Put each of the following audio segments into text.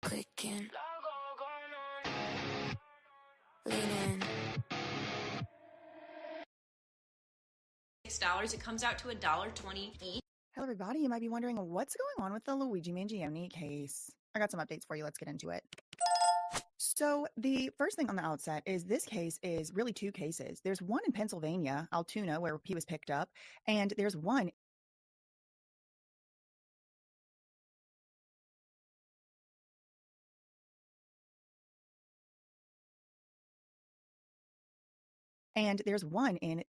Clicking. Leaning. $6. It comes out to $1.28. Hello, everybody. You might be wondering what's going on with the Luigi Mangione case. I got some updates for you. Let's get into it. So the first thing on the outset is this case is really two cases. There's one in Pennsylvania, Altoona, where he was picked up, and there's one in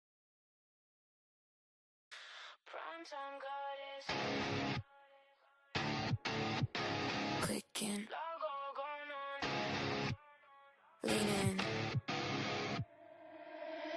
Clicking. Leaning.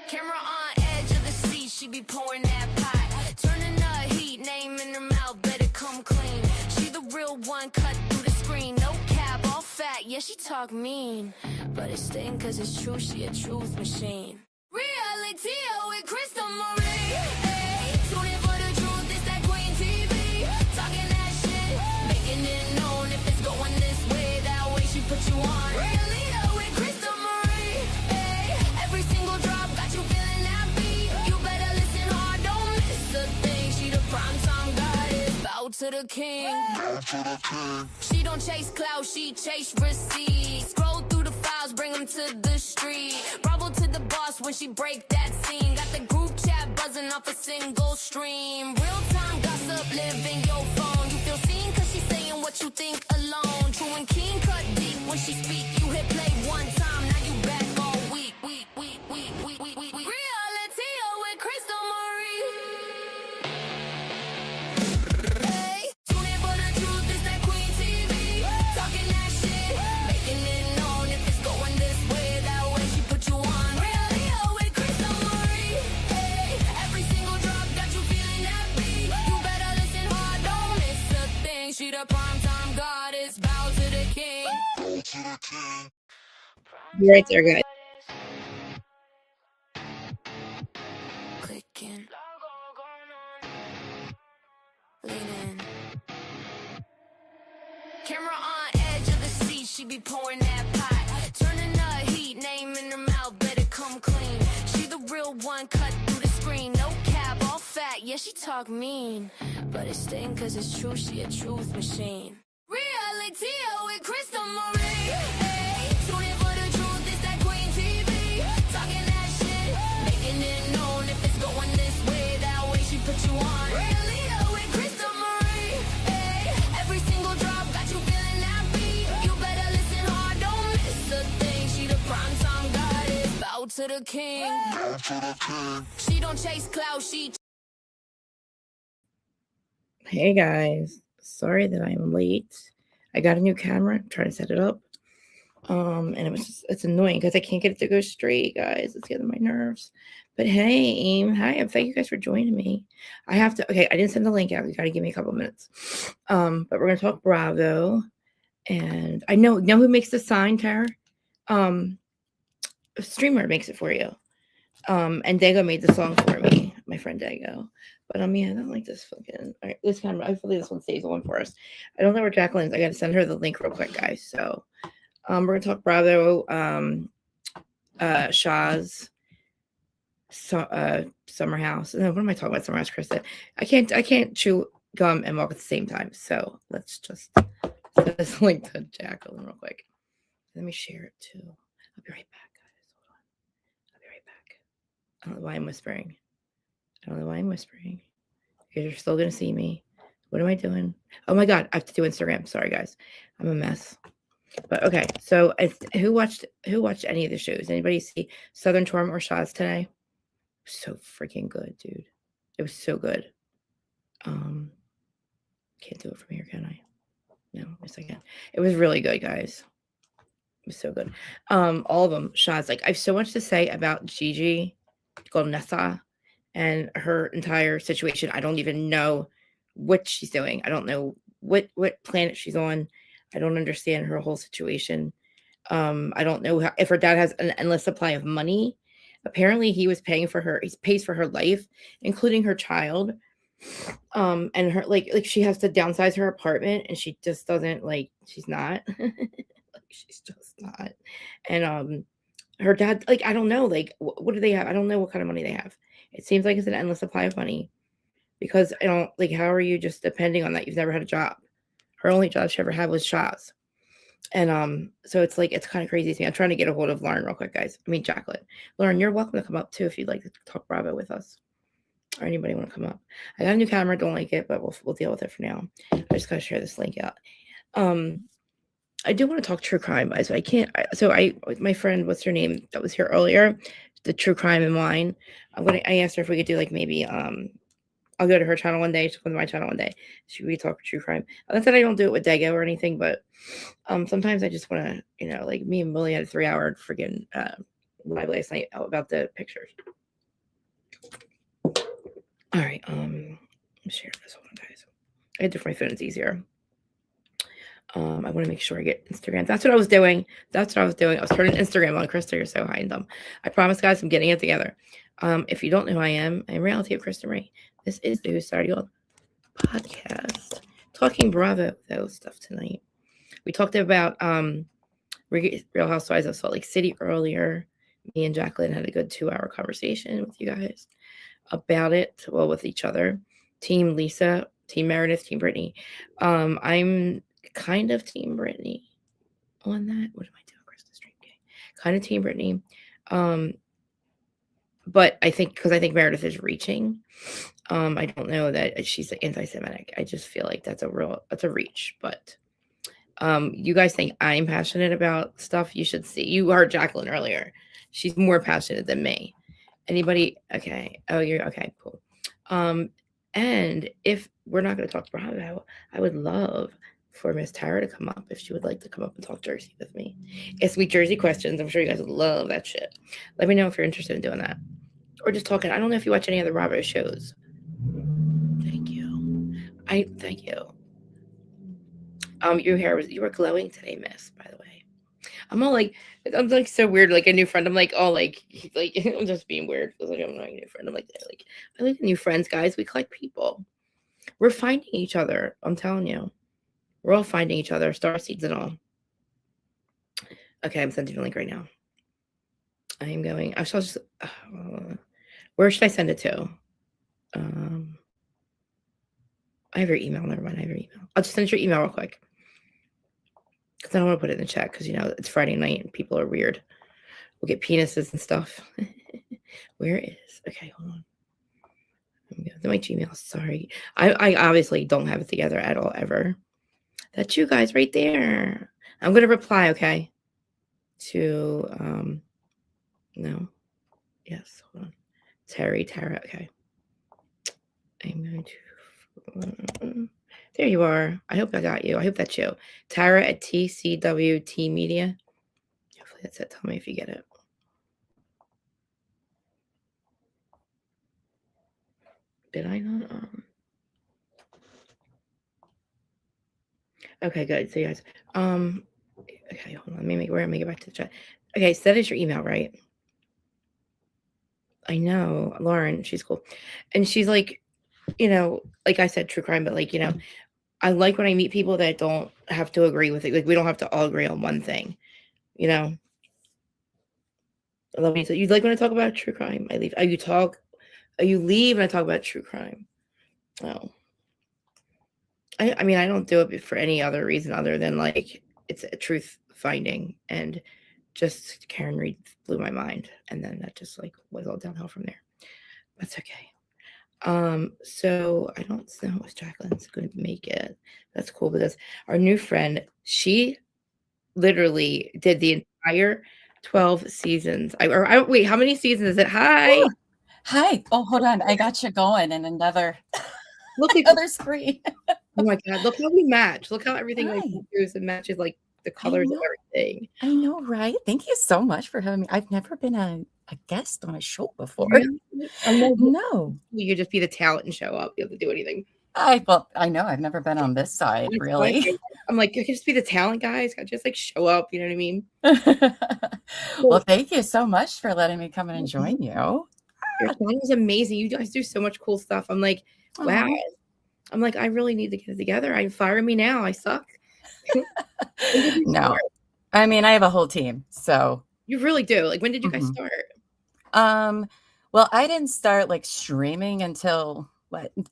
Camera on edge of the seat, she be pouring that pot. Turning the heat, name in her mouth, better come clean. She the real one, cut through the screen. No cap, all fat, yeah, she talk mean. But it's sting cause it's true, she a truth machine. Reality with Crystal Marie. Hey, tune in for the truth, it's that Queen TV. Talking that shit, making it known. If it's going this way, that way she put you on. Reality with Crystal Marie. Hey, every single drop got you feeling that beat. You better listen hard, don't miss a thing. She the primetime goddess, bow to the king. She don't chase clout, she chase receipts. Scroll through the files, bring them to the street. Bravo to the boss when she break that scene. Got the group chat buzzing off a single stream. Real time gossip, live in your phone. You feel seen cause she's saying what you think alone. True and keen, cut deep when she speak. You hit play one time, now you back all week. Reality with Crystal Marie. Hey, tune in for the truth, it's that Queen TV. Talking that shit, making it known. If it's going this way, that way she put you on. Reality with Crystal Marie. Hey, every single drop got you feeling that beat. You better listen hard, don't miss a thing. She the primetime goddess, bow to the king. You're right there, guys. Clicking. Leaning. Camera on edge of the seat, she be pouring that pot. Turning the heat, name in her mouth, better come clean. She the real one, cut through the screen. No cap, all fat, yeah, she talk mean. But it's sting cause it's true, she a truth machine. Reality with Crystal Marie. Hey, tune in for the truth, it's that Queen TV. Talking that shit, making it known. If it's going this way, that way she put you on. Reality with Crystal Marie. Hey, every single drop got you feeling that beat. You better listen hard, don't miss a thing. She the primetime goddess, bow to the king. She don't chase clout, she Hey guys, sorry that I'm late. I got a new camera, trying to set it up. And it's annoying because I can't get it to go straight, guys. It's getting on my nerves. But hey, hi, thank you guys for joining me. I didn't send the link out. You gotta give me a couple minutes. But we're gonna talk Bravo. And I know who makes the sign, Tara? A streamer makes it for you. And Dago made the song for me, my friend Dago. But yeah, I don't like this fucking. All right, this camera. Hopefully this one stays on for us. I don't know where Jacqueline's. I gotta send her the link real quick, guys. So, we're gonna talk Bravo. Shaw's. Summer House. No, what am I talking about? Summer House, Krista. I can't chew gum and walk at the same time. So let's just send this link to Jacqueline real quick. Let me share it too. I'll be right back, guys. Hold on. I'll be right back. I don't know why I'm whispering. You guys are still gonna see me. What am I doing? Oh my god, I have to do Instagram. Sorry, guys. I'm a mess. But okay, so who watched any of the shows? Anybody see Southern Charm or Shaw's today? So freaking good, dude. It was so good. Can't do it from here, can I? No, yes I can. It was really good, guys. It was so good. All of them. Shaw's like I have so much to say about Gigi Golnessa and her entire situation. I don't even know what she's doing. I don't know what planet she's on. I don't understand her whole situation. I don't know if her dad has an endless supply of money. Apparently he was paying for her. He pays for her life, including her child. And her like she has to downsize her apartment, and she just doesn't like. She's not. Like she's just not. And her dad, like, I don't know, like, what do they have? I don't know what kind of money they have. It seems like it's an endless supply of money because I don't like. How are you just depending on that? You've never had a job. Her only job she ever had was Shaw's. And so it's like it's kind of crazy to me. I'm trying to get a hold of Lauren real quick, guys. I mean Jacqueline. Lauren, you're welcome to come up too if you'd like to talk Bravo with us. Or anybody want to come up. I got a new camera, don't like it, but we'll deal with it for now. I just gotta share this link out. I do want to talk true crime, so I can't. My friend, what's her name, that was here earlier, the true crime and wine. I asked her if we could do like maybe I'll go to her channel one day. She'll come to my channel one day. Should we talk true crime? Not that I don't do it with Dago or anything, but sometimes I just want to, like me and Willie had a 3-hour friggin' live last night about the pictures. All right, share this. Hold on, guys. I had to do it for my phone. It's easier. I want to make sure I get Instagram. That's what I was doing. I was turning Instagram on. Krista, you're so high and dumb. I promise, guys, I'm getting it together. If you don't know who I am, I'm Reality of Krista Marie. This is the Who Started You All podcast. Talking Bravo, though, stuff tonight. We talked about Real Housewives of Salt Lake City earlier. Me and Jacqueline had a good 2-hour conversation with you guys about it, well, with each other. Team Lisa, Team Meredith, Team Brittany. I'm kind of Team Brittany on that. What am I doing, Krista Stream? Kind of Team Brittany. But I think Meredith is reaching. I don't know that she's anti-Semitic. I just feel like that's a reach. But you guys think I'm passionate about stuff? You should see. You heard Jacqueline earlier. She's more passionate than me. Anybody? Okay. Oh, you're okay. Cool. And if we're not going to talk Bravo, I would love for Miss Tara to come up if she would like to come up and talk Jersey with me. Ask me Jersey questions. I'm sure you guys would love that shit. Let me know if you're interested in doing that. Or just talking. I don't know if you watch any other Bravo shows. Thank you. Thank you. Your hair you were glowing today, miss, by the way. I'm like so weird, like a new friend. I'm like, oh, like I'm just being weird. Feels like I'm not a new friend. I'm like I like new friends, guys. We collect people. We're finding each other. I'm telling you. We're all finding each other, star seeds and all. Okay, I'm sending the link right now. I am going. I shall just. Where should I send it to? I have your email. Never mind. I have your email. I'll just send your email real quick. Because I don't want to put it in the chat because, it's Friday night and people are weird. We'll get penises and stuff. Where is? Okay, hold on. My Gmail. Sorry. I obviously don't have it together at all, ever. That's you guys right there. I'm going to reply, okay? To, no. Yes, hold on. Tara, okay. I'm going to, there you are. I hope I got you. I hope that's you. Tara at TCWT Media. Hopefully that's it. Tell me if you get it. Did I not? Okay, good. So you guys, okay, hold on. Let me get back to the chat. Okay, so that is your email, right? I know, Lauren, she's cool. And she's like, like I said, true crime, but like, I like when I meet people that don't have to agree with it. Like, we don't have to all agree on one thing, I love you. So you like when I talk about true crime? I leave. You leave and I talk about true crime. Oh. I mean, I don't do it for any other reason other than like it's a truth finding, and just Karen Reed blew my mind, and then that just like was all downhill from there. That's okay. So I don't know if Jacqueline's going to make it. That's cool because our new friend, she literally did the entire 12 seasons. Wait, how many seasons is it? Hi. Oh, hi. Oh, hold on. I got you going in another screen. Oh my God. Look how we match. Look how everything like goes and matches like the colors of everything. I know, right? Thank you so much for having me. I've never been a guest on a show before. No. You could just be the talent and show up. You don't have to do anything. I know I've never been on this side, really. I'm like, you can just be the talent, guys. Just like show up. You know what I mean? Well, thank you so much for letting me come in and join you. Your channel is amazing. You guys do so much cool stuff. I'm like, Wow. Aw. I'm like, I really need to get it together. Fire me now. I suck. When did you No. start? I mean, I have a whole team, so You really do. Like, when did you guys mhm. start? Well, I didn't start like streaming until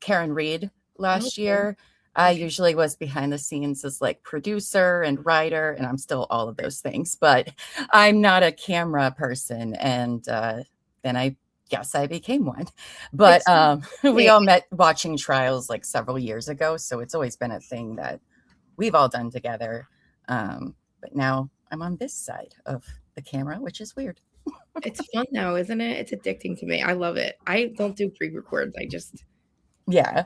Karen Reed last Okay. year. I Okay. usually was behind the scenes as like producer and writer, and I'm still all of those things, but I'm not a camera person. And then I guess I became one. But It's we yeah. all met watching trials like several years ago. So it's always been a thing that we've all done together. But now I'm on this side of the camera, which is weird. It's fun though, isn't it? It's addicting to me. I love it. I don't do pre-records. Yeah.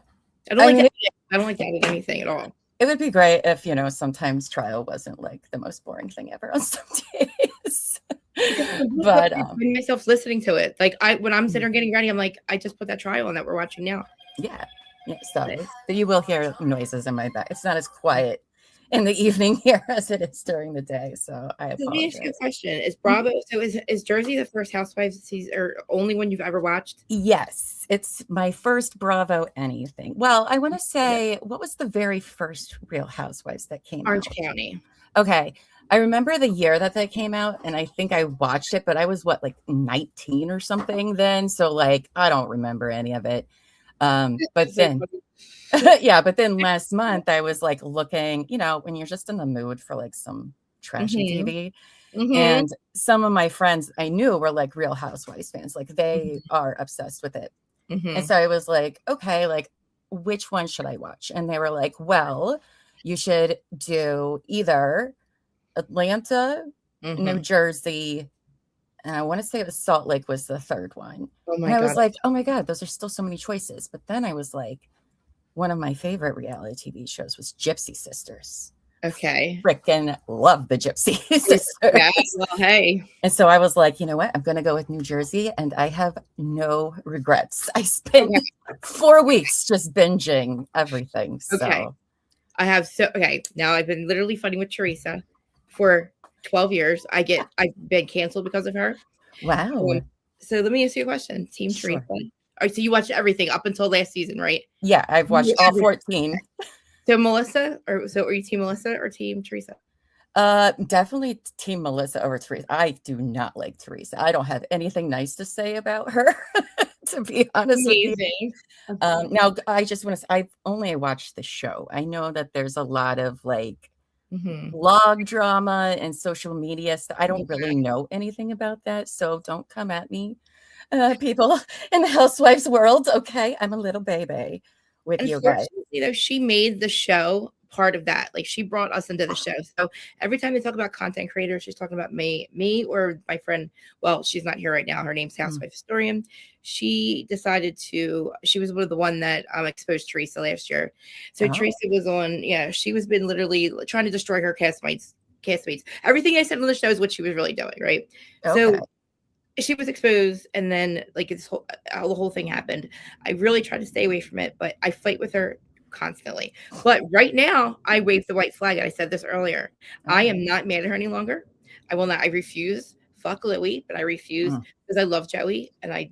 I don't I like mean, editing. I don't like to edit anything at all. it would be great if, sometimes trial wasn't like the most boring thing ever on some days. Because But I find myself listening to it. Like when I'm sitting there getting ready, I'm like, I just put that trial on that we're watching now. yeah. Yeah. So you will hear noises in my back. It's not as quiet in the evening here as it is during the day. So I Let me ask you a apologize. question. Is Bravo, so is Jersey the first Housewives season or only one you've ever watched? Yes, it's my first Bravo anything. Well, I want to say, what was the very first Real Housewives that came Orange out? County. Okay. I remember the year that they came out, and I think I watched it, but I was like 19 or something then. So like, I don't remember any of it. But So then, funny. yeah, but then last month I was like looking, when you're just in the mood for like some trashy Mhm. TV. Mhm. And some of my friends I knew were like Real Housewives fans. Like they are obsessed with it. And Mhm. so I was like, okay, like which one should I watch? And they were like, well, you should do either Atlanta, New Mhm. Jersey, and I want to say it was Salt Lake was the third one. Oh And my I God. was like, oh my God, those are still so many choices. But then I was like, one of my favorite reality TV shows was Gypsy Sisters. Okay. Freaking love the Gypsy Sisters. Yeah. Well, hey. And so I was like, you know what? I'm going to go with New Jersey, and I have no regrets. I spent Okay. 4 weeks just binging everything. Okay. So Okay. Now I've been literally fighting with Teresa for 12 years. I've been canceled because of her. wow. So let me ask you a question. Team Teresa. Sure. All right, so you watched everything up until last season, right? Yeah, I've watched all Everything. 14. So Melissa, are you team Melissa or team Teresa? Definitely Team Melissa over Teresa. I do not like Teresa. I don't have anything nice to say about her, to be honest with you. Amazing. Now, I just want to say, I've only watched the show. I know that there's a lot of like Mhm. blog drama and social media stuff. I don't Okay. really know anything about that, so don't come at me, people in the housewives world. Okay, I'm a little baby with you guys. Unfortunately, though, she made the show part of that. Like she brought us into the show. So every time they talk about content creators, she's talking about me or my friend. Well, she's not here right now. Her name's Housewife Historian. She was one of the one that exposed Teresa last year. So Oh, Teresa was on, she was been literally trying to destroy her castmates. Everything I said on the show is what she was really doing, right? okay. So she was exposed, and then like the whole thing happened. I really try to stay away from it, but I fight with her constantly. But right now, I wave the white flag. And I said this earlier. I Okay. am not mad at her any longer. I will not. I refuse. Fuck Louie, but I refuse Mm. because I love Joey, and I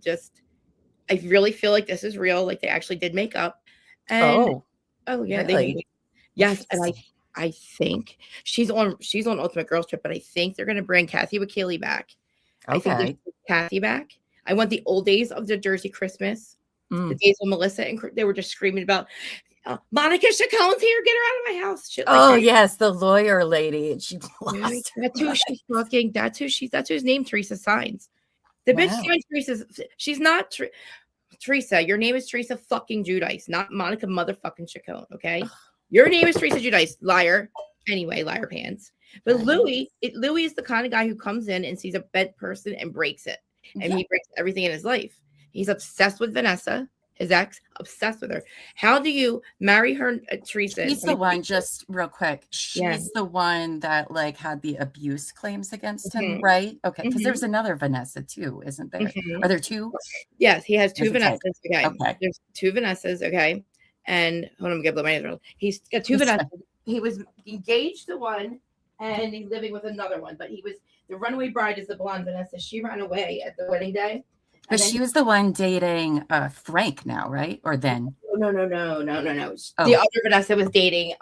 really feel like this is real. Like they actually did make up, and Oh, oh yeah, they made really? up. Yes, and Interesting. I think she's on Ultimate Girls Trip, but I think they're gonna bring Kathy McKeely back. I think they Okay. should bring Kathy back. I want the old days of the Jersey Christmas, the Mm. days when Melissa and they were just screaming about Monica Chacon's here, get her out of my house, shit like Oh, that. yes, the lawyer lady. She Right? lost That's her who mind. she's fucking. That's whose name Teresa signs. The bitch Wow. signs Teresa's. She's not Teresa. Your name is Teresa fucking Judice, not Monica motherfucking Chacon. Okay, your name is Teresa Judice, liar. Anyway, liar pants. But Right. Louis is the kind of guy who comes in and sees a bent person and breaks it, and Yeah. he breaks everything in his life. He's obsessed with Vanessa, his ex, obsessed with her. How do you marry her, Teresa? She's the one, just real quick. Yeah. She's the one that like had the abuse claims against him, Mhm. right? Okay, because Mhm. there's another Vanessa too, isn't there? Mhm. Are there two? Yes, he has two There's a type. Vanessas. Okay. Okay. There's two Vanessas. Okay. And hold on, I'm gonna blow my nose wrong. He's got two That's Vanessas. fine. He was engaged to one and he's living with another one. But the runaway bride is the blonde Vanessa. She ran away at the wedding day. But And then she was the one dating Frank now, right? Or then? Oh. The other Vanessa was dating,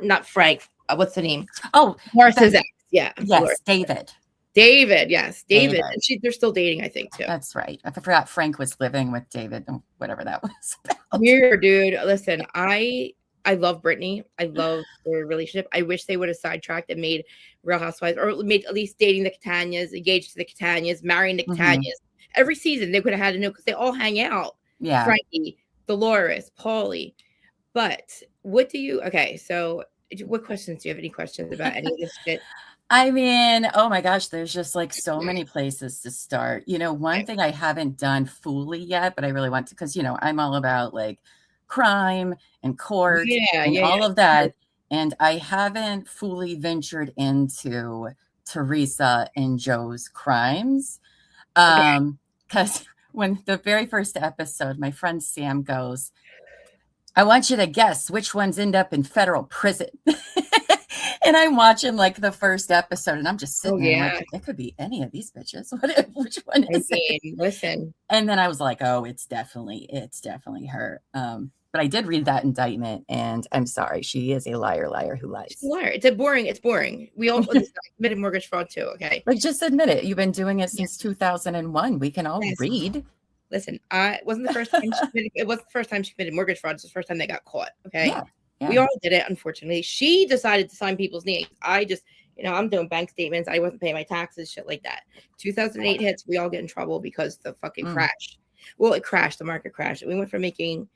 not Frank. What's the name? Oh, Morris's ex. Yeah. yes, David. David. Yes, David. David. And they're still dating, I think, too. That's right. I forgot Frank was living with David, whatever that was about. Weird, dude. Listen, I love Brittany. I love their relationship. I wish they would have sidetracked and made Real Housewives, or made at least dating the Catanias, engaged to the Catanias, marrying the Catanias. Every season they could have had to know, because they all hang out. Yeah. Frankie, Dolores, Paulie. But what do you? Okay, so what questions do you have? Any questions about any of this shit? I mean, oh my gosh, there's just like so many places to start. You know, one thing I haven't done fully yet, but I really want to, because, you know, I'm all about like crime and court and all of that. And I haven't fully ventured into Teresa and Joe's crimes. Because when the very first episode, my friend Sam goes, I want you to guess which ones end up in federal prison. And I'm watching like the first episode, and I'm just sitting there like, it could be any of these bitches. Which one is it? Listen. And then I was like, oh, it's definitely her. But I did read that indictment, and I'm sorry, she is a liar who lies. She's a liar. It's boring. We all committed mortgage fraud too. Okay, like just admit it. You've been doing it since 2001. We can all read. Listen, it wasn't the first time it wasn't the first time she committed mortgage fraud. It's the first time they got caught. Okay. Yeah. We all did it, unfortunately. She decided to sign people's names. I just, I'm doing bank statements. I wasn't paying my taxes, shit like that. 2008 hits, we all get in trouble because the fucking crash. Well, it crashed. The market crashed. We went from making,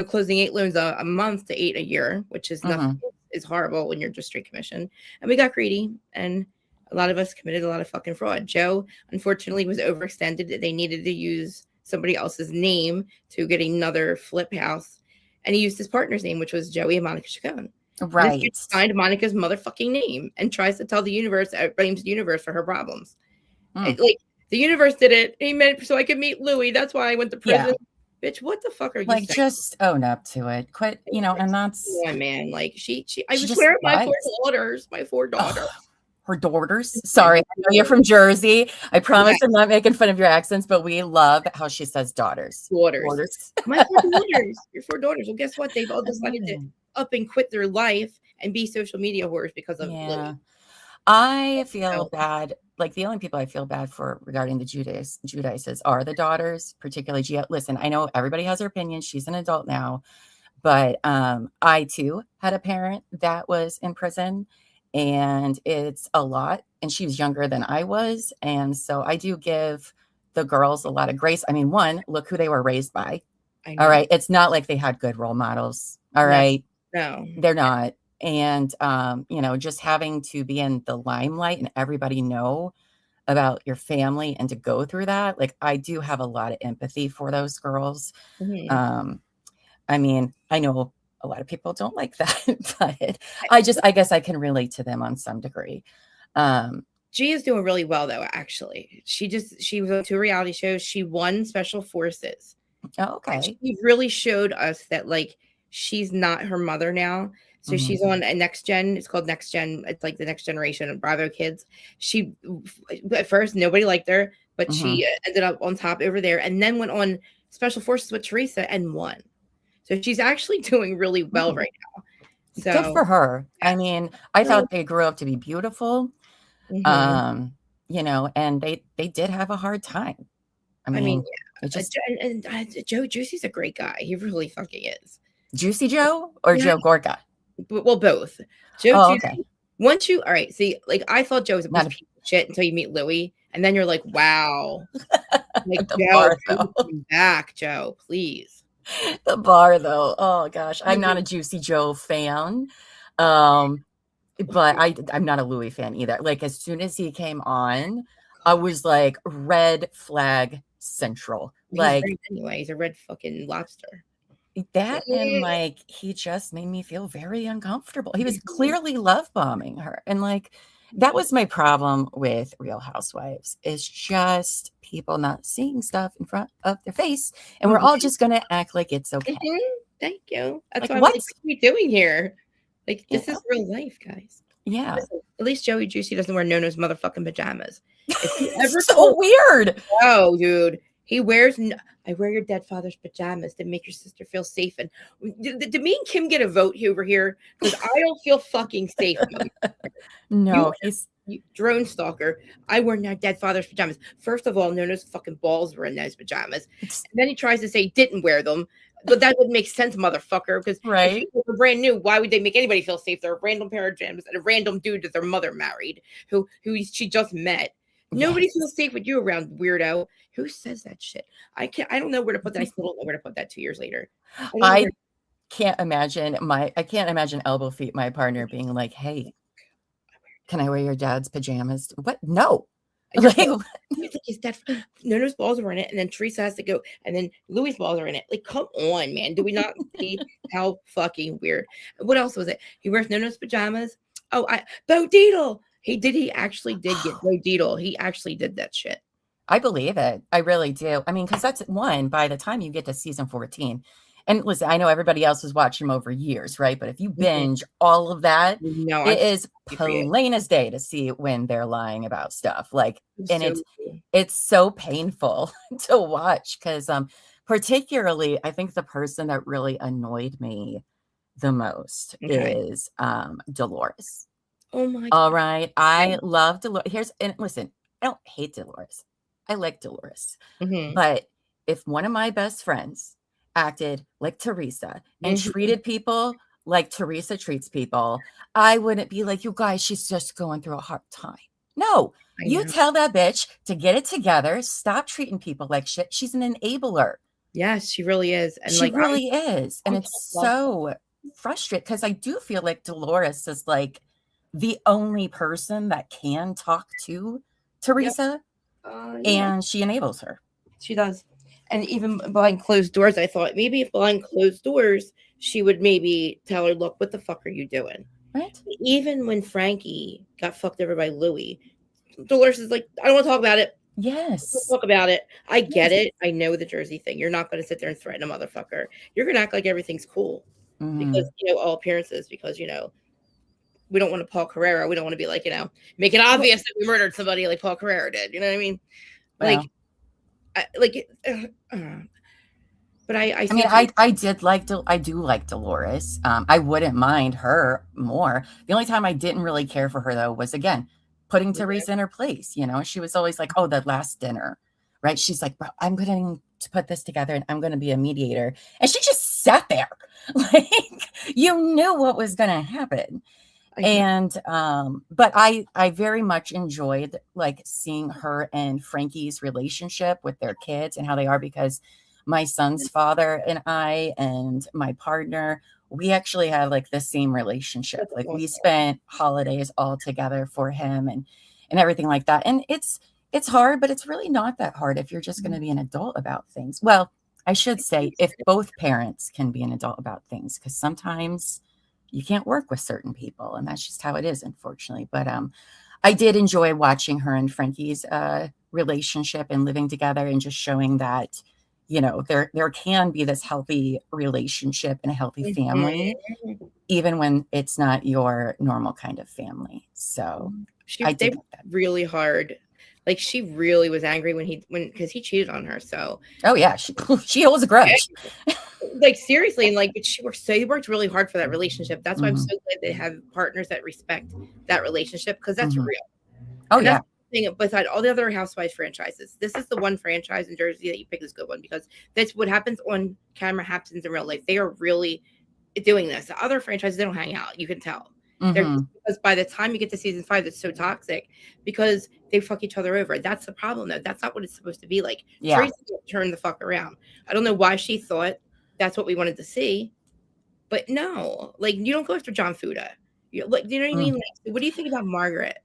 closing 8 loans a month to 8 a year, which is nothing. Is horrible when you're just straight commission. And we got greedy, and a lot of us committed a lot of fucking fraud. Joe, unfortunately, was overextended. They needed to use somebody else's name to get another flip house. And he used his partner's name, which was Joey and Monica Chacon. Right. This signed Monica's motherfucking name and tries to tell the universe, blames the universe for her problems. Like, the universe did it. He meant so I could meet Louis. That's why I went to prison. Yeah. Bitch, what the fuck are you like? Saying? Just own up to it. Quit, and that's. Yeah, man. Like I was swearing my 4 daughters. My 4 daughters. Her daughters. Sorry, I know you're from Jersey. I promise I'm not making fun of your accents, but we love how she says daughters. Daughters. My 4 daughters. Your 4 daughters. Well, guess what? They've all decided to up and quit their life and be social media whores because of Louis. I feel bad. Like the only people I feel bad for regarding the Judices are the daughters, particularly Gia. Listen, I know everybody has their opinions. She's an adult now, but I too had a parent that was in prison. And it's a lot. And she was younger than I was. And so I do give the girls a lot of grace. I mean, one, look who they were raised by. All right. It's not like they had good role models. All right. No, they're not. And, just having to be in the limelight and everybody know about your family and to go through that. Like, I do have a lot of empathy for those girls. I mean, I know a lot of people don't like that, but I guess I can relate to them on some degree. She is doing really well though, actually. She was on 2 reality shows. She won Special Forces. Oh, okay. She really showed us that like she's not her mother now. So she's on a Next Gen. It's called Next Gen. It's like the next generation of Bravo kids. She at first nobody liked her, but she ended up on top over there, and then went on Special Forces with Teresa and won. So she's actually doing really well right now. So good for her. I mean, I thought they grew up to be beautiful. And they did have a hard time. I mean Joe Juicy's a great guy. He really fucking is. Juicy Joe or Joe Gorga? Well, both. Joe Juicy. Okay. Once you like I thought Joe was a piece of shit until you meet Louis, and then you're like, wow. Like Joe, come back, Joe, please. The bar though, oh gosh, I'm not a Juicy Joe fan, but I'm not a Louis fan either. Like as soon as he came on, I was like red flag central. Like anyway, he's a red fucking lobster. That and like he just made me feel very uncomfortable. He was clearly love bombing her, and like that was my problem with Real Housewives, is just people not seeing stuff in front of their face, and we're all just gonna act like it's okay. Thank you. That's like, what are we doing here? Like this is real life, guys. Yeah. Listen, at least Joey Juicy doesn't wear Nono's motherfucking pajamas. If he ever so weird. Oh, dude. He wears. I wear your dead father's pajamas to make your sister feel safe. And did me and Kim get a vote over here? Because I don't feel fucking safe. No, he's You drone stalker. I wear my dead father's pajamas. First of all, Nono's fucking balls were in those pajamas. And then he tries to say he didn't wear them. But that wouldn't make sense, motherfucker. Because right. if they were brand new, why would they make anybody feel safe? They're a random pair of pajamas and a random dude that their mother married, who she just met. Nobody Yes. feels safe with you around, weirdo. Who says that shit? I don't know where to put that. I still don't know where to put that 2 years later. I can't imagine elbow feet, my partner being like, hey, can I wear your dad's pajamas? What? No. Like, his dad, Nono's balls were in it, and then Teresa has to go, and then Louis' balls are in it. Like, come on, man. Do we not see how fucking weird? What else was it? He wears Nono's pajamas. Oh, Bo Deedle. He actually did get Bo Deedle. He actually did that shit. I believe it. I really do. I mean, because that's one, by the time you get to season 14, and listen, I know everybody else was watching them over years, right? But if you binge all of that, No, it is plain as day to see when they're lying about stuff. Like, and it's so painful to watch because particularly I think the person that really annoyed me the most is Dolores. Oh my God. All right. I love Dolores. And listen, I don't hate Dolores. I like Dolores. But if one of my best friends acted like Teresa and treated people like Teresa treats people, I wouldn't be like, you guys, she's just going through a hard time. No, you tell that bitch to get it together. Stop treating people like shit. She's an enabler. Yes, she really is. And she really is. And it's so frustrating because I do feel like Dolores is like the only person that can talk to Teresa. And she enables her. She does. And even behind closed doors, I thought maybe if behind closed doors, she would maybe tell her, look, what the fuck are you doing? Right. Even when Frankie got fucked over by Louis, Dolores is like, I don't want to talk about it. Yes. Talk about it. I get it. I know the Jersey thing. You're not going to sit there and threaten a motherfucker. You're going to act like everything's cool because, all appearances, because, we don't want to Paul Carrera. We don't want to be like, make it obvious that we murdered somebody like Paul Carrera did. You know what I mean? Like, but I mean, I do like Dolores. I wouldn't mind her more. The only time I didn't really care for her though was again putting Teresa in her place. She was always like, oh, the last dinner, right? She's like, bro, I'm going to put this together and I'm going to be a mediator, and she just sat there like you knew what was going to happen. And but I very much enjoyed like seeing her and Frankie's relationship with their kids and how they are, because my son's father and I and my partner, we actually had like the same relationship. Like we spent holidays all together for him and everything like that. And it's hard, but it's really not that hard if you're just going to be an adult about things. Well, I should say if both parents can be an adult about things, because sometimes you can't work with certain people, and that's just how it is, unfortunately. But I did enjoy watching her and Frankie's relationship and living together, and just showing that, there can be this healthy relationship and a healthy family, even when it's not your normal kind of family. So I did that really hard. Like she really was angry because he cheated on her. So yeah, she holds a grudge. Like seriously, and like she worked really hard for that relationship. That's why I'm so glad they have partners that respect that relationship, because that's real. Oh, and yeah. That's the thing, beside all the other Housewives franchises, this is the one franchise in Jersey that you pick is a good one, because that's what happens on camera happens in real life. They are really doing this. The other franchises, they don't hang out. You can tell. Because by the time you get to season 5, it's so toxic because they fuck each other over. That's the problem, though. That's not what it's supposed to be like. Yeah. Tracy turned the fuck around. I don't know why she thought that's what we wanted to see, but no, like you don't go after John Fuda. You know what I mean? Like, what do you think about Margaret?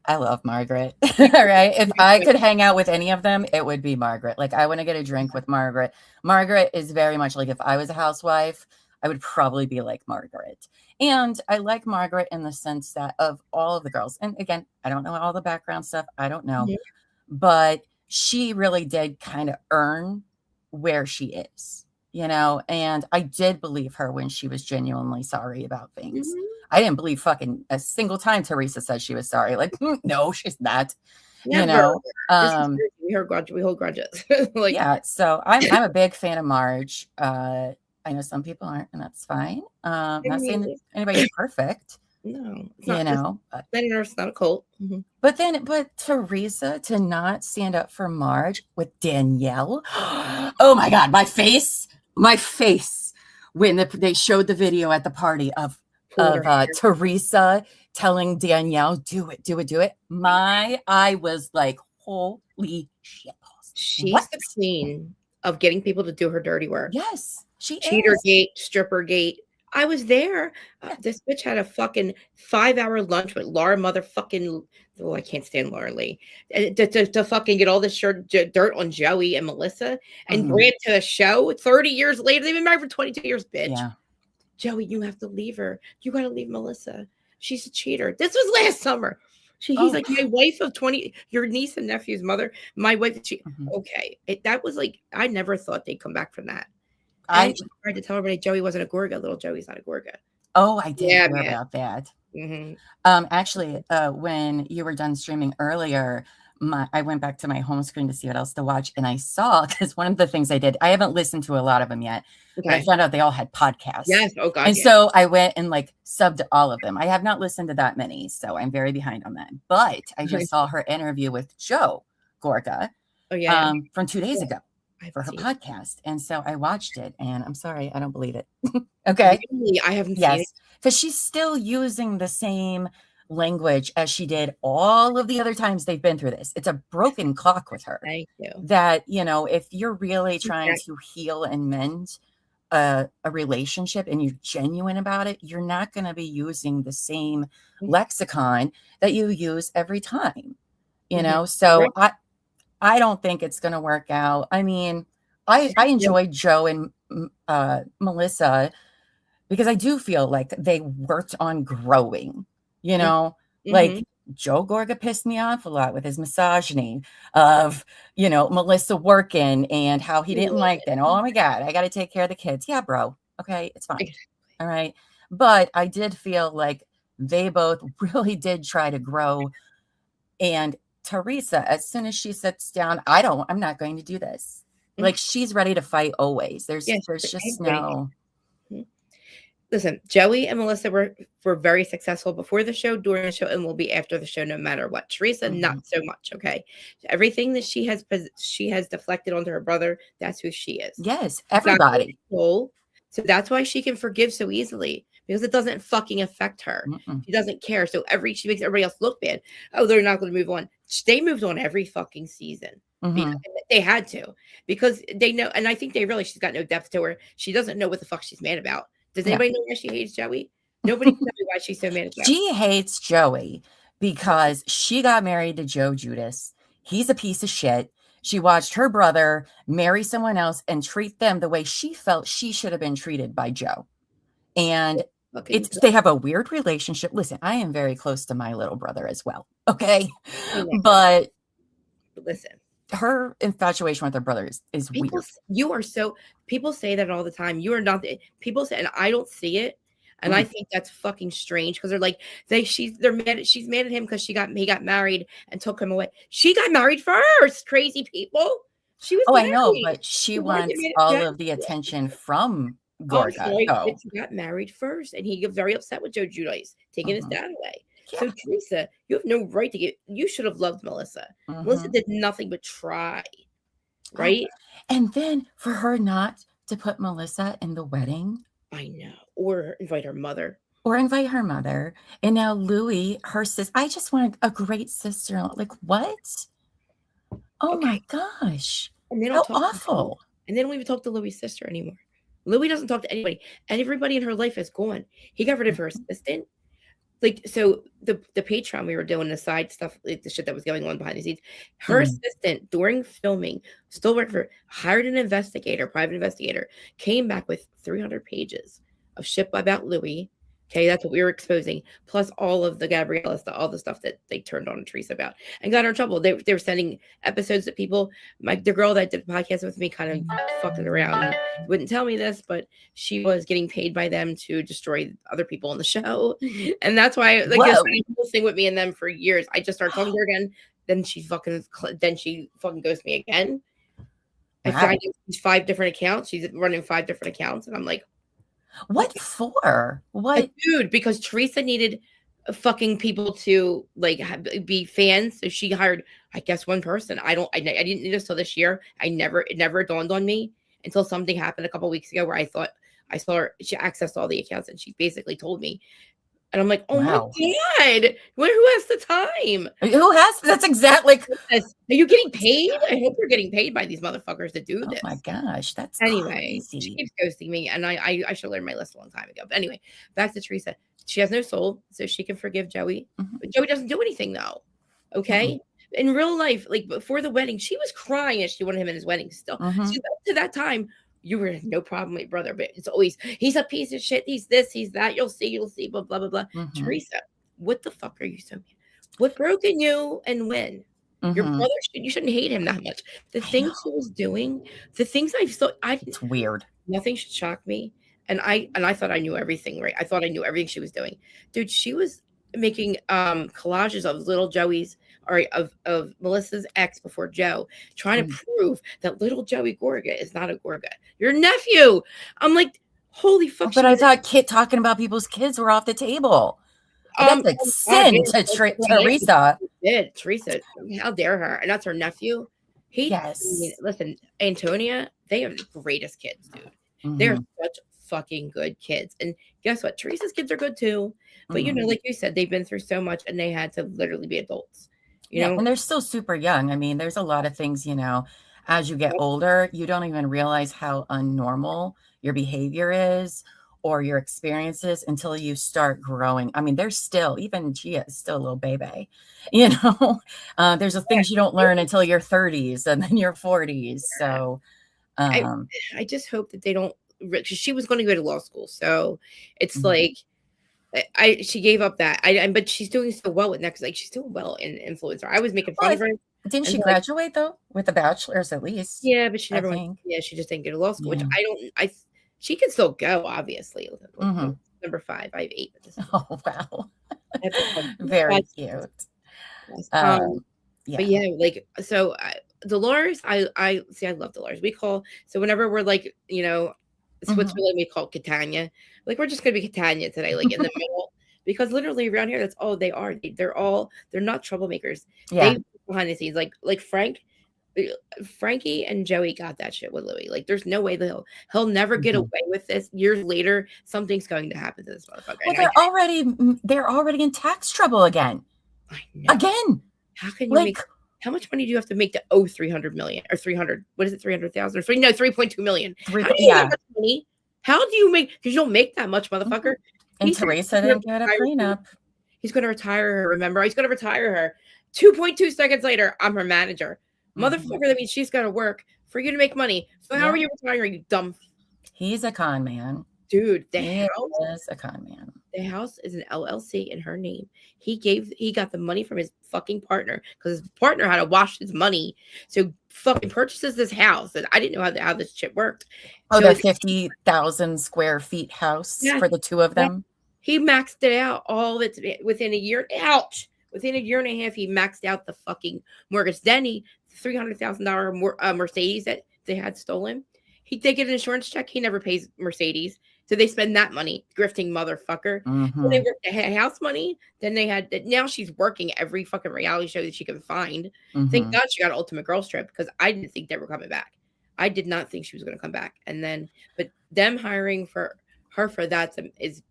I love Margaret. All right. If I could hang out with any of them, it would be Margaret. Like I want to get a drink with Margaret. Margaret is very much like, if I was a housewife, I would probably be like Margaret. And I like Margaret in the sense that of all of the girls, and again, I don't know all the background stuff. I don't know, but she really did kind of earn where she is, and I did believe her when she was genuinely sorry about things. I didn't believe fucking a single time Teresa said she was sorry. Like, no, she's not. You Never. know, This is we hold grudges. Like, yeah. So I'm a big fan of Marge. I know some people aren't, and that's fine. I Not saying that mean, anybody's perfect, no, it's you not. know. Letting Earth's not a cult. But Teresa to not stand up for Marge with Danielle. Oh my God, my face when they showed the video at the party of Teresa telling Danielle, do it, do it, do it. I was like, holy shit. She's the queen of getting people to do her dirty work. Yes, she Cheater is. gate, stripper gate. I was there. This bitch had a fucking 5-hour lunch with Laura motherfucking. Oh, I can't stand Laura Lee. To fucking get all this dirt on Joey and Melissa and bring it to the show 30 years later. They've been married for 22 years, bitch. Yeah. Joey, you have to leave her. You got to leave Melissa. She's a cheater. This was last summer. He's like, my wife of 20, your niece and nephew's mother, my wife. Okay. That was like, I never thought they'd come back from that. I tried to tell everybody Joey wasn't a Gorga. Little Joey's not a Gorga. Oh, I did hear about that. Mm-hmm. Actually, when you were done streaming earlier, I went back to my home screen to see what else to watch, and I saw, because one of the things I did, I haven't listened to a lot of them yet, but I found out they all had podcasts. Yes. Oh God. And so I went and like subbed all of them. I have not listened to that many, so I'm very behind on that. But I just saw her interview with Joe Gorga from 2 days ago for her podcast. And so I watched it, and I'm sorry, I don't believe it. Okay. Really? I haven't seen it. Because she's still using the same language as she did all of the other times they've been through this. It's a broken clock with her. Thank you. That, if you're really trying to heal and mend a relationship and you're genuine about it, you're not going to be using the same lexicon that you use every time, so I don't think it's going to work out. I mean, I enjoyed Joe and Melissa because I do feel like they worked on growing, like Joe Gorga pissed me off a lot with his misogyny of, Melissa working and how he didn't like that. Oh my God, I got to take care of the kids. Yeah, bro. Okay, it's fine. All right. But I did feel like they both really did try to grow. And Teresa, as soon as she sits down, I'm not going to do this. Like, she's ready to fight always. There's just no. Listen, Joey and Melissa were very successful before the show, during the show, and will be after the show no matter what. Teresa, not so much. Okay, everything that she has deflected onto her brother. That's who she is. Yes, everybody. So that's why she can forgive so easily, because it doesn't fucking affect her. She doesn't care. So she makes everybody else look bad. Oh, they're not going to move on. They moved on every fucking season. They had to, because they know, and I think they realize she's got no depth to her. She doesn't know what the fuck she's mad about. Does anybody know why she hates Joey? Nobody can tell me why she's so mad at Joey. She hates Joey because she got married to Joe Judas. He's a piece of shit. She watched her brother marry someone else and treat them the way she felt she should have been treated by Joe. And they have a weird relationship. Listen, I am very close to my little brother as well. Okay. But listen, her infatuation with her brother is weird. People say that all the time. You are not. People say, and I don't see it, and I think that's fucking strange, because they're like they're mad. She's mad at him because he got married and took him away. She got married first. Crazy people. She was. I know, but she wants all of the attention from Gorga. She got married first, and he got very upset with Joe Judas taking his dad away. Yeah. So Teresa, you have no right to you should have loved Melissa. Melissa did nothing but try, right? And then for her not to put Melissa in the wedding. I know. Or invite her mother. And now Louie, her sister. I just wanted a great sister. Like, what? Oh my gosh. And how awful. And they don't even talk to Louie's sister anymore. Louie doesn't talk to anybody. And everybody in her life is gone. He got rid of her assistant. Like, so the Patreon we were doing, the side stuff, like the shit that was going on behind the scenes, her assistant during filming still worked for, hired an investigator, private investigator, came back with 300 pages of shit about Louie. Okay, that's what we were exposing, plus all of the Gabriella stuff, all the stuff that they turned on Teresa about, and got her in trouble. They were sending episodes that people, like the girl that did the podcast with me, kind of fucked it around. And wouldn't tell me this, but she was getting paid by them to destroy other people on the show, and that's why, like, this thing with me and them for years. I just started talking to her again then she fucking ghosts me again. I Wow. find these 5 different accounts. She's running 5 different accounts, and I'm like, What for? What? dude, because Teresa needed fucking people to like be fans, so she hired, I guess, one person. I didn't know this till this year. It never dawned on me until something happened a couple weeks ago where I thought I saw her. She accessed all the accounts, and she basically told me. And I'm like, oh my Wow. God, who has the time? Who has? That's exactly. Are you getting paid? I hope you're getting paid by these motherfuckers to do Oh this. my gosh, that's Anyway, she crazy. keeps ghosting me, and I should learn my lesson a long time ago. But anyway, back to Teresa. She has no soul, so she can forgive Joey. Mhm. But Joey doesn't do anything though. Okay. In real life, like before the wedding, she was crying as she wanted him in his wedding still. Mhm. So up to that time, you were no problem with brother, but it's always he's a piece of shit, he's this, he's that, you'll see, blah, blah, blah. Mhm. Teresa, what the fuck are you so mad? What broke in you and when? Your Mhm. brother, you shouldn't hate him that much. The I things know. she was doing, the things It's weird. nothing should shock me. And I thought I knew everything, right? I thought I knew everything she was doing. Dude, she was making collages of little Joey's or of Melissa's ex before Joe, trying to prove that little Joey Gorga is not a Gorga. Your nephew. I'm like, holy fuck. But I thought talking about people's kids were off the table. That's a sin to Teresa. Did Teresa? How dare her? And that's her nephew. Yes. I mean, listen, Antonia, they are the greatest kids, dude. They're such fucking good kids. And guess what? Teresa's kids are good too. But you know, like you said, they've been through so much and they had to literally be adults. You know, and they're still super young. I mean, there's a lot of things, you know, as you get older, you don't even realize how unnormal your behavior is or your experiences until you start growing. I mean, there's still, even Gia is still a little baby, you know, there's the things you don't learn until your 30s and then your 40s. So I just hope that they don't, because she was going to go to law school. So it's like, she gave up that. But she's doing so well with next. Like she's doing well in influencer. I was making fun of her. Didn't she graduate though with a bachelor's at least? Yeah, but she never went. Yeah, she just didn't go to law school, which I don't. She can still go, obviously. Number 5. I have 8. Oh wow, very cute. But yeah, like so, Dolores. I see. I love Dolores. We call so whenever we're like, you know, Switzerland, we call Catania. Like we're just gonna be Catania today, like in the middle, because literally around here, that's all they are. They're not troublemakers. Yeah. They behind the scenes, like Frankie and Joey got that shit with Louis. Like there's no way that he'll never get away with this. Years later, something's going to happen to this motherfucker. Well, they're already in tax trouble again. I know. Again. How can you make? How much money do you have to make to owe 300 million or 300? What is it? 300,000 or 3.2 million? How do you make that money? How do you make? Because you don't make that much, motherfucker. And Teresa didn't get a prenup. He's going to retire her. Remember, he's going to retire her. 2.2 seconds later, I'm her manager. Motherfucker, that means she's got to work for you to make money. So how are you retiring, you dumb? He's a con man. Dude, He is a con man. The house is an LLC in her name. He got the money from his fucking partner because his partner had to wash his money. So fucking purchases this house. And I didn't know how this shit worked. Oh, so the 50,000 square feet house for the two of them. He maxed it out all of it within a year. Ouch. Within a year and a half, he maxed out the fucking mortgage. Then $300,000 Mercedes that they had stolen. They get an insurance check. He never pays Mercedes. So they spend that money, grifting motherfucker. So they worked the house money. Then now she's working every fucking reality show that she can find. Thank God she got an Ultimate Girls Trip because I didn't think they were coming back. I did not think she was going to come back. And then, but them hiring for her for that is,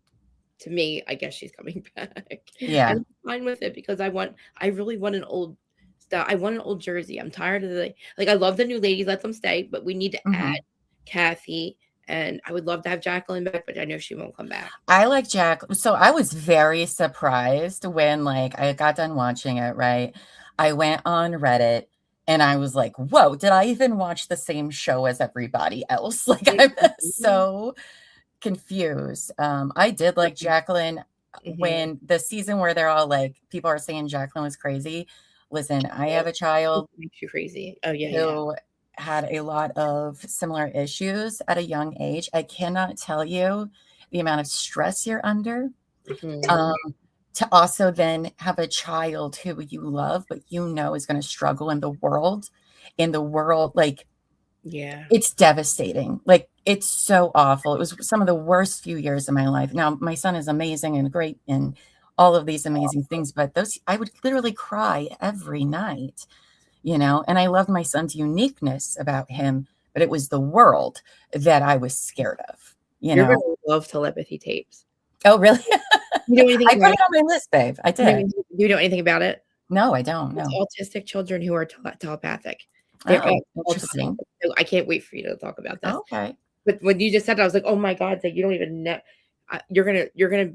to me, I guess she's coming back. Yeah. And I'm fine with it because I really want an old stuff. I want an old jersey. I'm tired of I love the new ladies, let them stay, but we need to add Kathy. And I would love to have Jacqueline back, but I know she won't come back. I like Jacqueline. So I was very surprised when I got done watching it, right? I went on Reddit and I was like, whoa, did I even watch the same show as everybody else? I'm so confused. I did like Jacqueline when the season where they're all people are saying Jacqueline was crazy. Listen, I have a child. Makes you crazy. Oh yeah. Who had a lot of similar issues at a young age. I cannot tell you the amount of stress you're under. to also then have a child who you love, but you know is going to struggle in the world, like Yeah. it's devastating. Like it's so awful. It was some of the worst few years of my life. Now my son is amazing and great and all of these amazing things, but those, I would literally cry every night, you know, and I loved my son's uniqueness about him, but it was the world that I was scared of, you You're know. gonna love telepathy tapes. Oh, really? You know anything I put about it on my list, babe. I it? did. You know anything about it? No, I don't It's know. autistic children who are telepathic. They're Oh, called interesting. so I can't wait for you to talk about this. Okay. But when you just said that, I was like, oh my God, that you don't even know. You're gonna.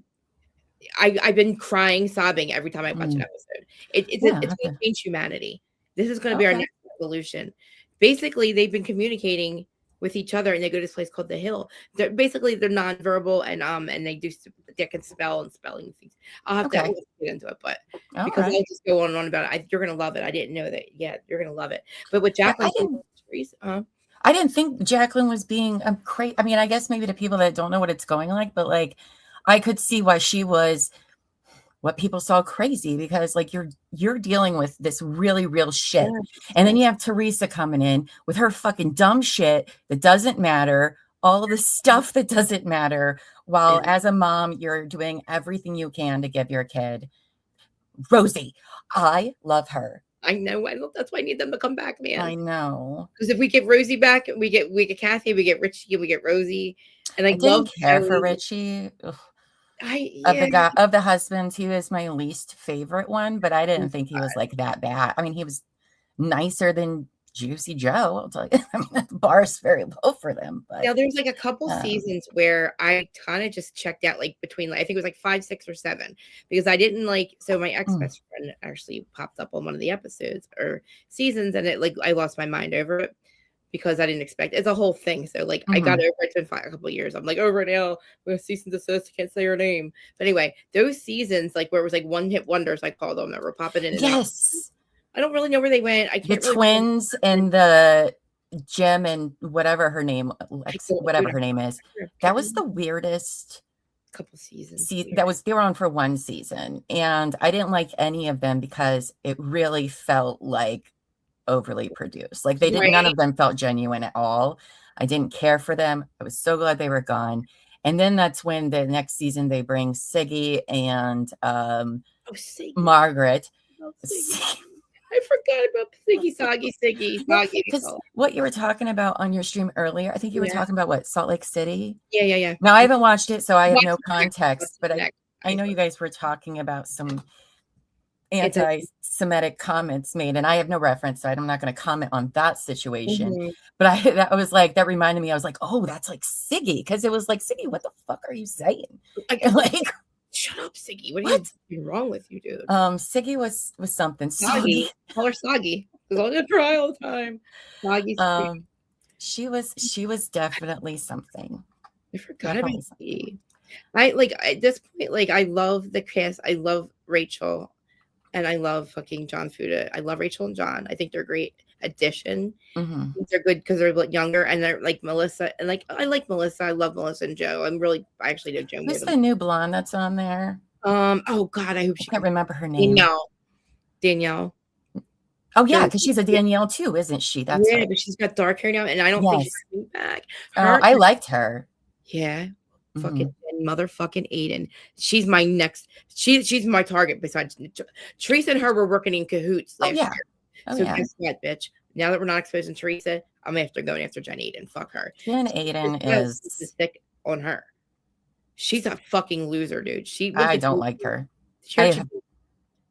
I've been crying, sobbing every time I watch an episode. It's Yeah. it's going to change humanity. This is going to be our Okay. next revolution. Basically, they've been communicating with each other, and they go to this place called the Hill. They're nonverbal, and they can spell and spelling things. I'll have to get into it, but because I'll just go on and on about it. You're going to love it. I didn't know that. Yeah, you're going to love it. But with Yeah, Jacqueline, I didn't think Jacqueline was being crazy. I mean, I guess maybe to people that don't know what it's going like, but like I could see why she was what people saw crazy, because like you're dealing with this really real shit. And then you have Teresa coming in with her fucking dumb shit that doesn't matter, all of the stuff that doesn't matter, while as a mom, you're doing everything you can to give your kid Rosie. I love her. I know. That's why I need them to come back, man. I know. Because if we get Rosie back, we get Kathy, we get Richie, we get Rosie, and I didn't care for Richie. Ugh. Of the husbands, he was my least favorite one, but I didn't think he was like that bad. I mean, he was nicer than Juicy Joe. I'll tell you. I mean, the bar's very low for them. But now there's like a couple seasons where I kind of just checked out, like between, I think it was like 5, 6, or 7, because I didn't like. So my ex best friend actually popped up on one of the episodes or seasons, and it like I lost my mind over it. Because I didn't expect it's a whole thing. So like I got over it. It's been a couple of years. I'm like over it now. We're cease and desist. I can't say her name. But anyway, those seasons like where it was like one hit wonders, I call them, that were popping in. Yes. I don't really know where they went. I can't. The twins and the Jem and whatever her name, whatever her name is. That was the weirdest couple seasons. They were on for one season, and I didn't like any of them because it really felt like overly produced. Like they didn't, none of them felt genuine at all. I didn't care for them. I was so glad they were gone. And then that's when the next season they bring Siggy and Margaret. I forgot about Siggy. Because what you were talking about on your stream earlier, I think you were talking about what, Salt Lake City? Yeah. Now I haven't watched it, so I have no context, but I know you guys were talking about some anti-Semitic comments made, and I have no reference, so I'm not going to comment on that situation. But that reminded me, I was like, oh, that's like Siggy, because it was like, Siggy, what the fuck are you saying? Like, shut up, Siggy. What is wrong with you, dude? Siggy was something. Soggy. Call her Soggy. She's on the cry all the time. Soggy. She was definitely something. I forgot about Siggy. I like at this point, like I love the cast. I love Rachel. And I love fucking John Fuda. I love Rachel and John. I think they're a great addition. They're good because they're like younger, and they're like Melissa. And like I like Melissa. I love Melissa and Joe. I actually know Joe. Who's the new blonde that's on there? Oh God, I hope she can't remember her name. Danielle. Oh yeah, because she's a Danielle too, isn't she? That's right. But she's got dark hair now, and I don't think she's coming back. I liked her. Yeah. Fucking motherfucking Aiden. She's my next. She's my target. Besides Teresa and her were working in cahoots last year. So guess what, bitch? Now that we're not exposing Teresa, I'm after going after Jen Aiden. Fuck her. Jen Aiden is stick on her. She's a fucking loser, dude. I don't like her. I have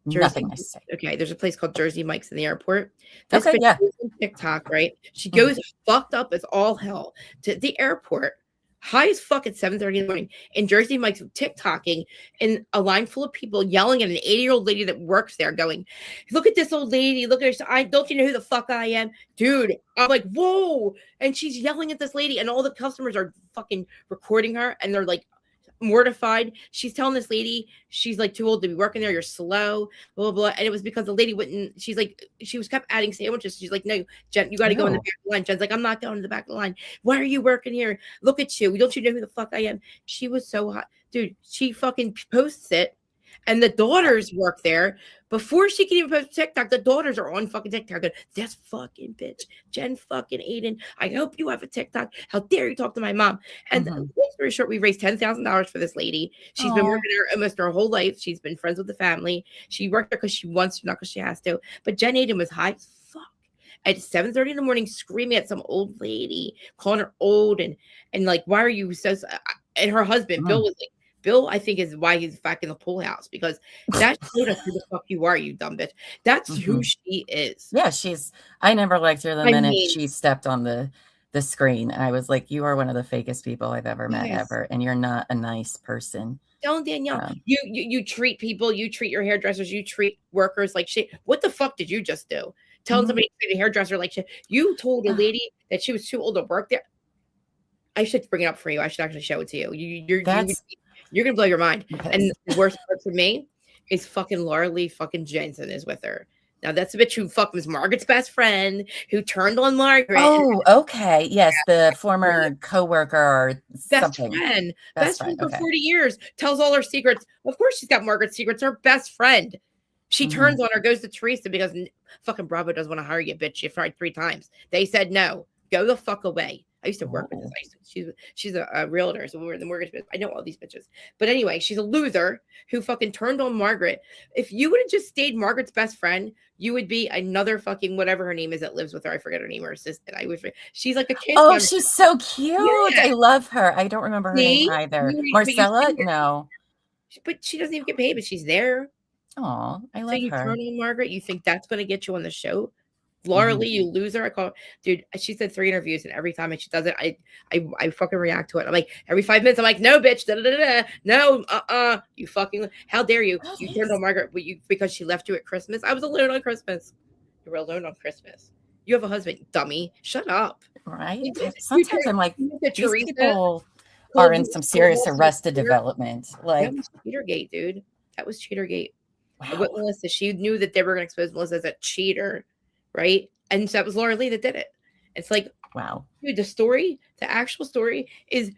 nothing to say. Okay, there's a place called Jersey Mike's in the airport. This TikTok, right? She goes fucked up as all hell to the airport. High as fuck at 7:30 in the morning in Jersey Mike's, TikToking in a line full of people yelling at an 80-year-old lady that works there, going, "Look at this old lady! Look at her! Don't you know who the fuck I am, dude?" I'm like, "Whoa!" And she's yelling at this lady, and all the customers are fucking recording her, and they're like mortified. She's telling this lady she's like too old to be working there. You're slow, blah, blah, blah. And it was because the lady wouldn't. She's like, she was kept adding sandwiches. She's like, "No, Jen, you got to go in the back of the line." Jen's like, "I'm not going to the back of the line. Why are you working here? Look at you. Don't you know who the fuck I am?" She was so hot, dude. She fucking posts it. And the daughters work there. Before she can even post TikTok, the daughters are on fucking TikTok. Going, this fucking bitch, Jen fucking Aiden. I hope you have a TikTok. How dare you talk to my mom? And long story short, we raised $10,000 for this lady. She's been working there almost her whole life. She's been friends with the family. She worked there because she wants to, not because she has to. But Jen Aiden was high as fuck at 7:30 in the morning, screaming at some old lady, calling her old and like, why are you so? And her husband, Bill, was like, Bill, I think, is why he's back in the pool house, because that showed us who the fuck you are, you dumb bitch. That's who she is. Yeah, I never liked her the minute she stepped on the screen. I was like, you are one of the fakest people I've ever met ever, and you're not a nice person. Don't, Danielle. You treat people, you treat your hairdressers, you treat workers like shit. What the fuck did you just do? Telling somebody to treat a hairdresser like shit. You told a lady that she was too old to work there. I should bring it up for you. I should actually show it to you. You're gonna blow your mind. And the worst part for me is fucking Laura Lee fucking Jensen is with her. Now that's a bitch who fucking was Margaret's best friend, who turned on Margaret. Oh, okay. Yes, the former coworker or something. Best friend for 40 years. Tells all her secrets. Of course she's got Margaret's secrets. Her best friend. She turns on her, goes to Teresa because fucking Bravo doesn't want to hire you, bitch. You tried 3 times. They said no. Go the fuck away. I used to work with this. She's a realtor, so we're in the mortgage business. I know all these bitches. But anyway, she's a loser who fucking turned on Margaret. If you would have just stayed Margaret's best friend, you would be another fucking whatever her name is that lives with her. I forget her name, her assistant. She's like a kid. Oh, member. She's so cute. Yeah. I love her. I don't remember her name either. Marcella? No. But she doesn't even get paid, but she's there. Oh, I love her. So you turn on Margaret, you think that's going to get you on the show? Laura Lee, you loser. I call, dude. She said 3 interviews, and every time she does it, I fucking react to it. I'm like, every 5 minutes, I'm like, no, bitch, no, you fucking, how dare you? You turned on Margaret, because she left you at Christmas. I was alone on Christmas. You were alone on Christmas. You have a husband, dummy. Shut up. Right. Sometimes I'm like, these people are in some serious Arrested Development. Like, that was Cheatergate, dude. That was Cheatergate. Wow. With Melissa, she knew that they were going to expose Melissa as a cheater. Right. And so that was Laura Lee that did it. It's like, wow, dude, the actual story is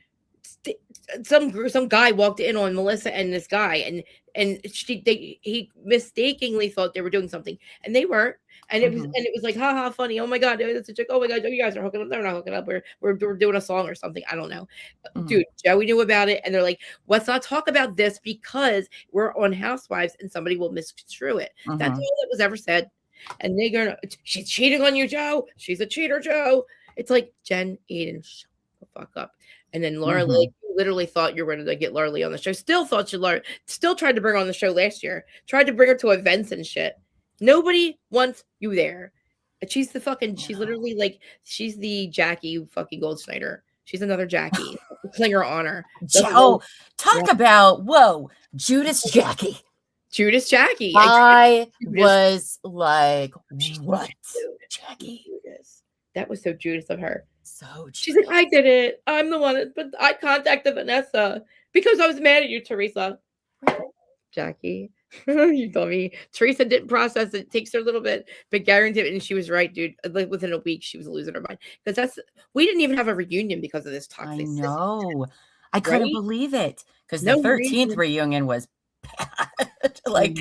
some guy walked in on Melissa and this guy, and he mistakenly thought they were doing something, and they weren't. And it was like, haha, funny. Oh my God, it's a joke. Oh my God, you guys are hooking up. They're not hooking up. We're doing a song or something. I don't know. Dude, Joey knew about it, and they're like, let's not talk about this because we're on Housewives and somebody will misconstrue it. That's all that was ever said. And they're gonna, she's cheating on you, Joe. She's a cheater, Joe. It's like, Jen Aiden, shut the fuck up. And then Laura Lee, literally thought you were going to get Laura Lee on the show. Still tried to bring her on the show last year. Tried to bring her to events and shit. Nobody wants you there. And she's literally like, she's the Jackie fucking Goldschneider. She's another Jackie. Clinger honor. Joe, talk about, Judas Jackie. Judas Jackie. I was like, what? Jackie. Judas. That was so Judas of her. So Judas. She's like, I did it. I'm the one, but I contacted Vanessa because I was mad at you, Teresa. Jackie, you told me. Teresa didn't process it. It takes her a little bit, but guaranteed. And she was right, dude. Like within a week, she was losing her mind because we didn't even have a reunion because of this toxic. I know. I couldn't believe it because the 13th reunion was bad. Like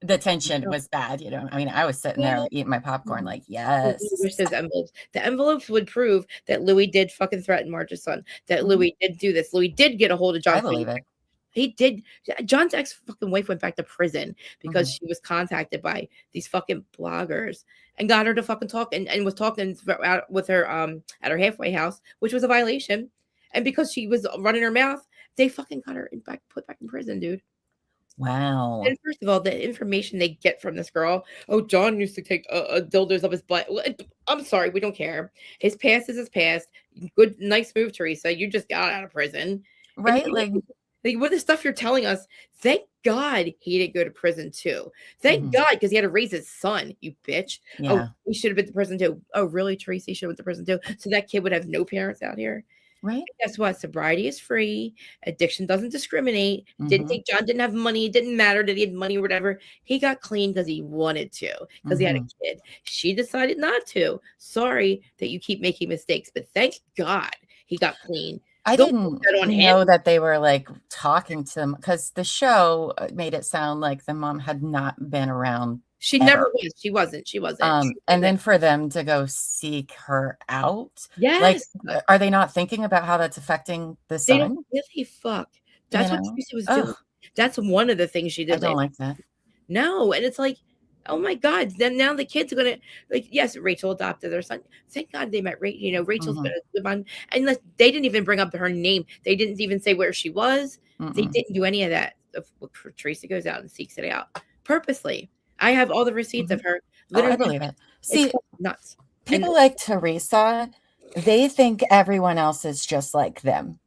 the tension was bad, you know. I mean, I was sitting there eating my popcorn, like, yes. I wish those envelopes. The envelopes would prove that Louis did fucking threaten Marge's son. That Louis did do this. Louis did get a hold of John. I believe it. He did. John's ex fucking wife went back to prison because she was contacted by these fucking bloggers and got her to fucking talk and was talking with her at her halfway house, which was a violation. And because she was running her mouth, they fucking got her put back in prison, dude. Wow. And first of all, the information they get from this girl, John used to take dildos up his butt. I'm sorry, we don't care. His past is his past. Good, nice move, Teresa. You just got out of prison. Right? Like what the stuff you're telling us, thank God he didn't go to prison too. Thank God, because he had to raise his son, you bitch. Yeah. He should have been to prison too. Oh, really, Teresa? He should have went to prison too. So that kid would have no parents out here. Right. And guess what? Sobriety is free. Addiction doesn't discriminate. John didn't have money. It didn't matter that he had money or whatever. He got clean because he wanted to, because he had a kid. She decided not to. Sorry that you keep making mistakes, but thank God he got clean. I Don't put didn't that on him. know that they were like talking to them because the show made it sound like the mom had not been around She never ever. was. She wasn't. She wasn't. She And then wasn't. for them to go seek her out, like, Yes. are they not thinking about how that's affecting the They don't son? give a fuck. You That's what know? Teresa was doing. Ugh, That's one of the things she I did don't last. like that. No, and it's like, oh my God. Then now the kids are gonna like. Yes, Rachel adopted their son. Thank God they met. Rachel. Rachel's Mhm, gonna live on. And they didn't even bring up her name. They didn't even say where she was. They mm-mm, didn't do any of that. Teresa goes out and seeks it out purposely. I have all the receipts mhm. of her. Oh, I Literally, believe it. it's See, fucking nuts. And people like Teresa, they think everyone else is just like them.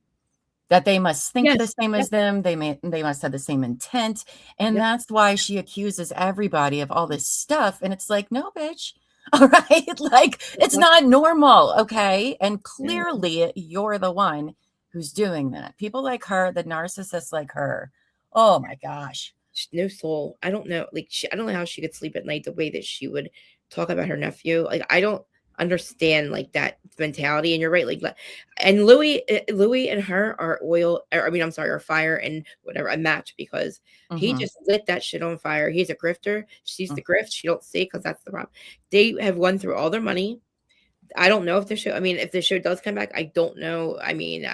That they must think the yes, same yes, as them, they must have the same intent, and yep, that's why she accuses everybody of all this stuff, and it's like, "No, bitch." All right? Like, it's yep, not normal, okay? And no. clearly, you're the one who's doing that. People like her, the narcissists like her, oh my gosh. No soul. I don't know. Like I don't know how she could sleep at night the way that she would talk about her nephew. Like I don't understand like that mentality. And you're right. And Louis and her are oil. Or, I mean, I'm sorry, are fire and whatever a match because he Mhm, just lit that shit on fire. He's a grifter. She's mm, the grift. She don't see because that's the problem. They have won through all their money. I don't know if the show. I mean, if the show does come back, I don't know. I mean,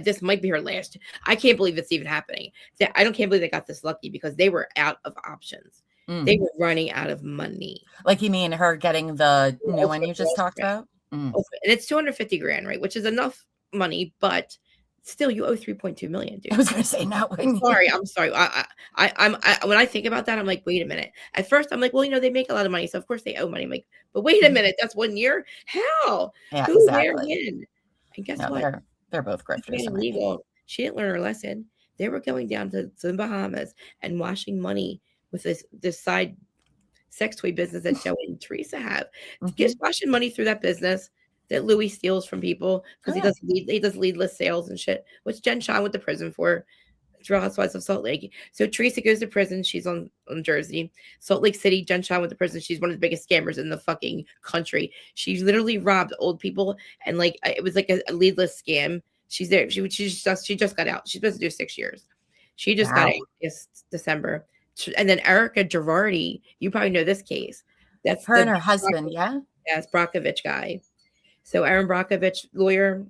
this might be her last. I can't believe it's even happening. I don't can't believe they got this lucky because they were out of options. They mm. were running out of money. Like, you mean her getting the new one Ultimate you just Girls talked Trip. about? Mm. And it's 250 grand, right? Which is enough money, but still, you owe 3.2 million, I dude. was gonna say, not I'm when you sorry. I'm sorry. When I think about that, I'm like, wait a minute. At first, I'm like, well, they make a lot of money, so of course they owe money. I'm like, but wait a minute, that's 1 year. How? Yeah, Who, where, exactly. when? And guess No, what? they're both This grifters ain't in my opinion. illegal. She didn't learn her lesson. They were going down to the Bahamas and washing money with this side sex toy business that Joe and Teresa have. Mhm. Just washing money through that business that Louis steals from people Oh, because yeah. he does leadless sales and shit, which Jen Shah went to prison for. Real Housewives of Salt Lake. So Teresa goes to prison. She's on Jersey. Salt Lake City, Jen Shah went to prison. She's one of the biggest scammers in the fucking country. She literally robbed old people and it was like a leadless scam. She's there. She just got out. She's supposed to do 6 years. She just got out Wow. this December. And then Erica Girardi, you probably know this case. That's Her and the her husband, yeah? Brockovich guy. So Aaron Brockovich, lawyer.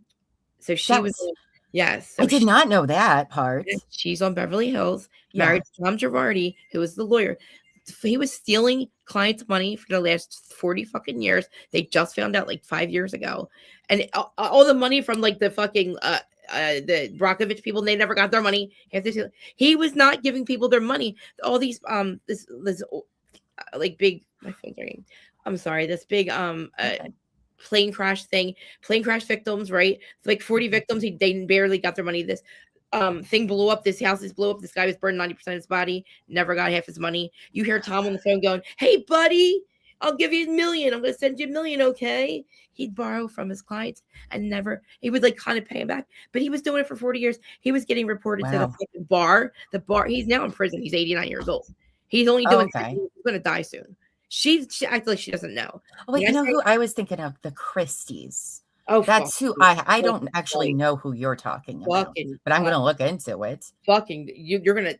So she was, That's yes. I So did not know that part. she's on Beverly Hills, Yeah. married to Tom Girardi, who was the lawyer. He was stealing clients' money for the last 40 fucking years. They just found out like 5 years ago. And all the money from like the fucking the Brockovich people, they never got their money. He was not giving people their money. All these this like big my phone's ringing. I'm sorry, this big Okay. plane crash victims, right? Like 40 Mhm. victims, they barely got their money. This thing blew up, this house is blew up, this guy was burned 90% of his body, never got half his money. You hear Tom on the phone going, hey buddy, I'll give you $1 million, I'm gonna send you $1 million, okay? He'd borrow from his clients and never he would like kind of pay him back, but he was doing it for 40 years. He was getting reported to the Wow. fucking bar. He's now in prison, he's 89 years old. He's only doing Okay. he's gonna die soon. She acts like she doesn't know. Oh, When wait, I you know say, who I was thinking of? The Christies. oh fuck, That's who you, I fucking don't actually right, know who you're talking about, fucking but I'm gonna look into it. you're gonna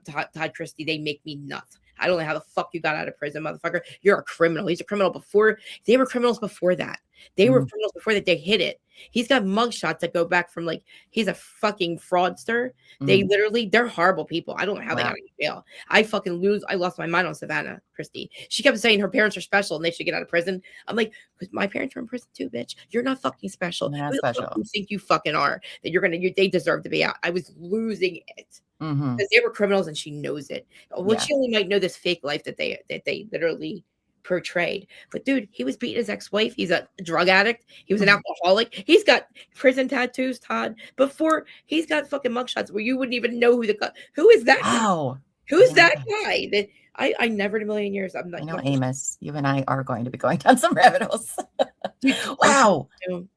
Todd Christie, they make me nuts. I don't know how the fuck you got out of prison, motherfucker. You're a criminal. He's a criminal before they were criminals before that. They were Mm, criminals before that. They hit it. He's got mugshots that go back from like he's a fucking fraudster. mm. They're horrible people. I don't know how they Wow. got in jail. I lost my mind on Savannah Christie. She kept saying her parents are special and they should get out of prison. I'm like, my parents are in prison too, bitch. You're not fucking special. You're not Who the fuck do special. you think you fucking are? That they deserve to be out. I was losing it Mhm. because they were criminals and she knows it. Well, Yeah. she only might know this fake life that they literally portrayed. But dude, he was beating his ex-wife. He's a drug addict. He was an Mhm. alcoholic. He's got prison tattoos, Todd. Before he's got fucking mugshots where you wouldn't even know who is that guy? Wow. I Who's didn't know that that. guy? That I never in a million years. I'm I like, know, Amos, you and I are going to be going down some rabbit holes. dude, Wow.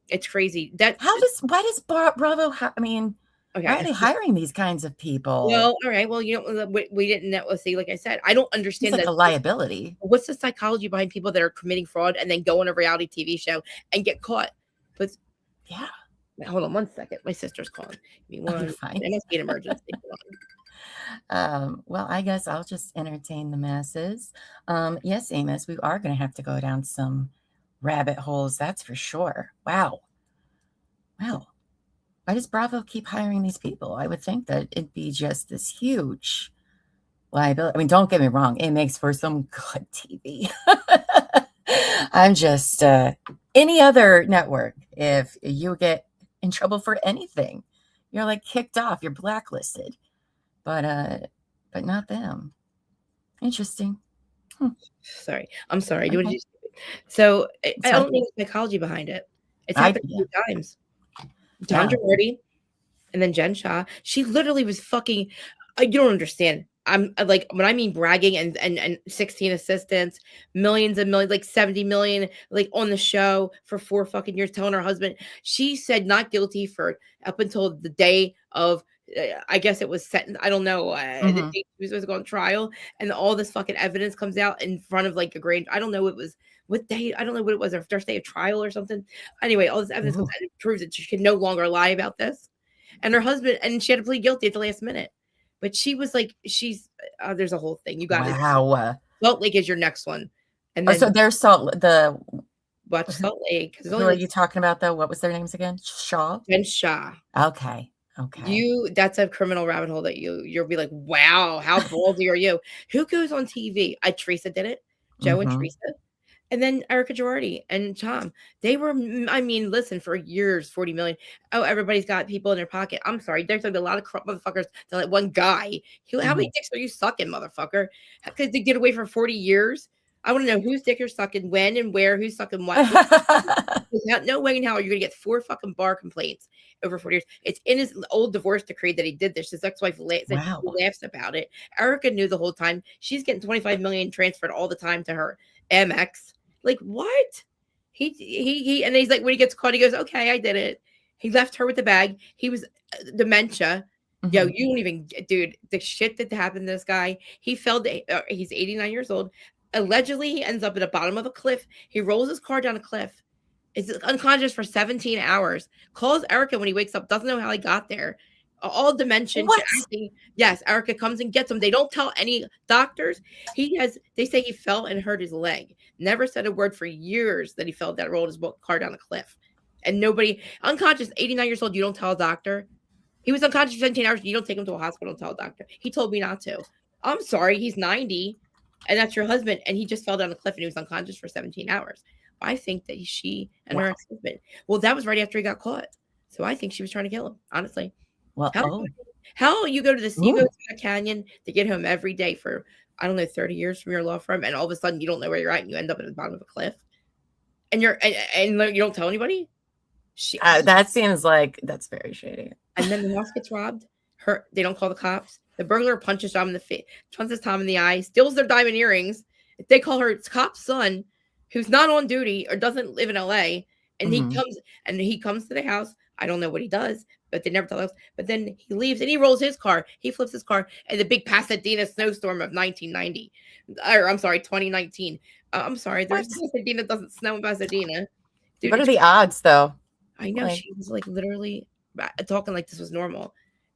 it's crazy. Why does Bravo I mean, why are Okay. they hiring these kinds of people? Well, all right. Well, we didn't know. See, like I said, I don't Seems understand like that. a liability. What's the psychology behind people that are committing fraud and then go on a reality TV show and get caught? But Yeah. Hold on 1 second. My sister's calling. Give me one. You're fine. It must be an emergency. Well, I guess I'll just entertain the masses. Yes, Amos, we are going to have to go down some rabbit holes. That's for sure. Wow. Why does Bravo keep hiring these people? I would think that it'd be just this huge liability. I mean, don't get me wrong. It makes for some good TV. I'm just any other network. If you get in trouble for anything, you're like kicked off. You're blacklisted. But not them. Interesting. Sorry. I'm sorry. Okay. What did you say? So I fine. don't think there's psychology behind it. It's happened yeah. 2 times. Tom Yeah. Girardi and then Jen Shah. She literally was fucking. You don't understand. I'm like, when I mean bragging and 16 assistants, millions and millions, like 70 million, like on the show for 4 fucking years, telling her husband. She said not guilty for up until the day of. I guess it was sentenced. I don't know. The day she was supposed to go on trial, and all this fucking evidence comes out in front of like a grand. I don't know. It was what day? I don't know what it was. Her first day of trial or something. Anyway, all this evidence comes out and proves that she can no longer lie about this. And her husband, and she had to plead guilty at the last minute. But she was like, there's a whole thing. You got wow. Salt Lake is your next one, and then so there's watch Salt Lake. Who are you talking about though? What was their names again? Shaw. Jen Shah. Okay. That's a criminal rabbit hole that you'll be like, wow, how ballsy are you? Who goes on TV? Teresa did it, Joe and Teresa, and then Erica Girardi and Tom. They were, I mean, listen, for years, 40 million. Oh, everybody's got people in their pocket. I'm sorry, there's like a lot of corrupt motherfuckers. They're like one guy. How many dicks are you sucking, motherfucker? Because they get away for 40 years. I want to know whose dick you're sucking, when and where, who's sucking what. No way in hell are you going to get 4 fucking bar complaints over 40 years. It's in his old divorce decree that he did this. His ex-wife laughs about it. Erica knew the whole time. She's getting 25 million transferred all the time to her MX. Like, what? He and then he's like, when he gets caught, he goes, okay, I did it. He left her with the bag. He was dementia. Yo, you don't even, dude, the shit that happened to this guy. He fell, he's 89 years old. Allegedly, he ends up at the bottom of a cliff. He rolls his car down a cliff. Is unconscious for 17 hours. Calls Erica when he wakes up. Doesn't know how he got there. All dimension. Yes, Erica comes and gets him. They don't tell any doctors. They say he fell and hurt his leg. Never said a word for years that he fell down, rolled his car down a cliff. And nobody, unconscious, 89 years old, you don't tell a doctor. He was unconscious for 17 hours. You don't take him to a hospital and tell a doctor. He told me not to. I'm sorry, he's 90. And that's your husband. And he just fell down a cliff and he was unconscious for 17 hours. I think that she and her ex-husband. Well, that was right after he got caught. So I think she was trying to kill him, honestly. Well, how you go to this, you go to the canyon to get home every day for, I don't know, 30 years from your law firm, and all of a sudden you don't know where you're at and you end up at the bottom of a cliff. And you don't tell anybody? That seems like that's very shady. And then the house gets robbed. They don't call the cops. The burglar punches Tom in the face, punches Tom in the eye, steals their diamond earrings. They call her cop's son, who's not on duty or doesn't live in LA, and he comes to the house. I don't know what he does, but they never tell us. But then he leaves and he rolls his car. He flips his car in the big Pasadena snowstorm of 1990. Or I'm sorry, 2019. I'm sorry, there's Pasadena doesn't snow in Pasadena. Dude, what are the odds, though? I know she was like literally talking like this was normal.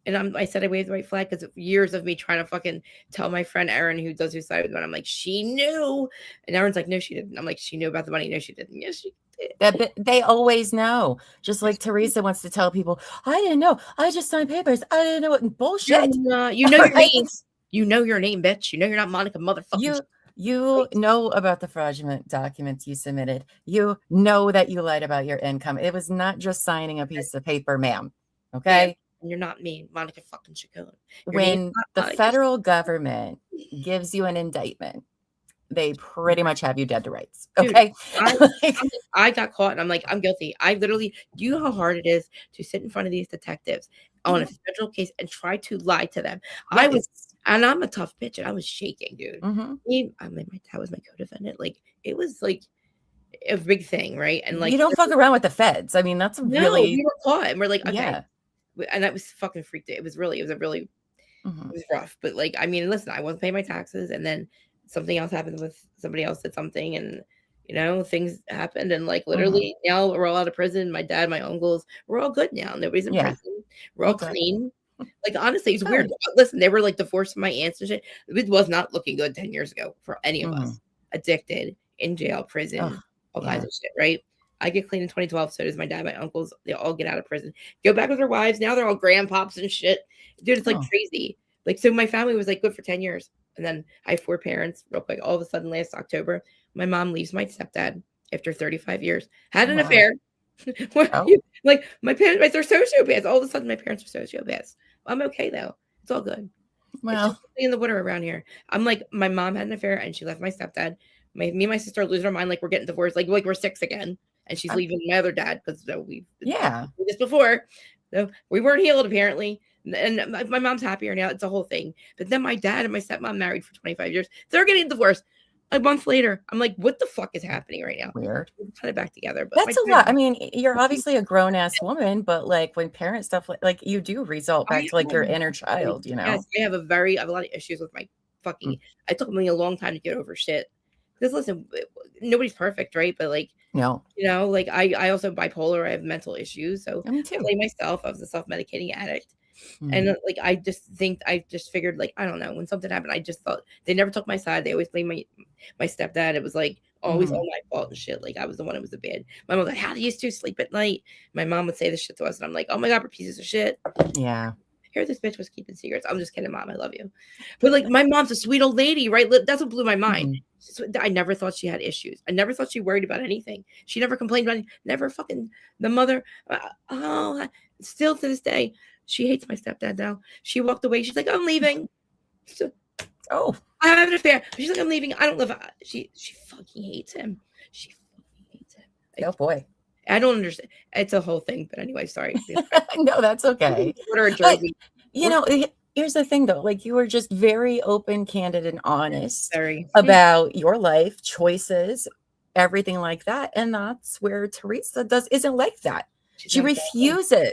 And I said I waved the white flag because of years of me trying to fucking tell my friend Erin, who does Suicide with me. I'm like, she knew. And Erin's like, no, she didn't. I'm like, she knew about the money. No, she didn't. Yes, she did. They always know. Just like Teresa wants to tell people, I didn't know. I just signed papers. I didn't know what bullshit. You know your name. You know your name, bitch. You know you're not Monica motherfucker. You know about the fraudulent documents you submitted. You know that you lied about your income. It was not just signing a piece of paper, ma'am. Okay? Yeah. And you're not me, Monica fucking Chacon. When the federal government gives you an indictment, they pretty much have you dead to rights. Okay. Dude, I got caught and I'm like, I'm guilty. I literally, do you know how hard it is to sit in front of these detectives on a federal case and try to lie to them? And I'm a tough bitch and I was shaking, dude. That was my co-defendant. Like, it was like a big thing, right? And like, you don't fuck around with the feds. I mean, that's really. We were caught and we're like, okay. Yeah. And that was fucking freaked out. It was it was rough. But like, I mean, listen, I wasn't paying my taxes, and then something else happened with somebody else did something, and you know, things happened, and like Mhm. literally now we're all out of prison. My dad, my uncles, we're all good now. Nobody's in Yeah. prison. We're all Okay. clean. Like honestly, it's weird. Good. Listen, they were like divorced my aunts and shit. It was not looking good 10 years ago for any of Mhm. us. Addicted, in jail, prison, Ugh, all yeah. kinds of shit, right? I get clean in 2012. So does my dad, my uncles. They all get out of prison, go back with their wives. Now they're all grandpops and shit. Dude, it's like Oh. crazy. Like, so my family was like good for 10 years. And then I have 4 parents, real quick. All of a sudden, last October, my mom leaves my stepdad after 35 years. Had an Wow. affair. Oh. Like, my parents, they're sociopaths. All of a sudden, my parents are sociopaths. I'm okay, though. It's all good. It's Well, just in the water around here. I'm like, my mom had an affair and she left my stepdad. Me and my sister are losing our mind, like we're getting divorced, like we're 6 again. And she's leaving my other dad because we've yeah. done this before. So we weren't healed apparently. And my mom's happier now. It's a whole thing. But then my dad and my stepmom married for 25 years. They're getting divorced. A month later, I'm like, what the fuck is happening right now? Weird. We're kind of back together. But That's a lot. I mean, you're obviously a grown ass woman, but like when parent stuff like you do result back to like your inner child, you know? Yes, I have a lot of issues with my fucking. It took me a long time to get over shit. Because listen, nobody's perfect, right? But like, No. you know, like I also bipolar. I have mental issues, so Me I too. blame myself. I was a self-medicating addict, Mhm. and like I just figured like I don't know when something happened. I just thought they never took my side. They always blamed my stepdad. It was like always all my fault and shit. Like I was the one who was the bad. My mom was like, "How do you two sleep at night?" My mom would say this shit to us, and I'm like, "Oh my god, we're pieces of shit." Yeah. Here, this bitch was keeping secrets. I'm just kidding, mom. I love you. But like, my mom's a sweet old lady, right? That's what blew my mind. I never thought she had issues. I never thought she worried about anything. She never complained about never fucking the mother. Still to this day, she hates my stepdad now. She walked away. She's like, I'm leaving. So, Oh. I have an affair. She's like, I'm leaving. I don't live. She fucking hates him. She fucking hates him. Oh boy. I don't understand. It's a whole thing. But anyway, sorry. No, that's okay. But, you know, here's the thing though, like you were just very open, candid, and honest about your life choices, everything like that. And that's where Teresa isn't like that. She refuses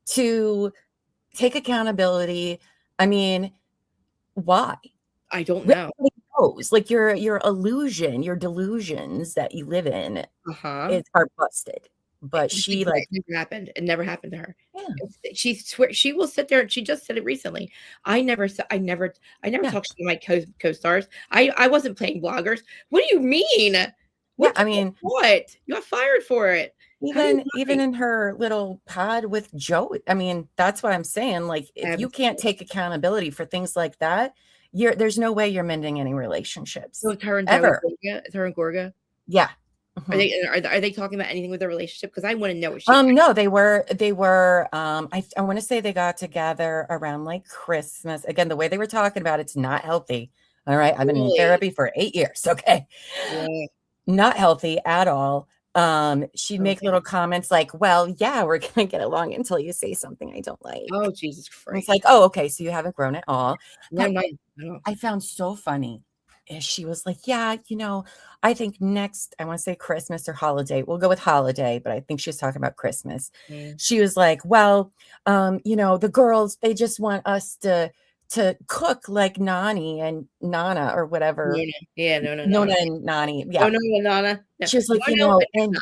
to take accountability. I mean, why? I don't know. Knows. Like your illusion, your delusions that you live in are busted. But she like it never happened. It never happened to her. Yeah. She will sit there. She just said it recently. I never talked to my co-stars. I wasn't playing bloggers. What do you mean? I mean, what? You got fired for it. Even in her little pod with Joe. I mean, that's what I'm saying. Like, if you can't take accountability for things like that, there's no way you're mending any relationships. So it's her and ever. It's her and Gorga. Yeah. Are they talking about anything with their relationship? Because I want to know what no, they were I want to say they got together around like Christmas. Again, the way they were talking about it's not healthy. All right. I've been in therapy for 8 years. Okay. Yeah. Not healthy at all. She'd make little comments like, well, yeah, we're gonna get along until you say something I don't like. Oh, Jesus Christ. It's like, oh, okay, so you haven't grown at all. No, I found so funny. She was like, yeah, you know, I think next, I want to say Christmas or holiday. We'll go with holiday, but I think she was talking about Christmas. She was like, well, you know, the girls, they just want us to cook like Nani and Nana or whatever. Yeah, Nona and Nani. Yeah. No, Nana. No. She was like, you know, and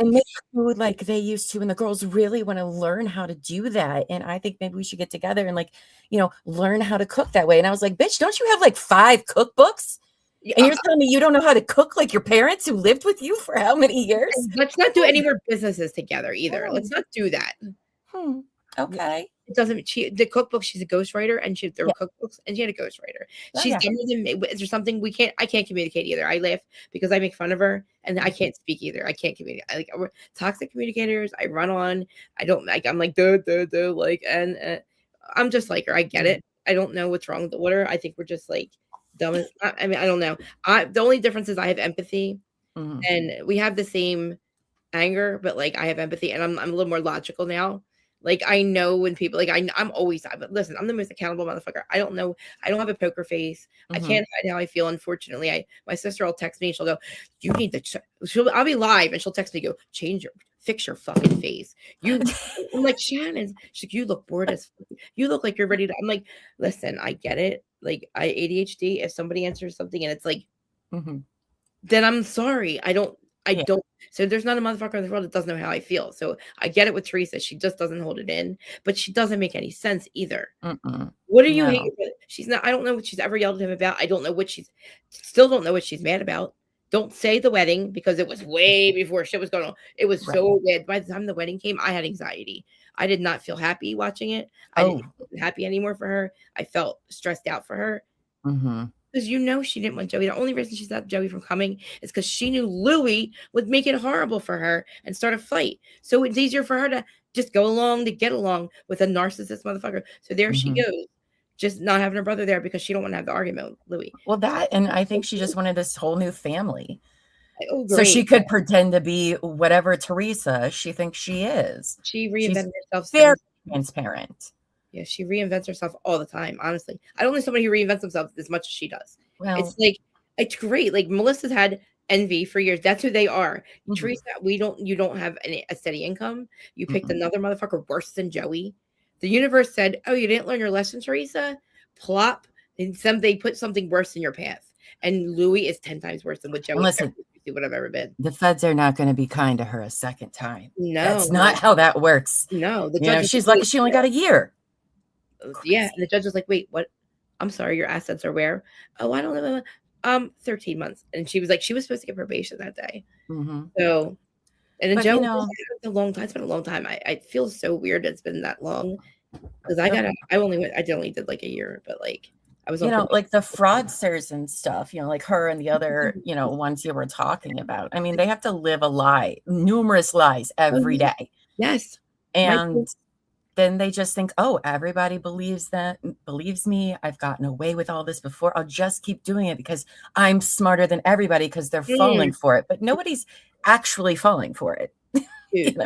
make food like they used to. And the girls really want to learn how to do that. And I think maybe we should get together and like, you know, learn how to cook that way. And I was like, bitch, don't you have like 5 cookbooks? And you're telling me you don't know how to cook like your parents who lived with you for how many years? Let's not do any more businesses together either. Let's not do that. Okay. It doesn't. The cookbook. She's a ghostwriter, and there were cookbooks, and she had a ghostwriter. She's dumber than me. Is there something we can't? I can't communicate either. I laugh because I make fun of her, and I can't speak either. I can't communicate. We're toxic communicators. I run on. I don't like. I'm like like, and I'm just like her. I get it. I don't know what's wrong with the water. I think we're just like dumb. I mean, I don't know. The only difference is I have empathy, and we have the same anger, but like I have empathy, and I'm a little more logical now. Like I know when people like I'm always but listen, I'm the most accountable motherfucker. I don't know. I don't have a poker face. I can't hide how I feel. Unfortunately, my sister will text me and she'll go, "You need to." I'll be live and she'll text me, fix your fucking face. I'm like Shannon. She's like, you look bored as. You look like you're ready to. I'm like, listen, I get it. Like I ADHD. If somebody answers something and it's like, then I'm sorry. I Yeah. don't. So there's not a motherfucker in the world that doesn't know how I feel. So I get it with Teresa. She just doesn't hold it in, but she doesn't make any sense either. Mm-mm. What are you No. hating? She's not. I don't know what she's ever yelled at him about. I don't know what still don't know what she's mad about. Don't say the wedding because it was way before shit was going on. It was Right. so bad. By the time the wedding came, I had anxiety. I did not feel happy watching it. I didn't feel happy anymore for her. I felt stressed out for her Mm-hmm. because she didn't want Joey. The only reason she stopped Joey from coming is because she knew Louis would make it horrible for her and start a fight. So it's easier for her to just go along to get along with a narcissist motherfucker. So there she Mm-hmm. goes, just not having her brother there because she don't want to have the argument with Louis. Well, and I think she just wanted this whole new family. Oh, So she great. could pretend to be whatever Teresa she thinks she is. She She's reinvented herself. very transparent. Yeah, she reinvents herself all the time, honestly. I don't know somebody who reinvents themselves as much as she does. Well, It's like, it's great. Like Melissa's had envy for years. That's who they are. Mhm. Teresa, you don't have a steady income. You picked another motherfucker worse than Joey. The universe said, "Oh, you didn't learn your lesson, Teresa." Plop. They put something worse in your path. And Louis is 10 times worse than what Joey listen, would have ever been. the feds are not going to be kind to her a second time. No, that's not how that works. No, the judge. She's lucky she only got a year. Yeah, and the judge was like, "Wait, what? I'm sorry, your assets are where? Oh, I don't know. 13 months." And she was like, she was supposed to get probation that day. Mm-hmm. So, and then But, Joe, you know, it's a long time. It's been a long time. I feel so weird it's been that long because I only did like a year, but like I was, like the fraudsters and stuff, like her and the other, ones you were talking about. I mean, they have to live a lie, numerous lies every day. Yes. And then they just think, oh, everybody believes me. I've gotten away with all this before. I'll just keep doing it because I'm smarter than everybody because they're falling for it. But nobody's actually falling for it. Dude,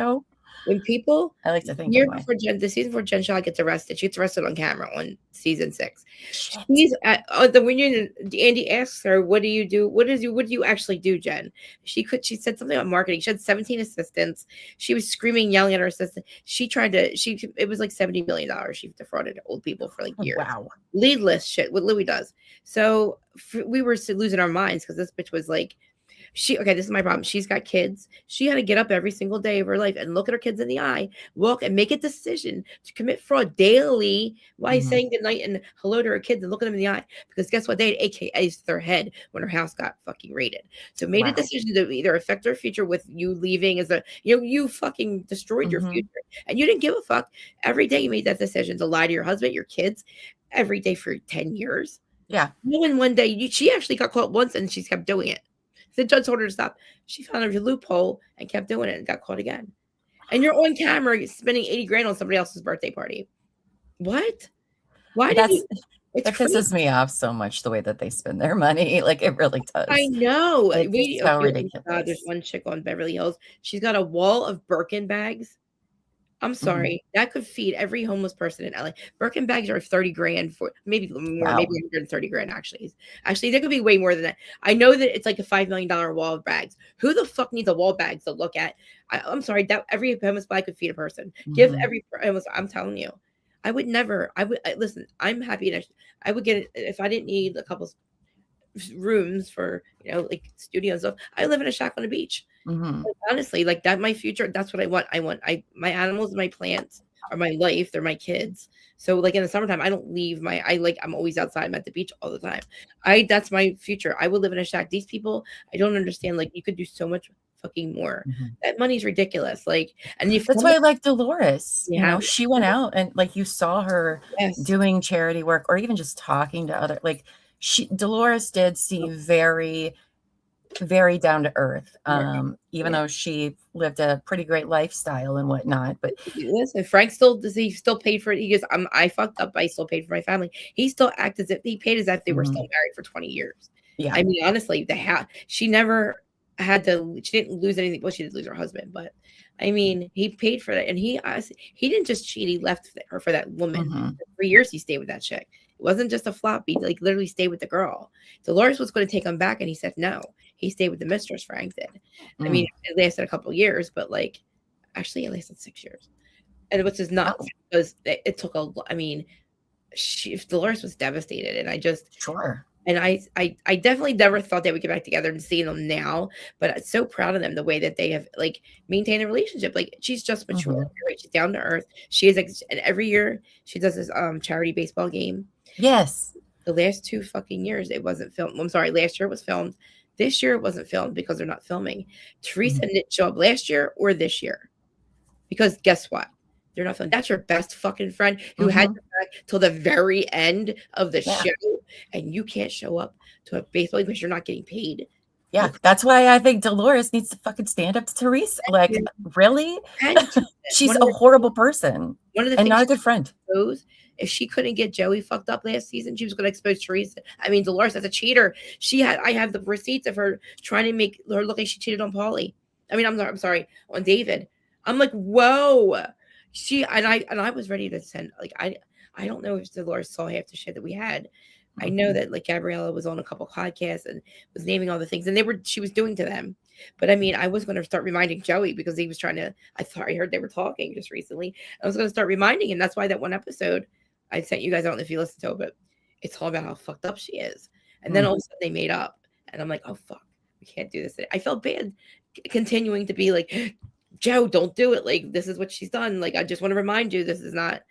when people, I like to think the season before Jen Shaw gets arrested, she gets arrested on camera on season 6. She's at the reunion. Andy asks her, "What do you do? What do you actually do, Jen?" She said something about marketing. She had 17 assistants. She was screaming, yelling at her assistant. It was like $70 million. She defrauded old people for like years. Wow. Leadless shit, what Louis does. So we were losing our minds because this bitch was like, this is my problem. She's got kids. She had to get up every single day of her life and look at her kids in the eye, walk and make a decision to commit fraud daily while saying goodnight and hello to her kids and look at them in the eye. Because guess what? They had AKAs to their head when her house got fucking raided. So made a decision to either affect her future with you leaving you fucking destroyed your future. And you didn't give a fuck. Every day you made that decision to lie to your husband, your kids, every day for 10 years. Yeah. No, and one day she actually got caught once and she's kept doing it. The judge told her to stop. She found a loophole and kept doing it and got caught again. And you're on camera spending 80 grand on somebody else's birthday party. What? Why did you? That pisses me off so much the way that they spend their money. Like it really does. I know. It's so ridiculous. There's one chick on Beverly Hills. She's got a wall of Birkin bags. I'm sorry. That could feed every homeless person in LA. Birkin bags are 30 grand for maybe more, maybe 130 grand actually. Actually, there could be way more than that. I know that it's like a $5 million wall of bags. Who the fuck needs a wall of bags to look at? I'm sorry, that every homeless bag could feed a person. Give every homeless, I'm telling you. I would never, listen, I'm happy to, I would get it if I didn't need a couple rooms for, like studio and stuff. I live in a shack on the beach. Like, honestly, like that, my future, that's what I want. My animals, my plants are my life. They're my kids. So like in the summertime, I don't leave I'm always outside. I'm at the beach all the time. That's my future. I would live in a shack. These people, I don't understand. Like you could do so much fucking more. That money's ridiculous. Like, and that's why I like Dolores. She went out and like you saw her doing charity work or even just talking to other, like Dolores did seem very, very down to earth, even though she lived a pretty great lifestyle and whatnot. But listen, Frank still paid for it. He goes, I fucked up. I still paid for my family. He still acted as if he paid as if they were still married for 20 years. Yeah, I mean, honestly, she never had to. She didn't lose anything. Well, she did lose her husband, but I mean, he paid for that, and he didn't just cheat. He left her for that woman. For 3 years, he stayed with that chick. It wasn't just a flop. He like literally stayed with the girl. Dolores was going to take him back, and he said no. He stayed with the mistress. Frank did. I mean, it lasted a couple of years, but like, actually, it lasted 6 years, and which is nuts because it took a. I mean, Dolores was devastated, and I just And I definitely never thought they would get back together, and seeing them now, but I'm so proud of them the way that they have like maintained a relationship. Like she's just mature, Mhm. right? She's down to earth. She is, and every year she does this charity baseball game. Yes. The last 2 fucking years it wasn't filmed. I'm sorry, last year it was filmed. This year it wasn't filmed because they're not filming. Teresa didn't show up last year or this year because guess what? They're not filming. That's your best fucking friend who had Mhm. your back till the very end of the Yeah. show, and you can't show up to a baseball because you're not getting paid. Yeah, that's why I think Dolores needs to fucking stand up to Teresa. Like, you. really? And She's a horrible person one of the and things not a she good friend. exposed, if she couldn't get Joey fucked up last season, she was going to expose Teresa. I mean, Dolores as a cheater. I have the receipts of her trying to make her look like she cheated on Paulie. I mean, I'm sorry, on David. I'm like, whoa. I was ready to send, like, I don't know if Dolores saw half the shit that we had. I know that like Gabriella was on a couple podcasts and was naming all the things, and she was doing to them. But I mean, I was going to start reminding Joey because he was trying to. I heard they were talking just recently. I was going to start reminding him. That's why that one episode I sent you guys. I don't know if you listened to it, but it's all about how fucked up she is. And then all of a sudden they made up, and I'm like, oh fuck, we can't do this. I felt bad continuing to be like, Joe, don't do it. Like this is what she's done. Like I just want to remind you, this is not.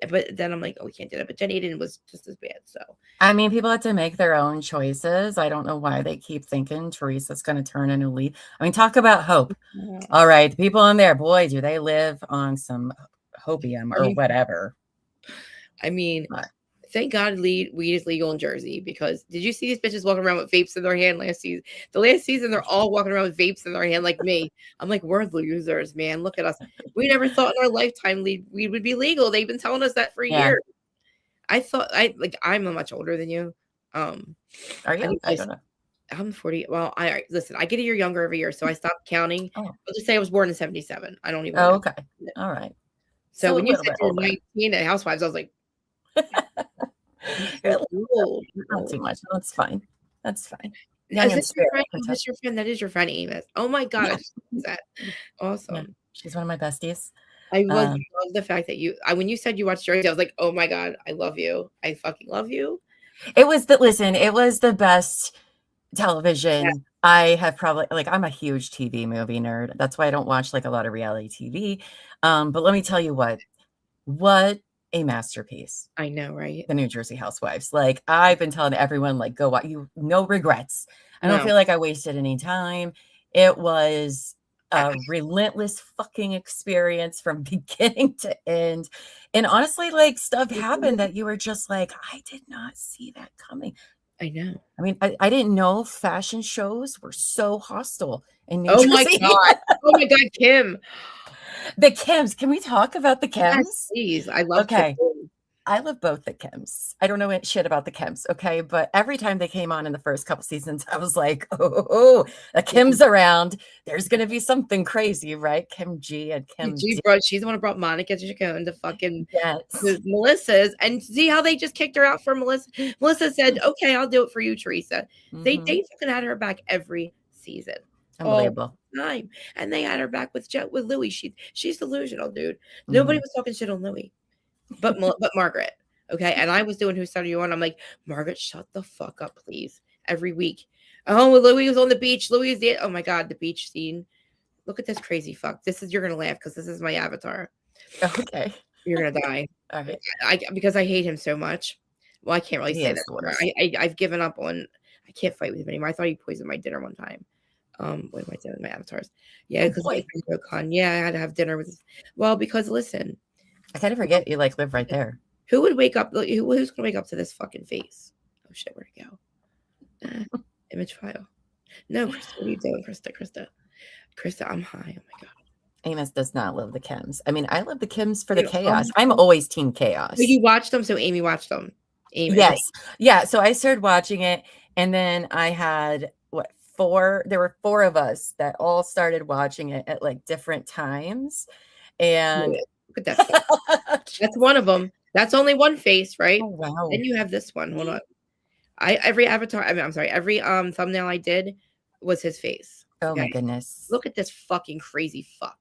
But then I'm like, oh, we can't do that. But Jenny Aiden was just as bad. So I mean, people have to make their own choices. I don't know why they keep thinking Teresa's going to turn a new leaf. I mean, talk about hope. All right, the people in there, boy, do they live on some hopium or whatever. I mean, thank God weed is legal in Jersey, because did you see these bitches walking around with vapes in their hand last season? The last season, they're all walking around with vapes in their hand like me. I'm like, we're losers, man. Look at us. We never thought in our lifetime weed would be legal. They've been telling us that for years. I thought I'm much older than you. Are you? I don't know. I'm 40. Well, listen, I get a year younger every year, so I stopped counting. I'll just say I was born in 77. I don't even know. Okay. All right. So when you said you're 19 at Housewives, I was like, not too much. That's fine. That's fine. Now, is this your friend? Is your friend? That is your friend, Amos. Oh my god, I just that. Awesome. Yeah. She's one of my besties. I love the fact that when you said you watched Jersey, I was like, oh my god, I love you. I fucking love you. It was the best television. Yeah. I have probably, like, I'm a huge TV movie nerd. That's why I don't watch like a lot of reality TV. But let me tell you what a masterpiece. I know, right? The New Jersey Housewives. Like, I've been telling everyone, like, go watch. No regrets. I don't feel like I wasted any time. It was a relentless fucking experience from beginning to end. And honestly, like, stuff happened that you were just like, I did not see that coming. I know. I mean, I didn't know fashion shows were so hostile in New Jersey. My God. Oh my God, Kim. The Kims. Can we talk about the Kims? Yes, please. I love Kim. Kim. I love both the Kims. I don't know shit about the Kims, okay? But every time they came on in the first couple seasons, I was like, oh, the Kim's around. There's going to be something crazy, right? Kim G and Kim G. She's the one who brought Monica Chacon to fucking Melissa's. And see how they just kicked her out for Melissa? Melissa said, okay, I'll do it for you, Teresa. They fucking had her back every season. Unbelievable. Time. And they had her back with Louis. She's delusional, dude. Nobody was talking shit on Louis. But Margaret, okay? And I was doing Who Started You On. I'm like, Margaret, shut the fuck up, please. Every week. Oh, Louis was on the beach. Louis is oh my God, the beach scene. Look at this crazy fuck. You're going to laugh because this is my avatar. Okay. You're going to die. All right. Because I hate him so much. Well, I can't really say that. I've given up on, I can't fight with him anymore. I thought he poisoned my dinner one time. What am I doing with my avatars? Yeah, because I had to have dinner with because listen. I kind of forget you like live right there. Who would wake up? Who's gonna wake up to this fucking face? Oh shit, where'd it go? Image file. No, Krista, what are you doing, Krista, I'm high. Oh my God. Amos does not love the Kims. I mean, I love the Kims for the chaos. I'm always team chaos. So you watched them, so Amy watched them. Yes. Yeah. So I started watching it, and then I had there were 4 of us that all started watching it at like different times. And look at that. That's one of them. That's only one face, right? Oh, wow. Then you have this one. Hold on. Every thumbnail I did was his face. Oh my goodness. Look at this fucking crazy fuck.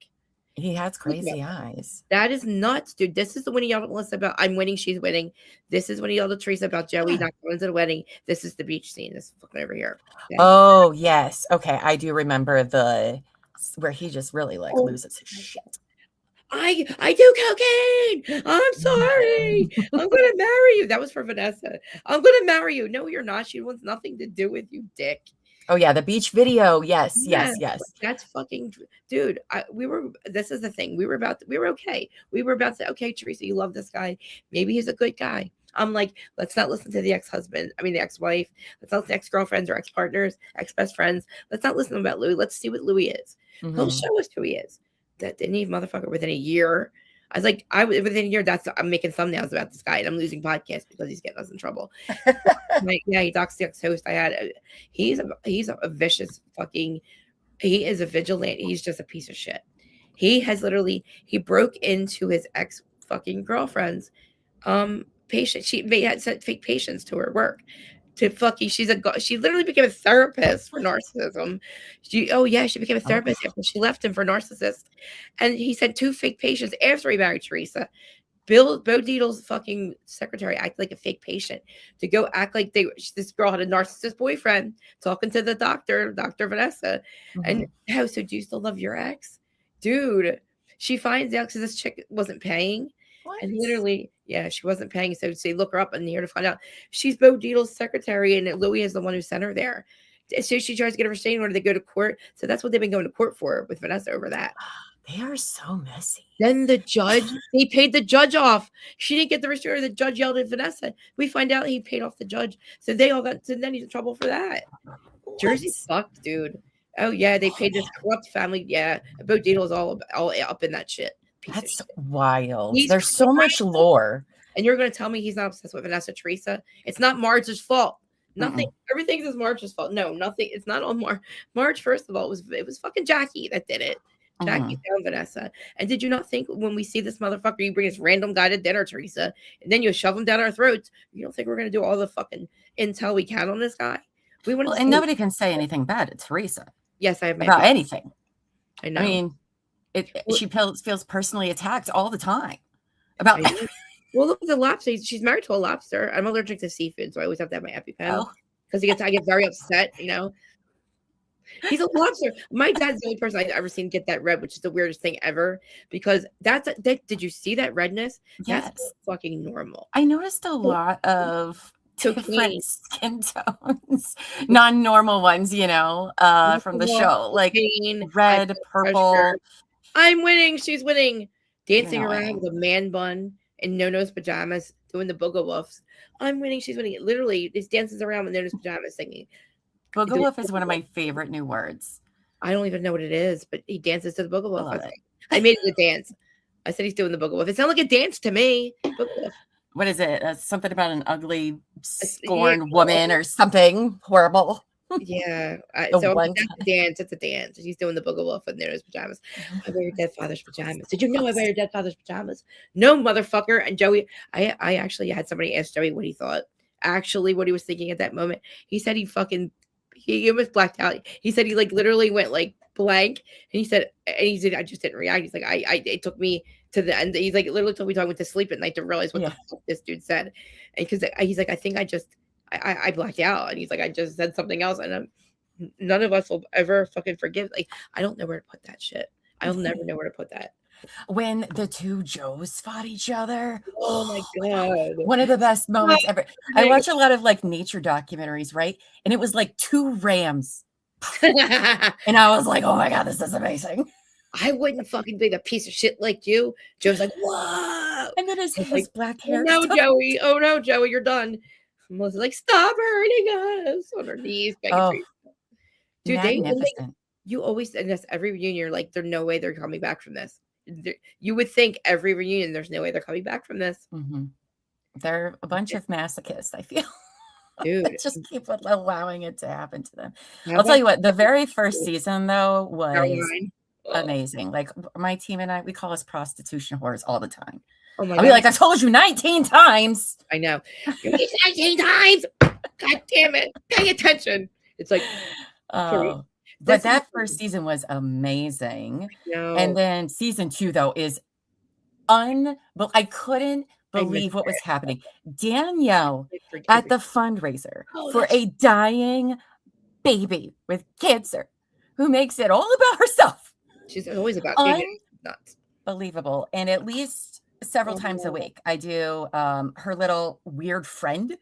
He has crazy eyes. That is nuts, dude. This is the one he yelled at Melissa about. I'm winning, she's winning. This is when he yelled at Teresa about Joey not going to the wedding. This is the beach scene. This is fucking over here. Okay? Oh, yes. Okay. I do remember where he just really like loses his shit. I do cocaine. I'm sorry. I'm gonna marry you. That was for Vanessa. I'm gonna marry you. No, you're not. She wants nothing to do with you, dick. Oh yeah, the beach video. Yes. That's fucking dude. This is the thing. We were okay. We were about to say, okay, Teresa, you love this guy. Maybe he's a good guy. I'm like, let's not listen to the ex-husband. I mean, the ex-wife. Let's not listen to ex-girlfriends or ex-partners, ex-best friends. Let's not listen about Louis. Let's see what Louis is. He'll show us who he is. That didn't even motherfucker within a year. I was like, within a year, I'm making thumbnails about this guy and I'm losing podcasts because he's getting us in trouble. Like, yeah, he doxed the ex-host. He's a vicious fucking, he is a vigilante. He's just a piece of shit. He broke into his ex fucking girlfriend's patient. She had sent fake patients to her work. She literally became a therapist for narcissism. She became a therapist after she left him for narcissist. And he sent 2 fake patients after he married Teresa. Bo Dietl's fucking secretary acted like a fake patient to go act like this girl had a narcissist boyfriend talking to the doctor, Dr. Vanessa. And so do you still love your ex? Dude, she finds out because this chick wasn't paying. What? And literally, she wasn't paying. So they look her up and here to find out she's Bo Dietl's secretary and Louis is the one who sent her there. So she tries to get a restraining order to go to court. So that's what they've been going to court for with Vanessa over that. They are so messy. Then the judge, he paid the judge off. She didn't get the restraining order. The judge yelled at Vanessa. We find out he paid off the judge. So then he's in trouble for that. What? Jersey sucked, dude. Oh yeah, they paid this corrupt family. Yeah, Bo Dietl all up in that shit. That's wild. There's so much lore. And you're going to tell me he's not obsessed with Vanessa Teresa? It's not Marge's fault. Nothing. Everything is Marge's fault. No, nothing. It's not on Marge. Marge, first of all, it was fucking Jackie that did it. Jackie found Vanessa. And did you not think when we see this motherfucker, you bring this random guy to dinner, Teresa, and then you shove him down our throats? You don't think we're going to do all the fucking intel we can on this guy? And nobody can say anything bad to Teresa. Yes, I have about anything. I know. I mean, she feels personally attacked all the time about. Well, look at the lobster. She's married to a lobster. I'm allergic to seafood, so I always have to have my EpiPen because I get very upset. You know, he's a lobster. My dad's the only person I've ever seen get that red, which is the weirdest thing ever. Because did you see that redness? Yes, that's fucking normal. I noticed a lot of different skin tones, non-normal ones, from the show, like red, purple. I'm winning. She's winning. Dancing around with a man bun and no-nose pajamas, doing the booga woofs. I'm winning. She's winning. Literally, this dances around with no-nose pajamas singing. Booga woof is one of my favorite new words. I don't even know what it is, but he dances to the booga woof. I made it a dance. I said he's doing the booga woof. It sounded like a dance to me. What is it? Something about an ugly, scorned woman or something horrible. Yeah. So that's a dance. It's a dance. She's doing the booga wolf in his pajamas. I wear your dead father's pajamas. Did you know I wear your dead father's pajamas? No, motherfucker. And Joey, I actually had somebody ask Joey what he thought. Actually, what he was thinking at that moment. He said he almost blacked out. He said he literally went blank. And he said, I just didn't react. He's like, it took me to the end. He's like, it literally took me went to sleep at night to realize what the fuck this dude said. And because he's like, I think I blacked out. And he's like, I just said something else. And none of us will ever fucking forgive. I don't know where to put that shit. I'll never know where to put that. When the 2 Joes fought each other. Oh my God. One of the best moments ever. I watch a lot of nature documentaries, right? And it was 2 rams. And I was like, oh my God, this is amazing. I wouldn't fucking be a piece of shit like you. Joe's like, whoa. And then his black hair. Oh no, Joey, you're done. Melissa's like, stop hurting us on her knees. Dude, you always, and that's every reunion, you're like, there's no way they're coming back from this. You would think every reunion, there's no way they're coming back from this. They're a bunch of masochists, I feel. Dude. Just keep allowing it to happen to them. I'll tell you what, the very first season, though, was amazing. My team and I, we call us prostitution whores all the time. Oh my God. I'll be like, I told you 19 times. I know. 19 times. God damn it. Pay attention. It's like, But that first season was amazing. No, And then season 2, though, is but I couldn't believe what was happening. Danielle at the fundraiser for a dying baby with cancer who makes it all about herself. she's always about nuts. Unbelievable. And at least several times a week, I do her little weird friend.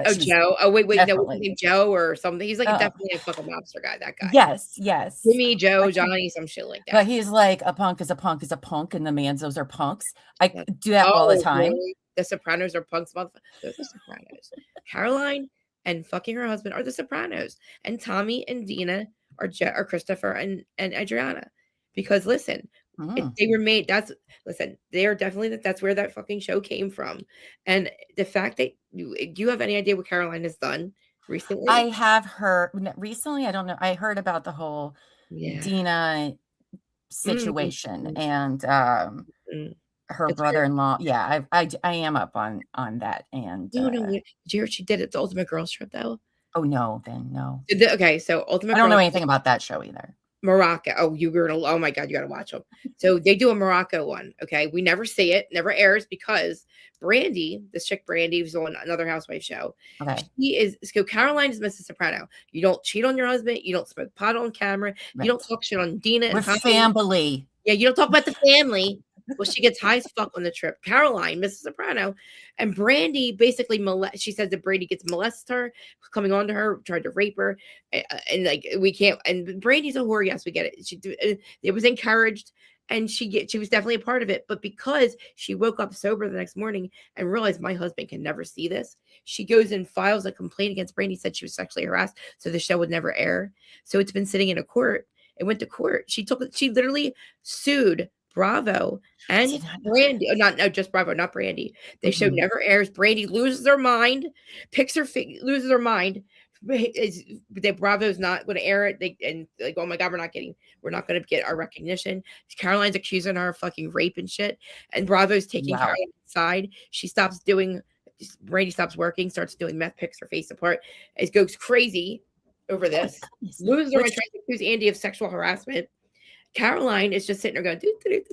Oh, Joe. Oh, wait. No, what's his definitely name? Joe or something. He's like definitely a fucking mobster guy, that guy. Yes. Jimmy, Joe, Johnny, some shit like that. But he's like, a punk is a punk is a punk, and the Manzos are punks. I do that all the time. Really? The Sopranos are punks, motherfucker. They're the Sopranos. Caroline and fucking her husband are the Sopranos. And Tommy and Dina are Christopher and Adriana. Because listen, they were made. They are definitely that's where that fucking show came from. And the fact that do you have any idea what Caroline has done recently? I have heard recently. I don't know. I heard about the whole Dina situation and her brother-in-law. Yeah, I am up on that. And no, did you hear she did it? The Ultimate Girls Trip though. Oh no, then no. Okay, so Ultimate. I don't know anything about that show either. Morocco. Oh, oh my God, you gotta watch them. So they do a Morocco one. Okay, we never see it, never airs because Brandy, this chick Brandy, who's on another housewife show. Okay, so Caroline is Mrs. Soprano. You don't cheat on your husband. You don't smoke pot on camera. Right. You don't talk shit on Dina. We're family. Yeah, you don't talk about the family. Well, she gets high as fuck on the trip. Caroline, Mrs. Soprano, and Brandy basically she says that Brandy gets molested her, coming on to her, tried to rape her, and like we can't. And Brandy's a whore. Yes, we get it. It was encouraged, and she was definitely a part of it. But because she woke up sober the next morning and realized my husband can never see this, she goes and files a complaint against Brandy. Said she was sexually harassed, so the show would never air. So it's been sitting in a court. It went to court. She literally sued Bravo and Brandy. Not just Bravo, not Brandy. They show never airs. Brandy loses her mind, loses her mind. Bravo's not going to air it. And like, oh my God, we're not going to get our recognition. Caroline's accusing her of fucking rape and shit. And Bravo's taking Caroline's side. She stops doing. Brandy stops working, starts doing meth, picks her face apart. It goes crazy over this. Loses her mind, tries to accuse Andy of sexual harassment. Caroline is just sitting there going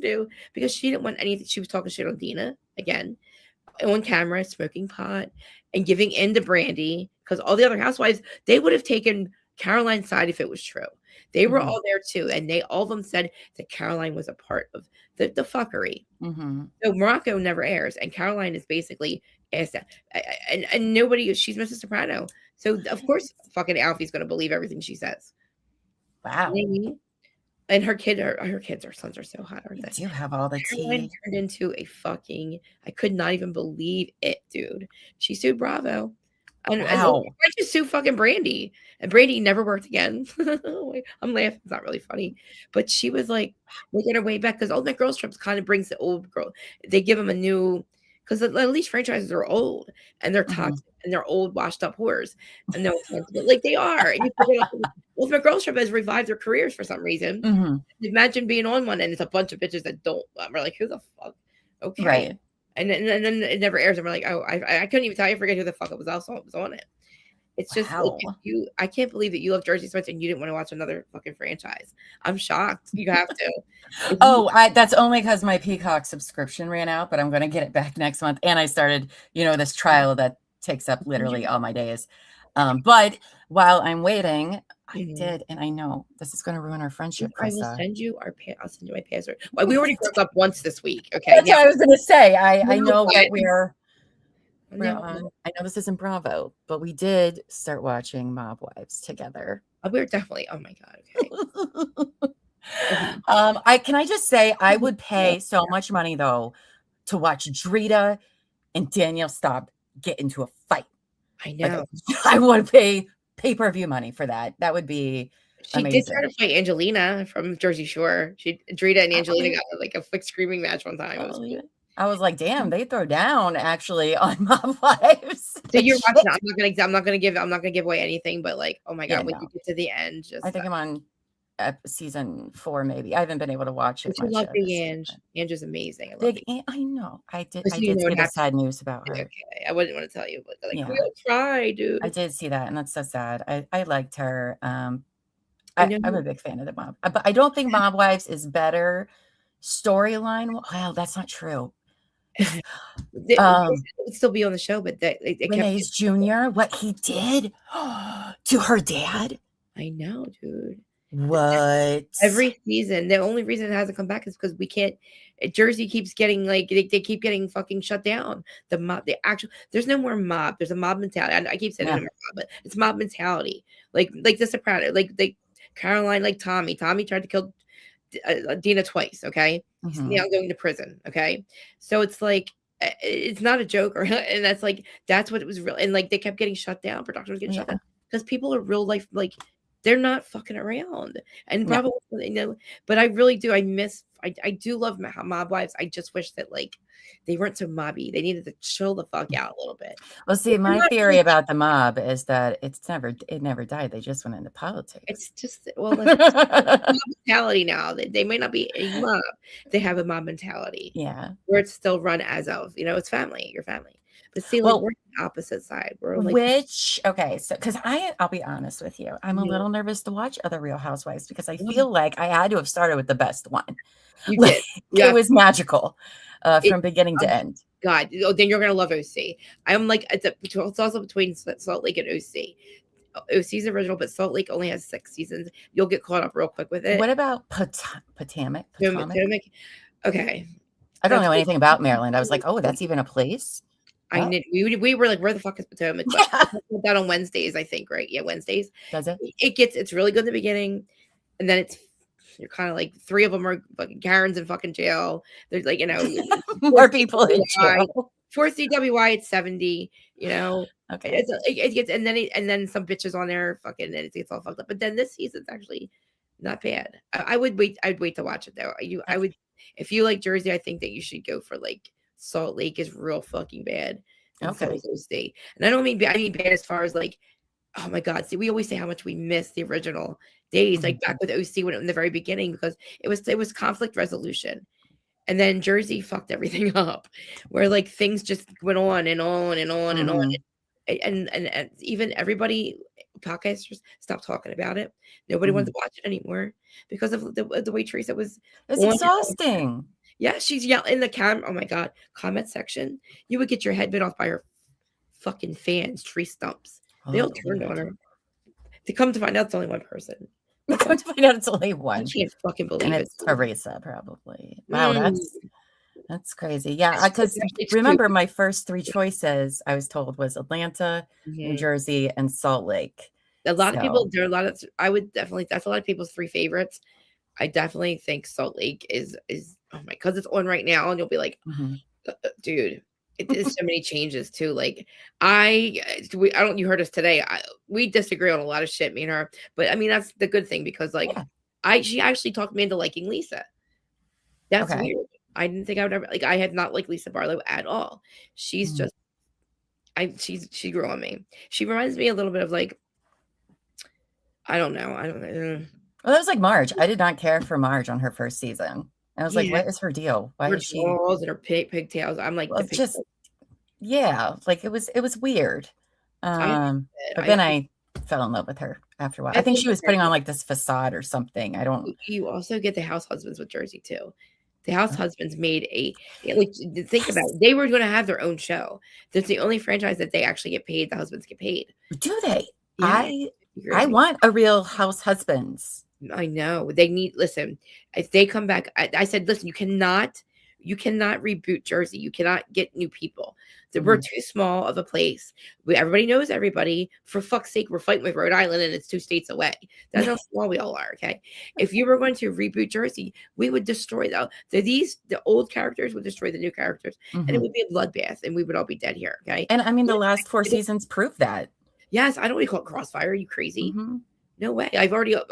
do because she didn't want anything. She was talking shit on Dina again on camera, smoking pot and giving in to Brandy because all the other housewives, they would have taken Caroline's side if it was true. They were all there too, and all of them said that Caroline was a part of the fuckery. So Morocco never airs, and Caroline is basically asked that, and nobody. She's Mrs. Soprano, so of course, fucking Alfie's going to believe everything she says. Wow. And her sons are so hot, aren't they? Do you have all the tea? Turned into a fucking, I could not even believe it, dude. She sued Bravo. And why'd you sue fucking Brandy? And Brandy never worked again. I'm laughing. It's not really funny. But she was like, making her way back because Ultimate Girls Trips kind of brings the old girl. They give them a new, because at least franchises are old and they're toxic and they're old, washed up whores. And no offense, but like they are. And Ultimate Girls Trip has revived their careers for some reason. Imagine being on one and it's a bunch of bitches that don't. We're like, who the fuck? Okay. Right. And then it never airs. And we're like, oh, I couldn't even tell you. I forget who the fuck it was on it. It's just like I can't believe that you love Jersey Switch and you didn't want to watch another fucking franchise. I'm shocked. You have to. That's only because my Peacock subscription ran out, but I'm going to get it back next month. And I started, this trial that takes up literally all my days. But while I'm waiting, I did, and I know this is going to ruin our friendship. I will send you I'll send you my password. Well, we already broke up once this week. Okay, that's what I was going to say. I know that we're on. I know this isn't Bravo, but we did start watching Mob Wives together. We're definitely. Oh my God. Okay. Can I just say I would pay so much money though to watch Drita and Danielle Staub get into a fight. I know. I would pay pay-per-view money for that. That would be amazing. Did try to fight Angelina from Jersey Shore. Drita and Angelina got like a quick screaming match one time. I was like, damn, they throw down actually on Mob Wives. So you're watching. I'm not gonna give away anything, but like, oh my God, when you get to the end, I think I'm on season 4, maybe. I haven't been able to watch it. I love Big Ange. Ange is amazing. I know. I did see the sad news about her. Okay. I wouldn't want to tell you, but like, we'll try, dude. I did see that, and that's so sad. I liked her. I'm a big fan of the Mob, but I don't think Mob Wives is better storyline. Well, that's not true. They would still be on the show, but they kept. Renee's Jr. What he did to her dad. I know, dude. What? Every season, the only reason it hasn't come back is because we can't. Jersey keeps getting like they keep getting fucking shut down. The mob, there's no more mob. There's a mob mentality. I keep saying it, but it's mob mentality. Like the Sopranos, like Caroline, like Tommy. Tommy tried to kill Dina twice. Okay, he's now going to prison. Okay, so it's like it's not a joke, and that's what it was real. And like they kept getting shut down. Production was getting shut down because people are real life like. They're not fucking around, and probably but I really do. I do love Mob Wives. I just wish that like they weren't so mobby. They needed to chill the fuck out a little bit. Well, see, my theory about the mob is that it never died. They just went into politics. It's just mob mentality now. They might not be a mob. They have a mob mentality. Yeah, where it's still run as of it's family, your family. But see, like we're on the opposite side. We're like, so because I'll be honest with you, I'm a little nervous to watch other Real Housewives because I feel like I had to have started with the best one. You did. Yeah. It was magical from beginning to end. God, then you're gonna love OC. I'm like it's also between Salt Lake and OC. OC's original, but Salt Lake only has 6 seasons. You'll get caught up real quick with it. What about Potomac? Okay. I don't know anything about Maryland. I was like, oh, that's even a place. I knew we were like, where the fuck is Potomac? But that on Wednesdays, I think, right? Yeah, Wednesdays. Does it? It's really good in the beginning, and then you're kind of like 3 of them are fucking Karens in fucking jail. There's like more people in jail. For CWY, it's 70. Okay. It gets and then some bitches on there fucking and it gets all fucked up. But then this season's actually not bad. I'd wait to watch it though. I would if you like Jersey, I think that you should go for like. Salt Lake is real fucking bad. Okay. State. And I mean bad as far as like, oh my God. See, we always say how much we miss the original days, like back with OC when in the very beginning, because it was conflict resolution. And then Jersey fucked everything up where like things just went on and on and on and on. And even everybody podcasters stopped talking about it. Nobody wanted to watch it anymore because of the way Teresa was. It's exhausting. Yeah, she's yelling in the oh my God, comment section. You would get your head bit off by her fucking fans, tree stumps. They all turned on her. To come to find out, it's only one person. Come to find out, it's only one. I can't fucking believe it's Teresa, probably. Wow, that's crazy. Yeah, because remember my first 3 choices I was told was Atlanta, New Jersey, and Salt Lake. A lot of people. There are a lot of. I would definitely. That's a lot of people's 3 favorites. I definitely think Salt Lake is oh my, because it's on right now, and you'll be like, dude, there's so many changes too. Like I don't. You heard us today. We disagree on a lot of shit, me and her. But I mean, that's the good thing because like she actually talked me into liking Lisa. That's weird. I didn't think I would ever like. I had not liked Lisa Barlow at all. She's just. She grew on me. She reminds me a little bit of like. I don't know. Well, that was like Marge. I did not care for Marge on her first season. I was like, what is her deal? Why is she balls and her pigtails? I'm like, like it was weird. But then I fell in love with her after a while. I think she was putting on like this facade or something. I don't. You also get the house husbands with Jersey too. The house husbands made think about it. They were going to have their own show. That's the only franchise that they actually get paid. The husbands get paid. Do they? Yeah. I want a Real House Husbands. I know listen, if they come back, I said, listen, you cannot reboot Jersey. You cannot get new people. We're too small of a place. Everybody knows everybody. For fuck's sake, we're fighting with Rhode Island and it's 2 states away. That's how small we all are. Okay. If you were going to reboot Jersey, we would destroy the old characters would destroy the new characters and it would be a bloodbath and we would all be dead here. Okay. And I mean, the last 4 seasons prove that. Yes. I don't want to call it Crossfire. Are you crazy? No way. I've already, I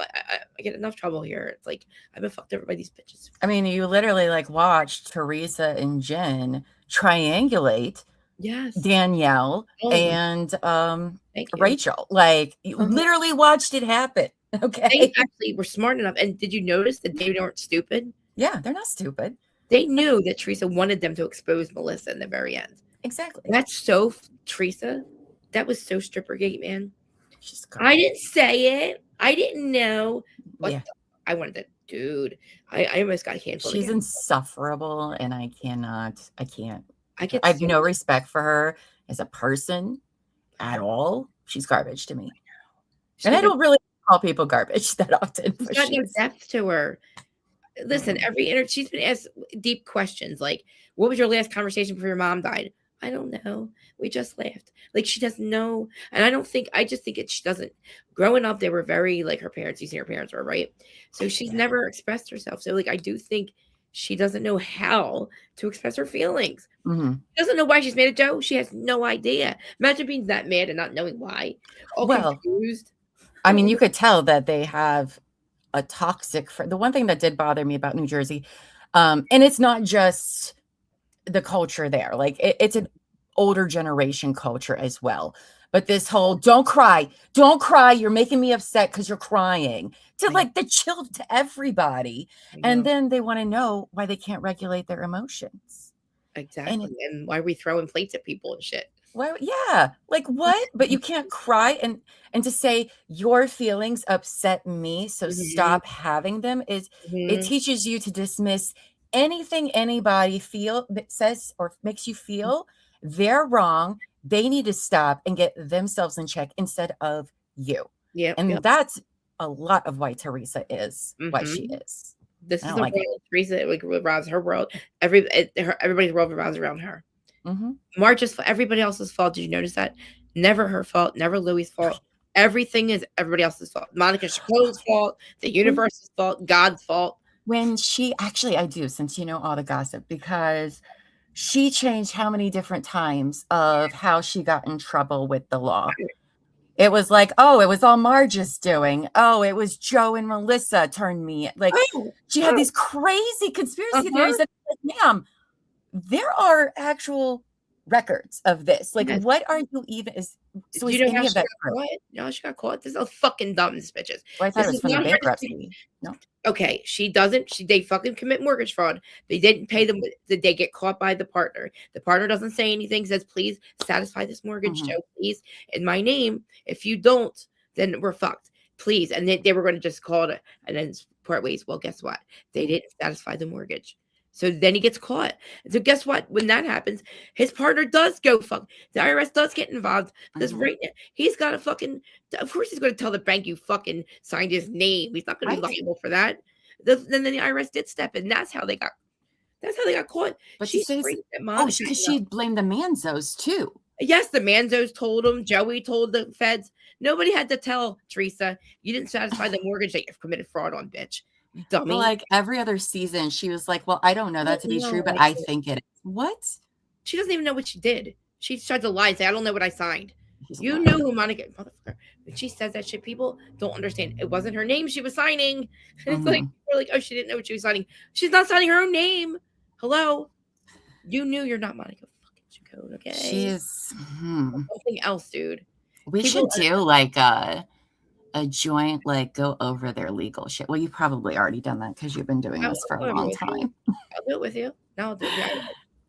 get enough trouble here. It's like, I've been fucked over by these bitches. I mean, you literally like watched Teresa and Jen triangulate Danielle and Rachel. Like, you literally watched it happen. Okay. They actually were smart enough. And did you notice that they weren't stupid? Yeah, they're not stupid. They knew that Teresa wanted them to expose Melissa in the very end. Exactly. That's so Teresa. That was so stripper gate, man. I didn't say it. I didn't know what Yeah. I wanted to, dude. I almost got canceled She's again. insufferable, and I can't. I get I have so no respect for her as a person at all. She's garbage to me. And I she's don't really call people garbage that often, but got no she's depth to her. Listen, she's been asked deep questions like, "What was your last conversation before your mom died?" I don't know. We just laughed. Like she doesn't know, and I just think she doesn't. Growing up, they were very like her parents. You see, her parents were right, so she's never expressed herself. So like, I do think she doesn't know how to express her feelings. Mhm. She doesn't know why she's mad at Joe. She has no idea. Imagine being that mad and not knowing why. All Well, confused. I mean, you could tell that they have a toxic the one thing that did bother me about New Jersey, and it's not just the culture there, like it's an older generation culture as well. But this whole don't cry, you're making me upset because you're crying to like the chill to everybody. And then they want to know why they can't regulate their emotions. Exactly. And why are we throwing plates at people and shit? Well, yeah, like what? But you can't cry and to say your feelings upset me, so stop having them is it teaches you to dismiss anything anybody says or makes you feel they're wrong. They need to stop and get themselves in check instead of you. Yeah. And that's a lot of why Teresa is what she is. This I is don't the like world Teresa like revolves her world. Everybody's world revolves around her. Mhm. Marge's everybody else's fault. Did you notice that? Never her fault. Never Louie's fault. Everything is everybody else's fault. Monica Chaco's fault. The universe's fault. God's fault. When she actually, I do, since you know all the gossip, because she changed how many different times of how she got in trouble with the law. It was like, oh, it was all Marge's doing. Oh, it was Joe and Melissa turned me. Like she had these crazy conspiracy theories that, like, ma'am, there are actual records of this. Like, what are you even Do you know how she got caught? You know how she got caught? This is fucking dumb, this bitches. Well, I thought it was from the bankruptcy. No. Okay, they fucking commit mortgage fraud. They didn't pay them. Did they get caught by the partner? The partner doesn't say anything, says, please satisfy this mortgage, Joe, please, in my name. If you don't, then we're fucked. Please. And they were going to just call it and then part ways. Well, guess what? They didn't satisfy the mortgage. So then he gets caught. So guess what? When that happens, his partner does go fuck. The IRS does get involved because right now he's got a fucking. Of course, he's going to tell the bank you fucking signed his name. He's not going to be liable for that. Then the IRS did step in. That's how they got. That's how they got caught. But she's because she blamed the Manzos too. Yes, the Manzos told him. Joey told the feds. Nobody had to tell Teresa you didn't satisfy the mortgage that you've committed fraud on, bitch. Dummy. But like every other season, she was like, well, I don't know that to be true, but I think it is. What? She doesn't even know what she did. She tried to lie and say, I don't know what I signed. You knew who Monica, motherfucker. When she says that shit, people don't understand. It wasn't her name she was signing. It's like, we're like, oh, she didn't know what she was signing. She's not signing her own name. Hello. You knew you're not Monica fucking Chacon, okay? She's something else, dude. We should do like a joint, like go over their legal shit. Well, you've probably already done that because you've been doing this for a long time. I'll do it with you. No, I'll do it.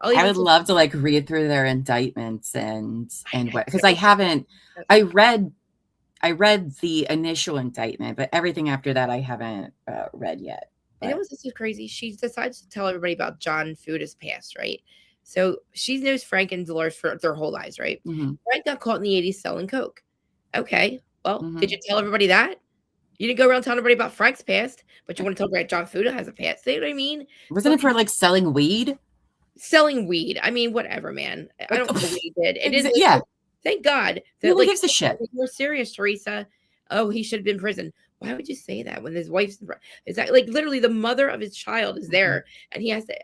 I would love to like read through their indictments and what, because I read the initial indictment, but everything after that I haven't read yet. And it was just so crazy. She decides to tell everybody about John Fuda's past, right? So she knows Frank and Dolores for their whole lives, right? Frank got caught in the 80s selling coke. Okay. Well, did you tell everybody that? You didn't go around telling everybody about Frank's past, but you want to tell everybody John Fuda has a past. You know what I mean? Wasn't it for like selling weed? Selling weed. I mean, whatever, man. I don't know what he did. It is thank God that really gives a shit. More serious, Teresa. Oh, he should have been in prison. Why would you say that when his wife's is that like literally the mother of his child is there and he has to?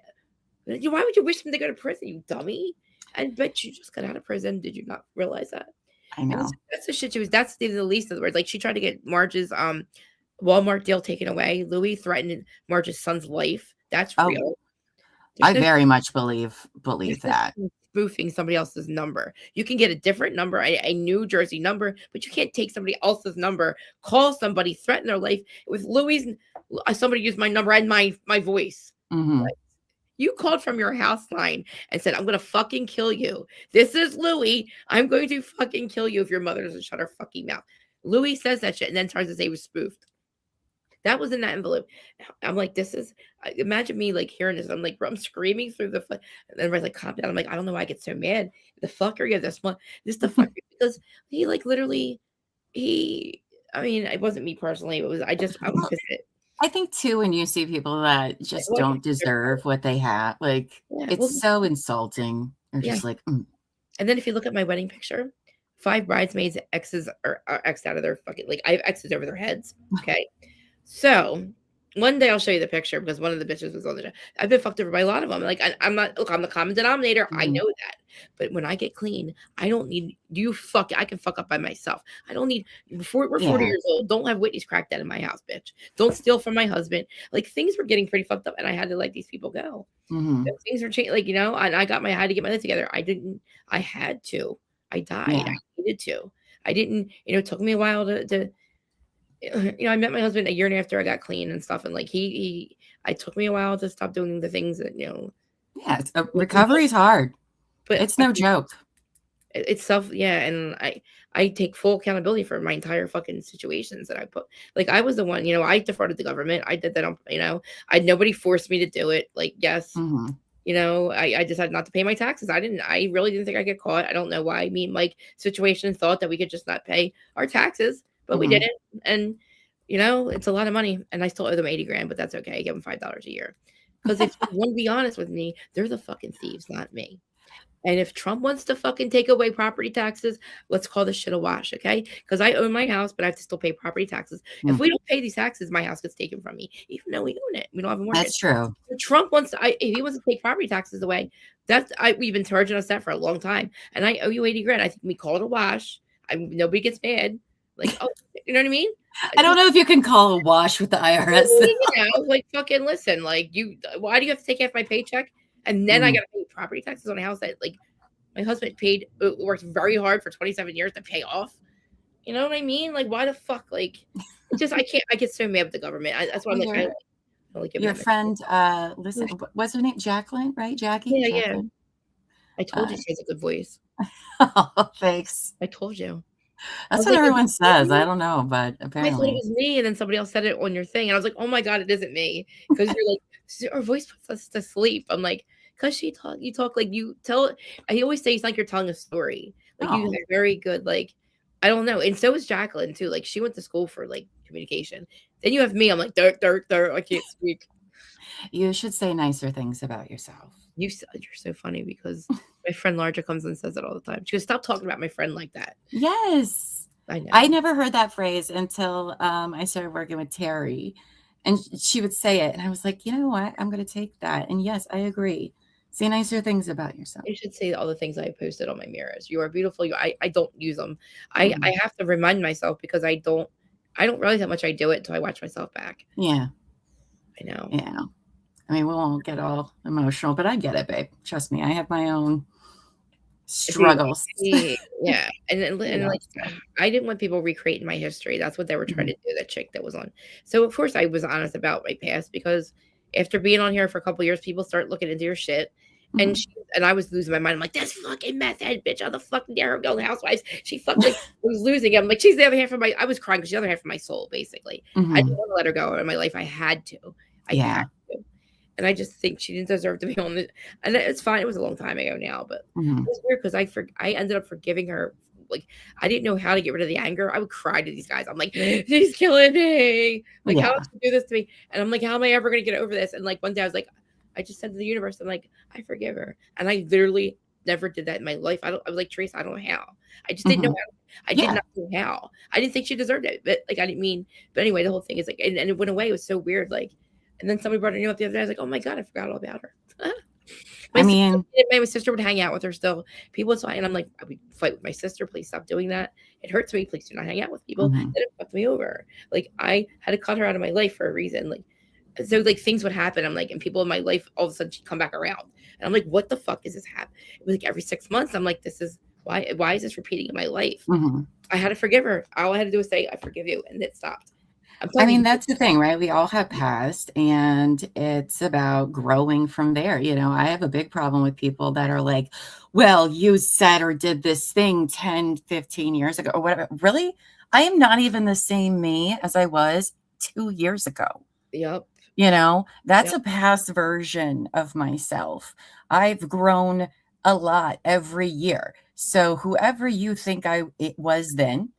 Why would you wish him to go to prison, you dummy? I bet you just got out of prison. Did you not realize that? I know. That's the shit she was. That's the least of the words. Like she tried to get Marge's Walmart deal taken away. Louis threatened Marge's son's life. That's real. I very much believe that. Spoofing somebody else's number. You can get a different number, a New Jersey number, but you can't take somebody else's number, call somebody, threaten their life. With Louis, somebody used my number and my voice. Like, you called from your house line and said, I'm going to fucking kill you. This is Louis. I'm going to fucking kill you if your mother doesn't shut her fucking mouth. Louis says that shit and then tries to say it was spoofed. That was in that envelope. I'm like, this is, imagine me like hearing this. I'm like, bro, I'm screaming through the, and everybody's like, calm down. I'm like, I don't know why I get so mad. The fucker, yeah, this one, this the fucker, because he like literally, I mean, it wasn't me personally. It was, I was pissed. I think too, when you see people that just don't deserve what they have, like it's so insulting. You're just like, And then if you look at my wedding picture, 5 bridesmaids, exes are X'd out of their fucking, like I have X's over their heads. Okay. So one day I'll show you the picture because one of the bitches was on the show. I've been fucked over by a lot of them. Like I'm not, look, I'm the common denominator. I know that. But when I get clean, I don't need you I can fuck up by myself. I don't need, before we're 40 years old, don't have Whitney's crack that in my house, bitch. Don't steal from my husband. Like things were getting pretty fucked up and I had to let these people go. Things were changing, like, you know, and I had to get my life together. I had to. I died. I needed to. I didn't, you know, it took me a while to you know, I met my husband a year and after I got clean and stuff. And like it took me a while to stop doing the things that, you know. Yeah, recovery is hard, but it's no joke. It's and I take full accountability for my entire fucking situations that I put. Like I was the one, you know, I defrauded the government. I did that on, you know, nobody forced me to do it. Like, yes. You know, I decided not to pay my taxes. I really didn't think I'd get caught. I don't know why. Me and Mike situation thought that we could just not pay our taxes, but we didn't. And, you know, it's a lot of money. And I still owe them 80 grand, but that's okay. I give them $5 a year. Because if you want to be honest with me, they're the fucking thieves, not me. And if Trump wants to fucking take away property taxes, let's call this shit a wash, okay? Because I own my house, but I have to still pay property taxes. If we don't pay these taxes, my house gets taken from me, even though we own it. We don't have a mortgage. That's true. If Trump wants to, if he wants to take property taxes away, we've been charging us that for a long time. And I owe you 80 grand. I think we call it a wash. Nobody gets mad. Like, oh, you know what I mean? I don't know if you can call a wash with the IRS. You know, like, fucking listen, like, why do you have to take half my paycheck? And then I got to pay property taxes on a house that, like, my husband worked very hard for 27 years to pay off. You know what I mean? Like, why the fuck? Like, I get so mad with the government. That's why I'm like, your friend, listen, what's her name? Jacqueline, right? Jackie? Yeah, Jacqueline. I told you she has a good voice. Oh, thanks. I told you. That's what everyone says. I don't know, but apparently. I thought it was me, and then somebody else said it on your thing, and I was like, oh my God, it isn't me. Because you're like, our voice puts us to sleep. I'm like, because you talk like you tell. I always say it's like you're telling a story. Like you have very good, like, I don't know. And so is Jacqueline too. Like she went to school for like communication. Then you have me. I'm like, dirt. I can't speak. You should say nicer things about yourself. You're so funny because my friend Larja comes and says it all the time. She goes, stop talking about my friend like that. Yes. I know. I never heard that phrase until I started working with Terry. And she would say it. And I was like, you know what? I'm going to take that. And yes, I agree. Say nicer things about yourself. You should say all the things I posted on my mirrors. You are beautiful. I don't use them. I have to remind myself because I don't realize how much I do it until I watch myself back. Yeah. I know. Yeah. I mean, we won't get all emotional, but I get it, babe. Trust me. I have my own struggles. Yeah. And like, I didn't want people recreating my history. That's what they were trying to do, that chick that was on. So of course I was honest about my past because after being on here for a couple of years, people start looking into your shit. And I was losing my mind. I'm like, this fucking meth head bitch. How the fuck dare her go to Housewives? She fucking was losing it. I'm like, she's the other half of I was crying because she's the other half of my soul, basically. I didn't want to let her go in my life. I had to. I had to. And I just think she didn't deserve to be on it. And it's fine. It was a long time ago now, but it was weird because I ended up forgiving her. Like, I didn't know how to get rid of the anger. I would cry to these guys. I'm like, she's killing me. Like, how did you do this to me? And I'm like, how am I ever going to get over this? And like, one day I was like, I just said to the universe, I'm like, I forgive her. And I literally never did that in my life. I was like, Teresa, I don't know how. I just didn't know how. I did not know how. I didn't think she deserved it. But like, I didn't mean, but anyway, the whole thing is like, and it went away. It was so weird. Like, and then somebody brought her up the other day. I was like, oh my God, I forgot all about her. My sister would hang out with her still. People would, and I'm like, I would fight with my sister. Please stop doing that. It hurts me. Please do not hang out with people. Then it fucked me over. Like, I had to cut her out of my life for a reason. Like, so like things would happen. I'm like, and people in my life, all of a sudden she'd come back around. And I'm like, what the fuck is this happen? It was like every 6 months. I'm like, this is why is this repeating in my life? I had to forgive her. All I had to do was say, I forgive you. And it stopped. I'm I talking mean, you. that's the thing, right? We all have past, and it's about growing from there. I have a big problem with people that are like, well, you said or did this thing 10, 15 years ago or whatever. Really? I am not even the same me as I was 2 years ago. Yep. That's Yep. a past version of myself. I've grown a lot every year. So whoever you think it was then,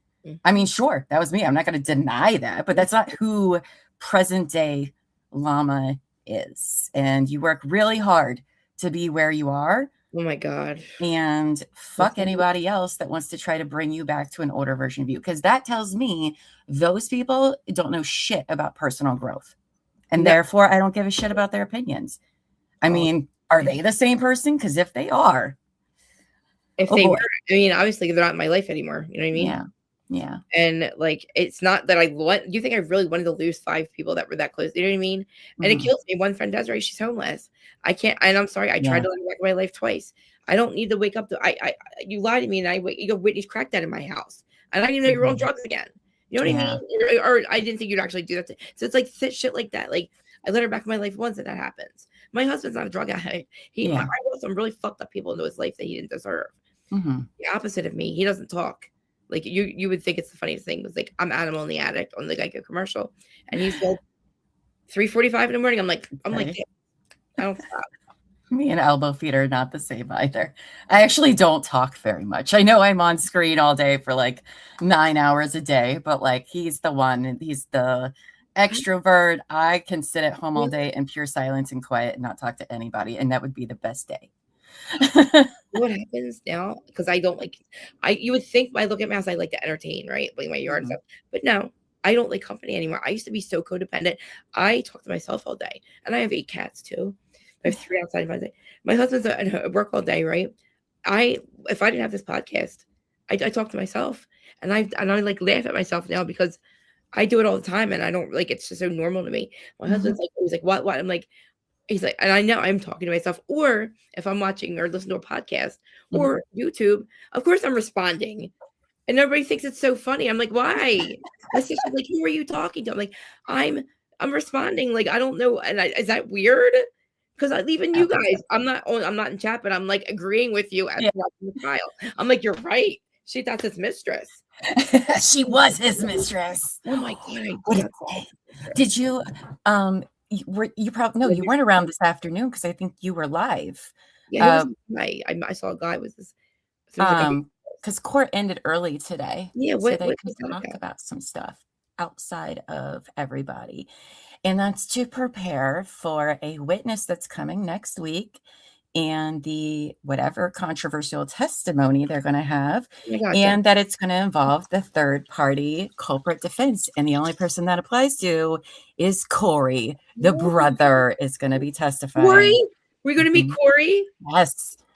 I mean, sure, that was me. I'm not going to deny that, but that's not who present day Llama is. And you work really hard to be where you are. Oh my God. And fuck anybody else that wants to try to bring you back to an older version of you. Because that tells me those people don't know shit about personal growth. And No. therefore, I don't give a shit about their opinions. I mean, are they the same person? Because if they are, if they were, I mean, obviously they're not in my life anymore. You know what I mean? Yeah. And like, it's not that I want. You think I really wanted to lose 5 people that were that close? You know what I mean? And it kills me. One friend Desiree, she's homeless. I can't. And I'm sorry. I tried to live back my life twice. I don't need to wake up to. You lied to me, and you go Whitney's cracked that in my house, and I didn't even know you were on drugs again. You know what I mean? Or I didn't think you'd actually do that. So it's like shit like that. Like, I let her back in my life once, and that happens. My husband's not a drug addict. I brought some really fucked up people into his life that he didn't deserve. The opposite of me. He doesn't talk. Like, you would think it's the funniest thing. It was like, I'm Animal and the Addict on the Geico commercial, and he's like 3:45 in the morning. I'm like, I don't stop. Me and Elbow Feet are not the same either. I actually don't talk very much. I know I'm on screen all day for like 9 hours a day, but like he's the one, and he's the extrovert. I can sit at home all day in pure silence and quiet and not talk to anybody, and that would be the best day. What happens now? Because I don't like. You would think by look at my house, I like to entertain, right? Like my yard and stuff. But no, I don't like company anymore. I used to be so codependent. I talk to myself all day, and I have 8 cats too. I have 3 outside of my day. My husband's at work all day, right? If I didn't have this podcast, I talk to myself, and I like laugh at myself now because I do it all the time, and I don't like. It's just so normal to me. My husband's like, he's like, what? I'm like. He's like, and I know I'm talking to myself, or if I'm watching or listening to a podcast or YouTube, of course I'm responding. And everybody thinks it's so funny. I'm like, why? My sister's like, who are you talking to? I'm like, I'm responding. Like, I don't know. And is that weird? Because even you guys, I'm not in chat, but I'm like agreeing with you as watching the trial. I'm like, you're right. That's his mistress. She was his mistress. Oh my God. Did you you probably you weren't around this afternoon because I think you were live. Yeah, I saw a guy with this. Because court ended early today. Yeah, so they could talk about some stuff outside of everybody. And that's to prepare for a witness that's coming next week and the whatever controversial testimony they're going to have, and that it's going to involve the third party culprit defense. And the only person that applies to is Corey. The brother is going to be testifying. Corey? We're going to meet Corey?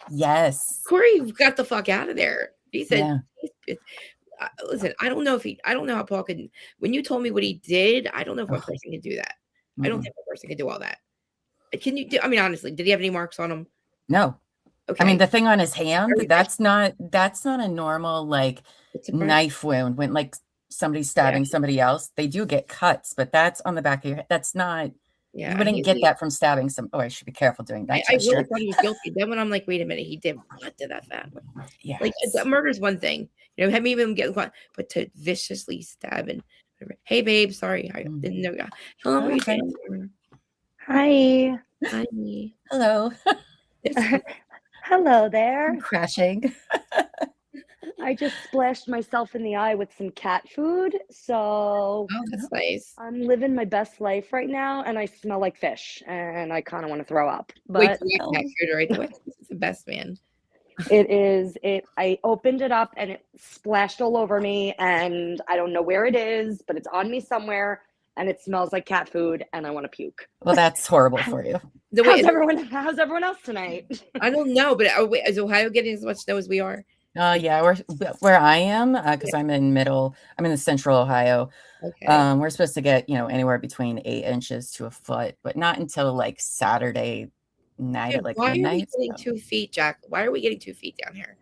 Yes. Corey got the fuck out of there. He said, listen, I don't know how Paul can, when you told me what he did, I don't know if one person can do that. I don't think one person can do all that. Can you do, I mean, honestly, did he have any marks on him? No. Okay. I mean, the thing on his hand, that's not a normal like knife wound when like somebody's stabbing somebody else. They do get cuts, but that's on the back of your head. That's not, you wouldn't get that from stabbing some. Oh, I should be careful doing that. I really thought he was guilty. Then when I'm like, wait a minute, he did what to that family? Yeah. Like murder's one thing. You know, have me even getting caught, but to viciously stab and hey babe, sorry. I didn't know. How long were you doing? Hi. Hi. Hello. Hello there. I'm crashing. I just splashed myself in the eye with some cat food. So that's nice. I'm living my best life right now, and I smell like fish, and I kind of want to throw up. But wait, cat food right away. It's the best, man. It is. I opened it up, and it splashed all over me, and I don't know where it is, but it's on me somewhere. And it smells like cat food, and I want to puke. Well, that's horrible for you. How's everyone else tonight? I don't know, but is Ohio getting as much snow as we are? Yeah, where I am, because I'm in the central Ohio. Okay. We're supposed to get, anywhere between 8 inches to a foot, but not until like Saturday night at like midnight. Why are we getting 2 feet, Jack? Why are we getting 2 feet down here?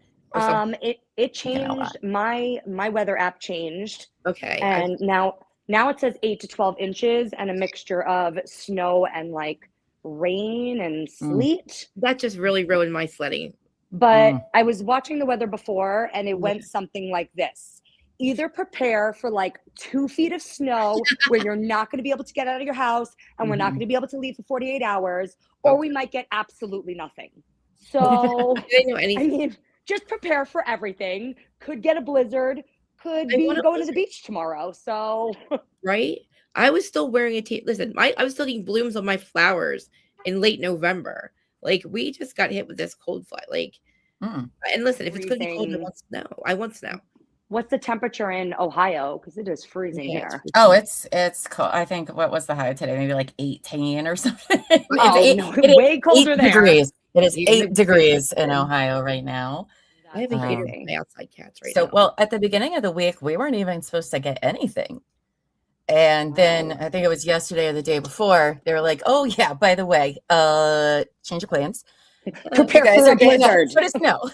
It changed. My weather app changed. Okay. And now Now it says 8 to 12 inches and a mixture of snow and like rain and sleet. That just really ruined my sledding. But I was watching the weather before and it went something like this. Either prepare for like 2 feet of snow where you're not going to be able to get out of your house and we're not going to be able to leave for 48 hours, or we might get absolutely nothing. So, They know anything. I mean, just prepare for everything. Could get a blizzard, could be going to the beach tomorrow. So, right? I was still wearing a t. Listen, I was still getting blooms on my flowers in late November. Like, we just got hit with this cold flight. Like, and listen, if it's going to be cold, I want snow. I want snow. What's the temperature in Ohio? Because it is freezing here. Oh, it's cold. I think, what was the high today? Maybe like 18 or something. It's way colder there. Degrees. It is 8 degrees in Ohio right now. I have a hater of my outside cats right now. So, well, at the beginning of the week, we weren't even supposed to get anything. And then I think it was yesterday or the day before, they were like, oh, yeah, by the way, change your plans. Prepare for a blizzard. Let us know.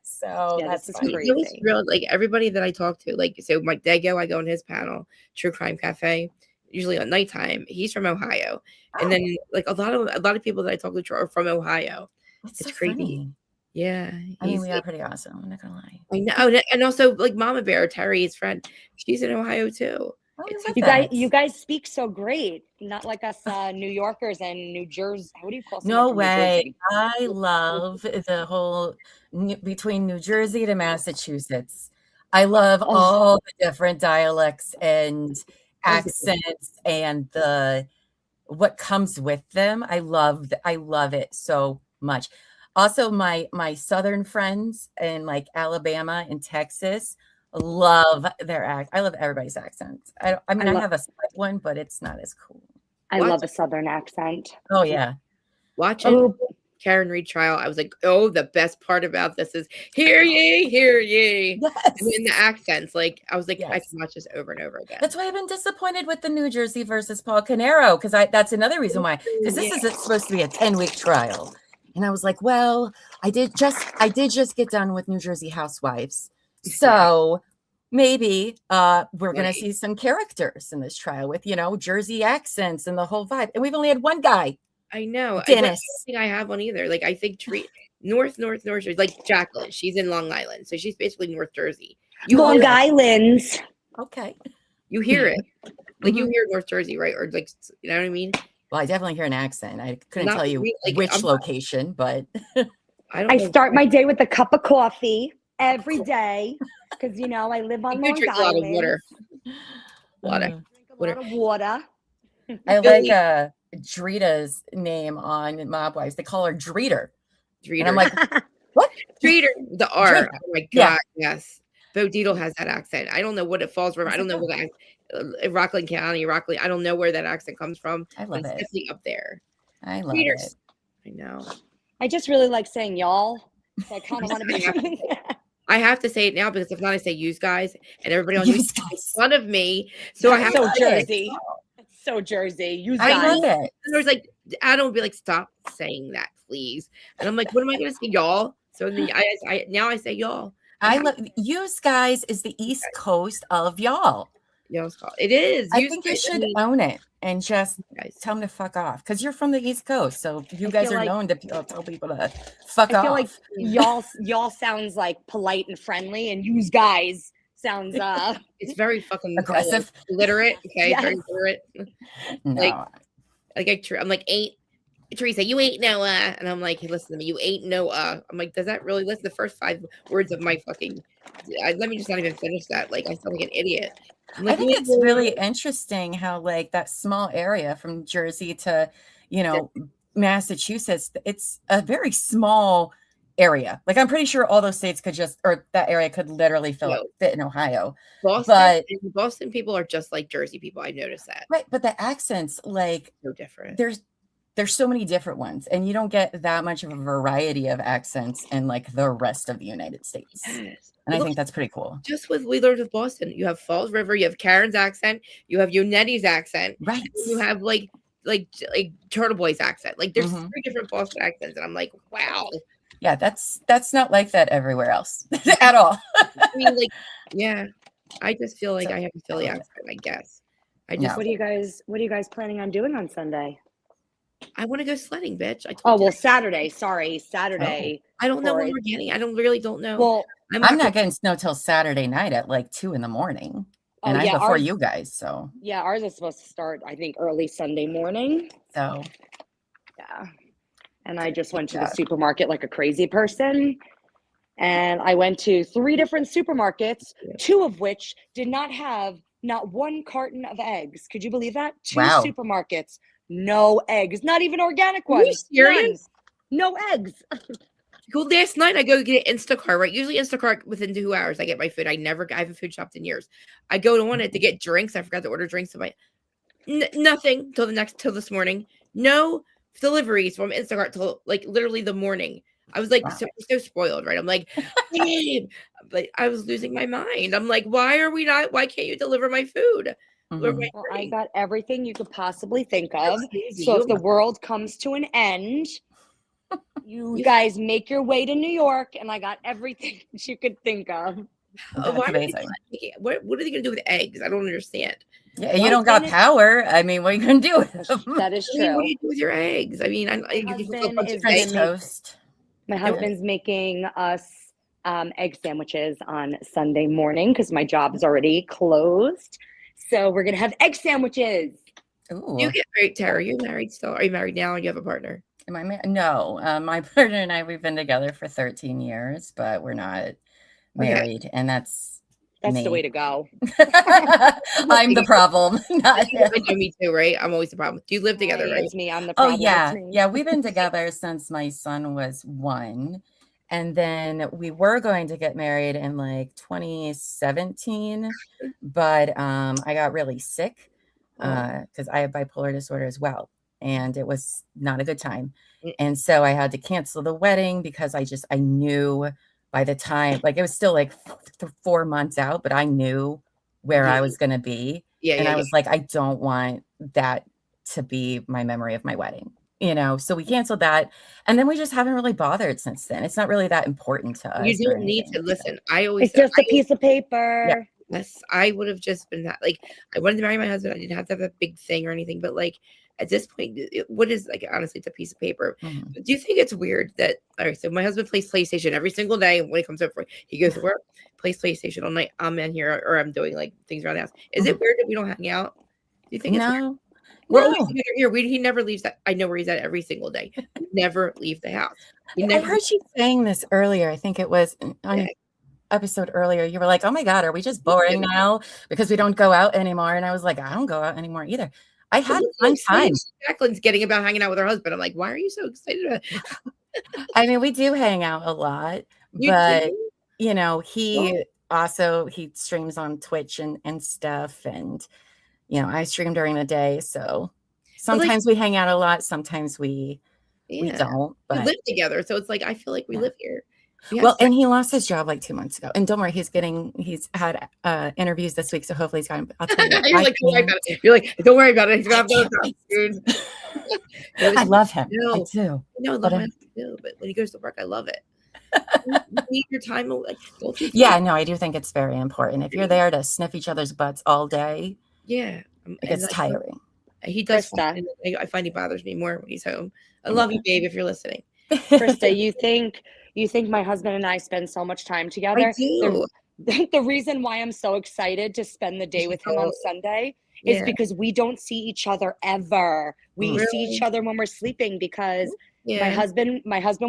So that's crazy. It was real, like everybody that I talk to, like, so my Dago, I go on his panel, True Crime Cafe, usually at nighttime. He's from Ohio. And then like a lot of people that I talk to are from Ohio. It's so crazy. Funny. Yeah. I mean, we are pretty awesome. I'm not gonna lie. I know. And also like Mama Bear, Terry's friend, she's in Ohio too. You guys speak so great, not like us New Yorkers and New Jersey. What do you call? No way! I love the whole between New Jersey to Massachusetts. I love all the different dialects and accents and what comes with them. I love it so much. Also, my southern friends in like Alabama and Texas love their I love everybody's accents. I have a slight one, but it's not as cool. I love a southern accent. Oh yeah. Watching Karen Reed trial, I was like, oh, the best part about this is hear ye, hear ye. Yes. And then the accents, like I was like, I can watch this over and over again. That's why I've been disappointed with the New Jersey versus Paul Canero, because that's another reason why. Because this is supposed to be a 10-week trial. And I was like, well, I did just get done with New Jersey Housewives. So maybe we're going to see some characters in this trial with, Jersey accents and the whole vibe. And we've only had one guy. I know. Dennis. I don't think I have one either. Like, I think North Jersey, like Jacqueline. She's in Long Island. So she's basically North Jersey. Long Island. Okay. You hear it. Like, you hear North Jersey, right? Or, like, you know what I mean? Well, I definitely hear an accent. I couldn't tell you which location, but I start my day with a cup of coffee every day because I live on Long Island. A lot of water. Drink a lot of water. I like Drita's name on Mob Wives. They call her Drita. And I'm like, what? Drita, the R. Drita. Oh my God, yes. Bo Dietl has that accent. I don't know what it falls from. I don't know what Rockland County, I don't know where that accent comes from. I love it. It's definitely up there. I love it. I know. I just really like saying y'all. So I kind of want to be. I have to say it now because if not, I say "use guys," and everybody on YouTube makes fun of me. So That's I have so to Jersey. It's so Jersey. Use guys. I love it. And there's like Adam would be like, "Stop saying that, please." And I'm like, "What am I going to say, y'all?" So then I say y'all. I love use guys is the East Coast of y'all. It is. I think you should own it and just tell them to fuck off because you're from the East Coast, so you guys are known to tell people to fuck off. I feel like y'all sounds like polite and friendly, and use guys sounds it's very fucking aggressive, literate. Okay, yes. very literate. No. I'm like ain't Teresa, you ain't Noah, and I'm like, hey, listen to me, you ain't Noah. I'm like, does that really listen? The first 5 words of my fucking. Let me just not even finish that. Like I sound like an idiot. I think it's really interesting how like that small area from Jersey to, Massachusetts, it's a very small area. Like I'm pretty sure all those states or that area could literally fit in Ohio. Boston people are just like Jersey people. I've noticed that. Right. But the accents, like so different. There's so many different ones, and you don't get that much of a variety of accents in like the rest of the United States. Yes. And I think that's pretty cool. Just we learned with Boston, you have Falls River, you have Karen's accent, you have Yonetti's accent, right? You have like Turtle Boy's accent. Like there's 3 different Boston accents, and I'm like, wow. Yeah, that's not like that everywhere else at all. I mean, like, yeah. I just feel like So- I have a Philly accent, I guess. I No. just What are you guys planning on doing on Sunday? I want to go sledding, bitch. I Oh, told you. well, Saturday. Sorry, Saturday. I don't know for when it. we're getting. I really don't know. Well, I'm not getting snow till Saturday night at like 2 a.m. And oh I'm yeah, before ours, you guys. So yeah, ours is supposed to start, I think, early Sunday morning. so Yeah. And I just went to the Yeah. supermarket like a crazy person. And I went to 3 different supermarkets, 2 of which did not have not one carton of eggs. Could you believe that? 2 Wow. supermarkets, no eggs, not even organic Are you ones. serious? None. No eggs. Well, last night I go get Instacart, right? Usually Instacart within 2 hours I get my food. I haven't food shopped in years. I go to it to get drinks. I forgot to order drinks. So nothing till this morning. No deliveries from Instacart till like literally the morning. I was like Wow. so spoiled, right? I'm like, babe. But I was losing my mind. I'm like, why can't you deliver my food? Deliver my Well, I drink? got everything you could possibly think of. Crazy. So You if the must- world comes to an end, you You- guys make your way to New York, and I got everything that you could think of. That's why are they amazing. what are they gonna do with eggs? I don't understand. Yeah, you don't got power. I mean, what are you gonna do with them? That is I mean, what true. do you do with your eggs? I mean, My you can cook a husband bunch is of gonna eggs. make- toast. My husband's making us egg sandwiches on Sunday morning because my job's already closed. So we're gonna have egg sandwiches. Ooh. You get married, Tara. Are you married still? Are you married now? And you have a partner? Am I no, my partner and I, we've been together for 13 years, but we're not married. And that's That's me. the way to go. I'm the problem. Not him. I know, me too, right? I'm always the problem. Do you live together, right? It's me. I'm the Oh problem. yeah. It's me. Yeah. We've been together since my son was 1. And then we were going to get married in like 2017, but I got really sick because I have bipolar disorder as well. And it was not a good time. And so I had to cancel the wedding because I knew by the time, like it was still like 4 months out, but I knew where I was going to be. And I was like, I don't want that to be my memory of my wedding, so we canceled that. And then we just haven't really bothered since then. It's not really that important to us. You don't need to listen. It's just a piece of paper. Yes, I would have just been that. Like, I wanted to marry my husband. I didn't have to have a big thing or anything. But like at this point, what is like? Honestly, it's a piece of paper. Do you think it's weird that? All right, so my husband plays PlayStation every single day when he comes over. He goes to work, plays PlayStation all night. I'm in here or I'm doing like things around the house. Is it weird that we don't hang out? Do you think it's weird? We're always together here. He never leaves that. I know where he's at every single day. Never leave the house. I heard you saying this earlier. I think it was on an episode earlier. You were like, "Oh my God, are we just boring now because we don't go out anymore?" And I was like, "I don't go out anymore either." I had fun time. Jacqueline's getting about hanging out with her husband. I'm like, why are you so excited about it? I mean, we do hang out a lot, but he streams on Twitch and stuff, and I stream during the day, so sometimes we hang out a lot, sometimes we don't. But we live together, so it's like I feel like we live here. Well, and he lost his job like 2 months ago, and don't worry, he's had interviews this week, so hopefully he's got. I'll tell you You're like, don't worry about it. You're like, don't worry about it. He's gonna have those times, dude. I love him. I do. No, love him too. But when he goes to work, I love it. You need your time. Like, yeah, no, I do think it's very important. If you're there to sniff each other's butts all day, it gets tiring. He does. I find he bothers me more when he's home. I love you, babe. If you're listening, Krista, you think my husband and I spend so much time together? I do. The reason why I'm so excited to spend the day with him on Sunday is because we don't see each other ever. We see each other when we're sleeping because my husband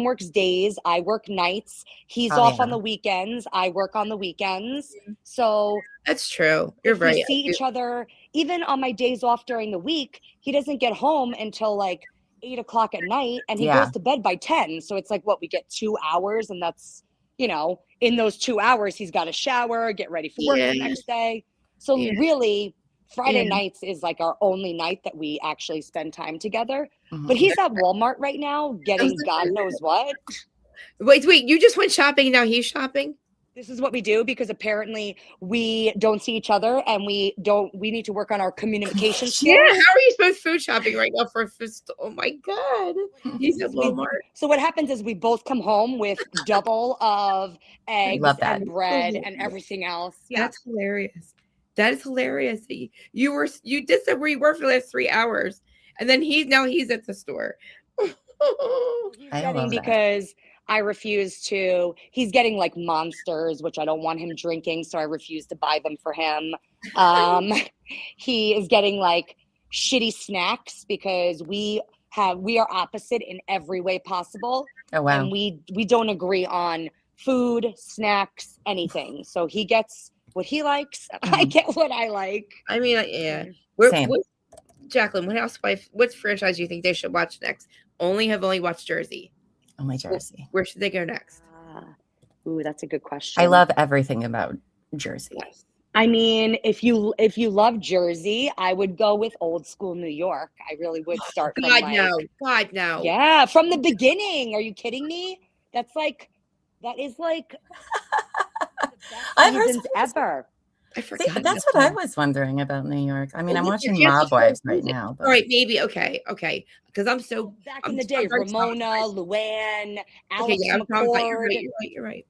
works days, I work nights. He's off on the weekends, I work on the weekends. So that's true. You're right. We see each other even on my days off during the week. He doesn't get home until like 8 o'clock at night, and he goes to bed by 10. So it's like, what, we get 2 hours, and that's, in those 2 hours, he's got to shower, get ready for work the next day. So really, Friday nights is like our only night that we actually spend time together. But he's at Walmart right now getting God knows what. Wait, you just went shopping and now he's shopping? This is what we do because apparently we don't see each other and we need to work on our communication skills. Yeah, how are you supposed food shopping right now for a fist? Oh my God. He's at Walmart. So what happens is we both come home with double of eggs love that. and bread and everything else. Yeah. That's hilarious. That is hilarious. You did say where you were for the last 3 hours, and then he's at the store. He's I getting love that. because I refuse to. He's getting like Monsters, which I don't want him drinking, so I refuse to buy them for him. He is getting like shitty snacks because we are opposite in every way possible, Oh wow. and we don't agree on food, snacks, anything. So he gets what he likes, and I get what I like. I mean, yeah. Same. Jacqueline, what franchise do you think they should watch next? Have only watched Jersey. Only Jersey. Where should they go next? Ooh, that's a good question. I love everything about Jersey. Yes. I mean, if you love Jersey, I would go with old school New York. I really would start from God no. Yeah, from the beginning. Are you kidding me? That is like the best I've heard seasons ever. I See, forgot. that's what I was wondering about New York. I mean, Well, I'm this is watching just Mob before Wives right music. now. But All right, maybe okay. Because I'm so Back in the day, very Ramona, traumatized. Luann, Okay, Alex yeah, I'm traumatized. McCord, You're right.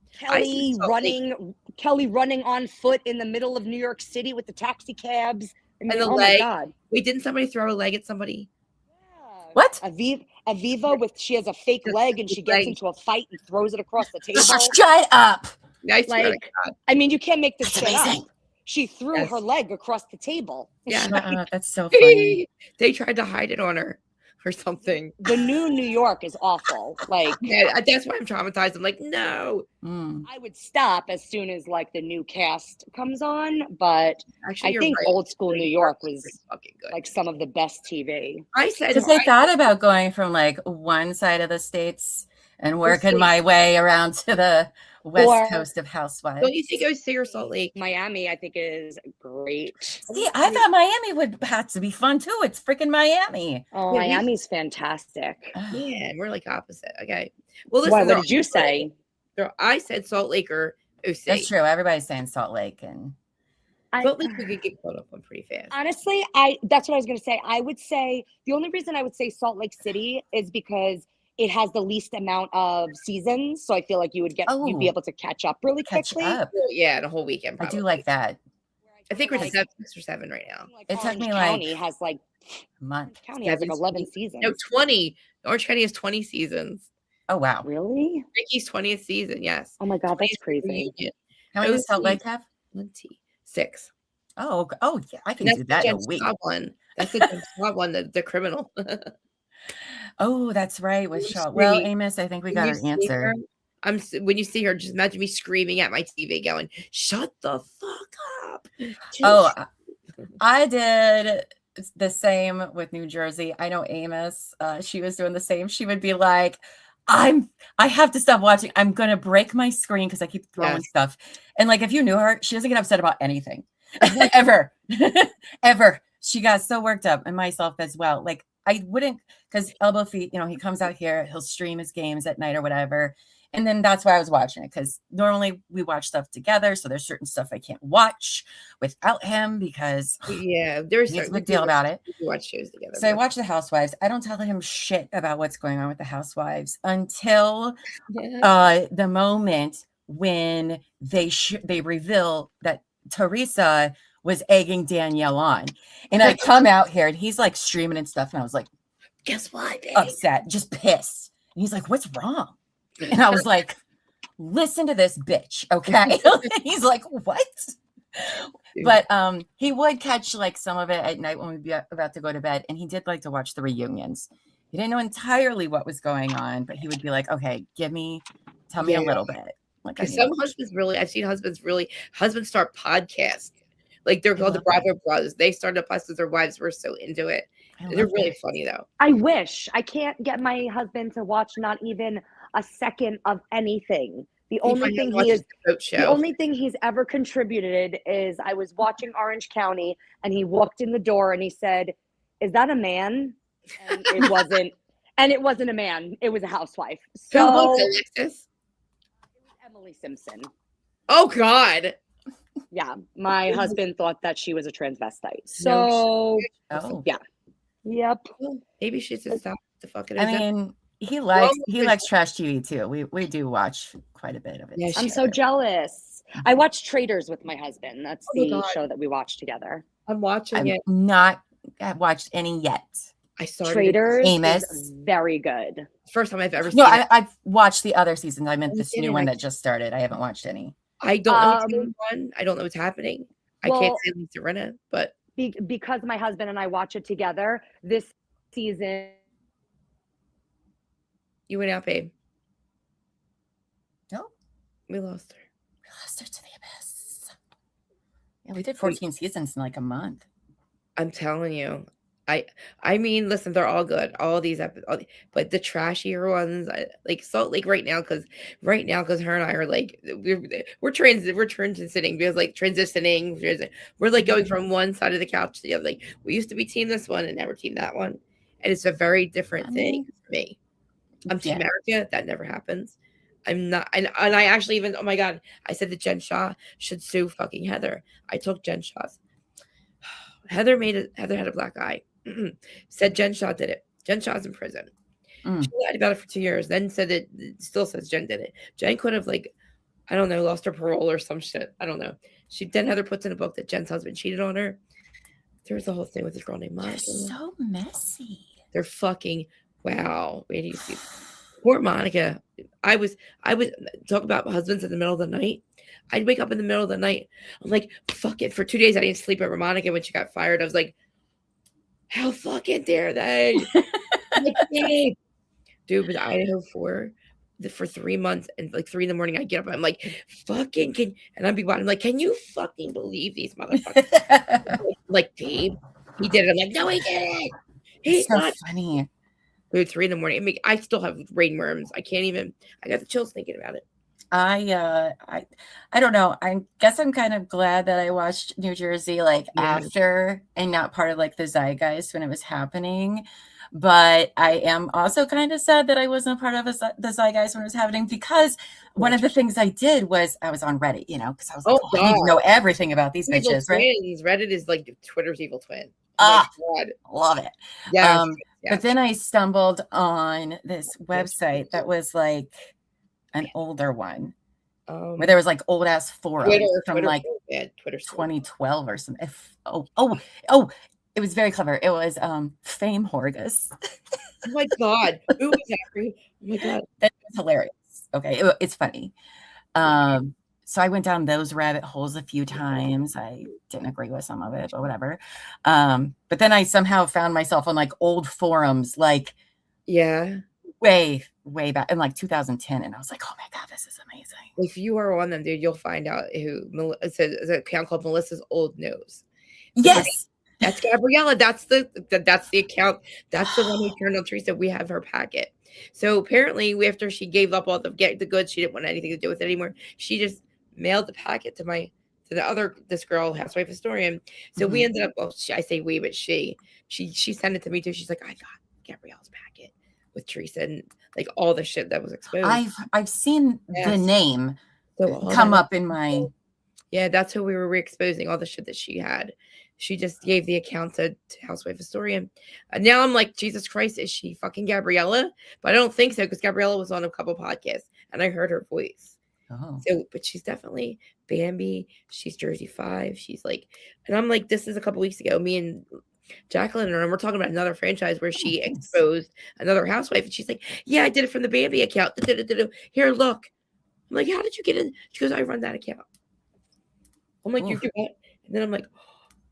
Kelly running on foot in the middle of New York City with the taxi cabs. I mean, And the oh leg. my God. Wait, didn't somebody throw a leg at somebody? Yeah. What? Aviva she has a fake leg and she gets into a fight and throws it across the table. Shut up. I swear to Like, God. I mean, you can't make this That's shit amazing. up. She threw her leg across the table. Yeah. Shut up. That's so funny. They tried to hide it on her or something. The new New York is awful. Like, Yeah, that's why I'm traumatized. I'm like, no. I would stop as soon as like the new cast comes on, but Actually, I you're think right. old school New York was pretty fucking good. like some of the best TV. I said Because I thought about going from like one side of the states and working State. my way around to the west Or- coast of Housewives. Don't you think I would say or Salt Lake? Miami, I think, is great. See, I thought Miami would have to be fun too. It's freaking Miami. Oh, Yeah, Miami's fantastic. Yeah, we're like opposite. Okay. Well, listen. Why? What they're did you all- say? I said Salt Lake or OC. That's true. Everybody's saying Salt Lake, and Salt Lake we could get caught up on pretty fast. Honestly, that's what I was going to say. I would say the only reason I would say Salt Lake City is because it has the least amount of seasons. So I feel like you'd be able to catch up really catch quickly. up. Well, yeah, the whole weekend. I Probably. do like that. I think we're Like- 6 or 7 right now. Like It took Orange me, like, County has like Month. County has like 11 seasons. No, 20. Orange County has 20 seasons. Oh wow. Really? Ricky's 20th season. Yes. Oh my God, that's 20th crazy. reunion. How many does Salt Lake have? 26. Oh yeah, I can That's do the that in a Jen week. Staub one. That's the Jen Staub one, the criminal. Oh, that's right. With You Shaw. Well, see- Amos, I think we When got you our see answer. her, when you see her, just imagine me screaming at my TV, going, "Shut the fuck up!" Oh, I did the same with New Jersey. I know Amos. She was doing the same. She would be like, I have to stop watching. I'm gonna break my screen because I keep throwing Yes. stuff. And like, if you knew her, she doesn't get upset about anything. Ever. Ever. She got so worked up, and myself as well. Like, I wouldn't, because Elbow Feet, he comes out here, he'll stream his games at night or whatever. And then that's why I was watching it, because normally we watch stuff together. So there's certain stuff I can't watch without him because yeah, there's he makes a big deal about it. We watch shows together. So I watch The Housewives. I don't tell him shit about what's going on with The Housewives until the moment when they reveal that Teresa was egging Danielle on. And I come out here and he's like streaming and stuff. And I was like, guess what? Babe? upset, just pissed. And he's like, what's wrong? And I was like, listen to this bitch. Okay. He's like, what? But he would catch like some of it at night when we'd be about to go to bed. And he did like to watch the reunions. He didn't know entirely what was going on, but he would be like, okay, tell me a little bit. Like, some husbands I've seen husbands start podcasts. Like they're called the Bravo Brothers. They started a podcast because their wives were so into it. They're really funny though. I wish. I can't get my husband to watch not even a second of anything. The only thing he's ever contributed is I was watching Orange County and he walked in the door and he said, "Is that a man?" And it wasn't. And it wasn't a man. It was a housewife. So Who was Alexis? Emily Simpson. Oh God. Yeah, my husband thought that she was a transvestite. No So Oh, yeah. Yep. Well, maybe she should stop the fucking. I mean, he Wrong likes trash TV too. We do watch quite a bit of it. Yeah, I'm she- so jealous. I watched Traders with my husband. That's Oh my the God. show that we watched together. I'm watching I've it. not watched any yet. I started it. Traders Amos. is very good. First time I've ever No, seen it. I've watched the other seasons. I meant Oh, this you new didn't. one I- that just started. I haven't watched any. I don't know what's Um, going on. I don't know what's happening. I can't well, say Lisa Rinna, but because my husband and I watch it together, this season. you went out, babe. No, We lost her. we lost her to the abyss. Yeah, we did 14 seasons in like a month. I'm telling you. I mean, listen, they're all good. All these episodes, but the trashier ones, like Salt Lake right now, because her and I are like we're transitioning because like transitioning. We're like going from one side of the couch to the other. Like we used to be team this one and now we're team that one, and it's a very different thing for me. I'm Team America. That never happens. I'm not, and I actually even, oh my God, I said that Jen Shaw should sue fucking Heather. I took Jen Shaw's. Heather had a black eye. Said Jen Shaw did it. Jen Shaw's in prison. She lied about it for 2 years. Then said it still says Jen did it. Jen could have like, I don't know, lost her parole or some shit. I don't know. Then Heather puts in a book that Jen's husband cheated on her. There was a whole thing with this girl named Monica. They're so messy. They're fucking wow. Wait, do you see? Poor Monica. I was talk about husbands in the middle of the night. I'd wake up in the middle of the night. I'm like, fuck it. For 2 days, I didn't sleep over Monica when she got fired. I was like, how fucking dare they? Like, hey. Dude, but Idaho for 3 months and like 3 in the morning, I get up. I'm like, fucking and I'm like, can you fucking believe these motherfuckers? Like, babe, he did it. I'm like, no, he didn't. He's so not funny. Dude, 3 in the morning. I still have brain worms. I can't even. I got the chills thinking about it. I don't know. I guess I'm kind of glad that I watched New Jersey like after and not part of like the zeitgeist when it was happening. But I am also kind of sad that I wasn't part of the zeitgeist when it was happening, because one of the things I did was I was on Reddit, because I was like, I need to know everything about these bitches, right? Reddit is like Twitter's evil twin. Love it. Yeah. But then I stumbled on this website that was like an older one, where there was like old ass forums from like Twitter 2012 or something. It was very clever. It was Fame Horgus. Oh my God. Who was that? Oh my God. That was hilarious. Okay. It's funny. So I went down those rabbit holes a few times. I didn't agree with some of it, but whatever. But then I somehow found myself on like old forums, like way back in like 2010. And I was like, oh my God, this is amazing. If you are on them, dude, you'll find out who it's an account called Melissa's Old Nose. Yes. That's Gabriella. That's the account. That's the one who turned on Teresa. We have her packet. So apparently, after she gave up all the goods, she didn't want anything to do with it anymore. She just mailed the packet to this girl, housewife historian. So we ended up. Well, I say we, but she sent it to me too. She's like, I got Gabriella's packet with Teresa and like all the shit that was exposed. I've seen the name come up in my. Yeah, that's who we were re-exposing, all the shit that she had. She just gave the account to housewife historian. And now I'm like, Jesus Christ, is she fucking Gabriella? But I don't think so, because Gabriella was on a couple podcasts and I heard her voice. Oh. So, but she's definitely Bambi. She's Jersey 5. She's like, and I'm like, this is a couple weeks ago. Me and Jacqueline and we're talking about another franchise where she exposed another housewife. And she's like, yeah, I did it from the Bambi account. Here, look. I'm like, how did you get in? She goes, I run that account. I'm like, you do what? And then I'm like,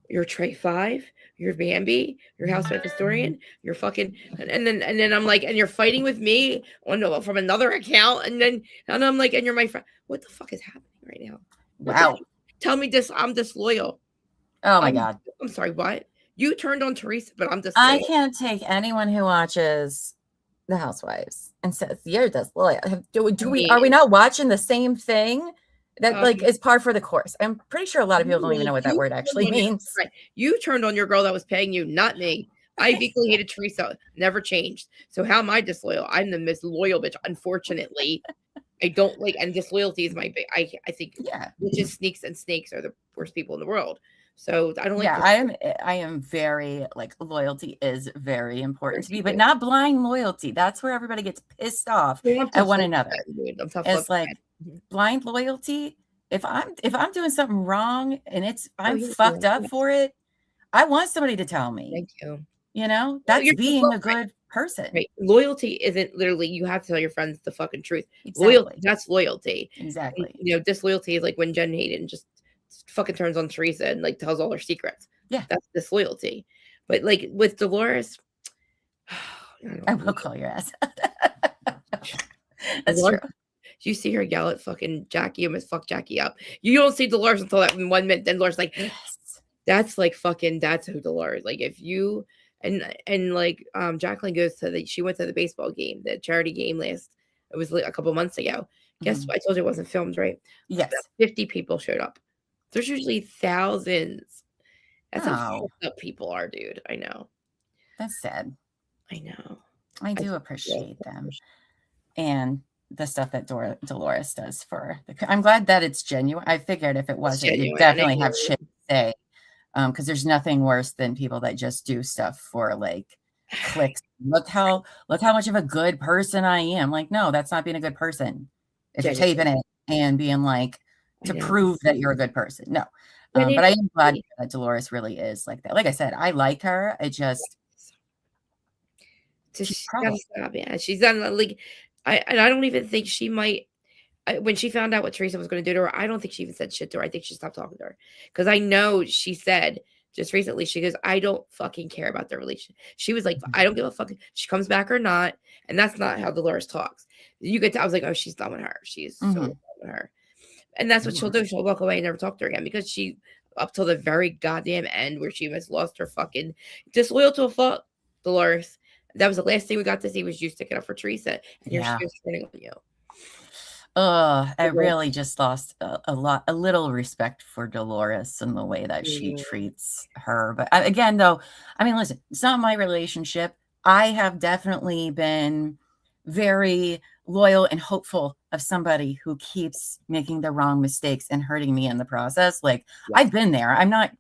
you're Trey 5, you're Bambi, you're housewife historian, you're fucking, and then I'm like, and you're fighting with me from another account, and I'm like, and you're my friend. What the fuck is happening right now? Wow. Tell me this, I'm disloyal. Oh my God. I'm sorry, what? You turned on Teresa, but I'm disloyal. I can't take anyone who watches The Housewives and says you're disloyal. Are we not watching the same thing? That like is par for the course. I'm pretty sure a lot of people don't even know what that word actually means. Right. You turned on your girl that was paying you, not me. I equally hated Teresa. Never changed. So how am I disloyal? I'm the Miss Loyal bitch, unfortunately. I don't like, and disloyalty is my big. I think Yeah. witches, sneaks, and snakes are the worst people in the world. So I don't like. Yeah, I am very like loyalty is very important to me, but not blind loyalty. That's where everybody gets pissed off at one another. It's like blind loyalty. If I'm doing something wrong and I'm fucked up for it, I want somebody to tell me. Thank you. You know, that's being a good person. Right. Loyalty isn't literally you have to tell your friends the fucking truth. Exactly. Loyalty, that's loyalty. Exactly. And, you know, disloyalty is like when Jen Hayden just fucking turns on Teresa and like tells all her secrets. Yeah. That's disloyalty. But like with Dolores, I will call your ass. That's Dolores, true. you see her yell at fucking Jackie, almost fuck Jackie up. You don't see Dolores until that 1 minute. Then Dolores like, yes. That's like fucking, that's who Dolores. Like if you, and like Jacqueline goes to she went to the baseball game, the charity game it was like a couple months ago. Guess what? I told you it wasn't filmed, right? Yes. About 50 people showed up. There's usually thousands. That's how fucked up people are, dude. I know. That's sad. I know. I do appreciate them. And the stuff that Dolores does for I'm glad that it's genuine. I figured if it wasn't, you definitely have shit to say. Because there's nothing worse than people that just do stuff for like clicks. Look how much of a good person I am. Like, no, that's not being a good person. If you're taping it and being like to prove that you're a good person. No. But I am glad that Dolores really is like that. Like I said, I like her. It just she's gotta stop. Yeah, she's done like I don't even think she might. When she found out what Teresa was going to do to her, I don't think she even said shit to her. I think she stopped talking to her because I know she said just recently, she goes, I don't fucking care about their relationship. She was like, I don't give a fuck if she comes back or not. And that's not how Dolores talks. You could tell, I was like, oh, she's done with her. She's so done with her. And that's what she'll do. She'll walk away and never talk to her again because she, up till the very goddamn end where she was lost her fucking disloyal to a fuck, Dolores. That was the last thing we got to see was you sticking up for Teresa. And here she was turning on you. I really just lost a little respect for Dolores and the way that she treats her. But again, though, I mean, listen, it's not my relationship. I have definitely been very loyal and hopeful of somebody who keeps making the wrong mistakes and hurting me in the process. Like I've been there. I'm not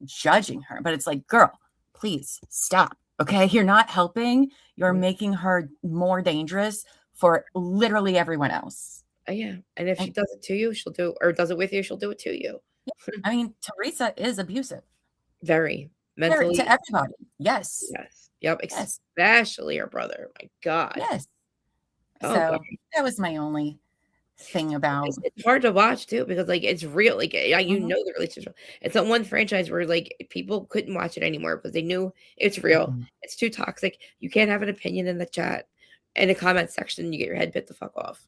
judging her, but it's like, girl, please stop. Okay. You're not helping. You're making her more dangerous for literally everyone else. Yeah. And if she does it to you, she'll do, or does it with you, she'll do it to you. I mean, Teresa is abusive. Very. Mentally. To everybody. Yes. Yes. Yep. Yes. Especially her brother. My God. Yes. So that was my only thing about it's hard to watch too because like it's real. Like you know the relationship. It's that one franchise where like people couldn't watch it anymore because they knew it's real. It's too toxic. You can't have an opinion in the chat. In the comment section, you get your head bit the fuck off.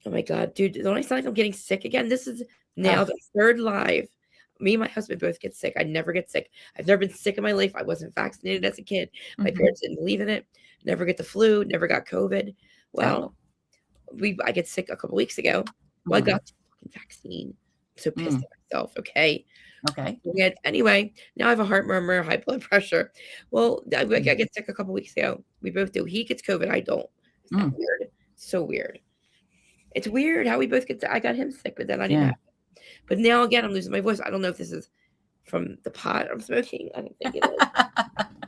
Oh my God, dude. Don't I sound like I'm getting sick again? This is now the third live. Me and my husband both get sick. I never get sick. I've never been sick in my life. I wasn't vaccinated as a kid. My parents didn't believe in it. Never get the flu. Never got COVID. Well, I get sick a couple weeks ago. Well, I got the fucking vaccine. I'm so pissed at myself. Okay. Anyway, now I have a heart murmur, high blood pressure. Well, I get sick a couple weeks ago. We both do. He gets COVID. I don't. Isn't that weird? So weird. It's weird how we both get sick. I got him sick, but then I didn't have it. But now again, I'm losing my voice. I don't know if this is from the pot I'm smoking. I don't think it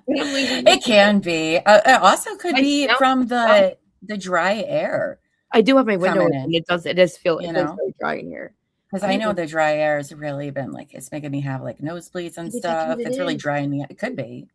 is. It can be. It also could be from the dry air. I do have my window open. It does feel very dry in here. Because I know the dry air has really been like, it's making me have like nosebleeds and stuff. It's really drying me. It could be.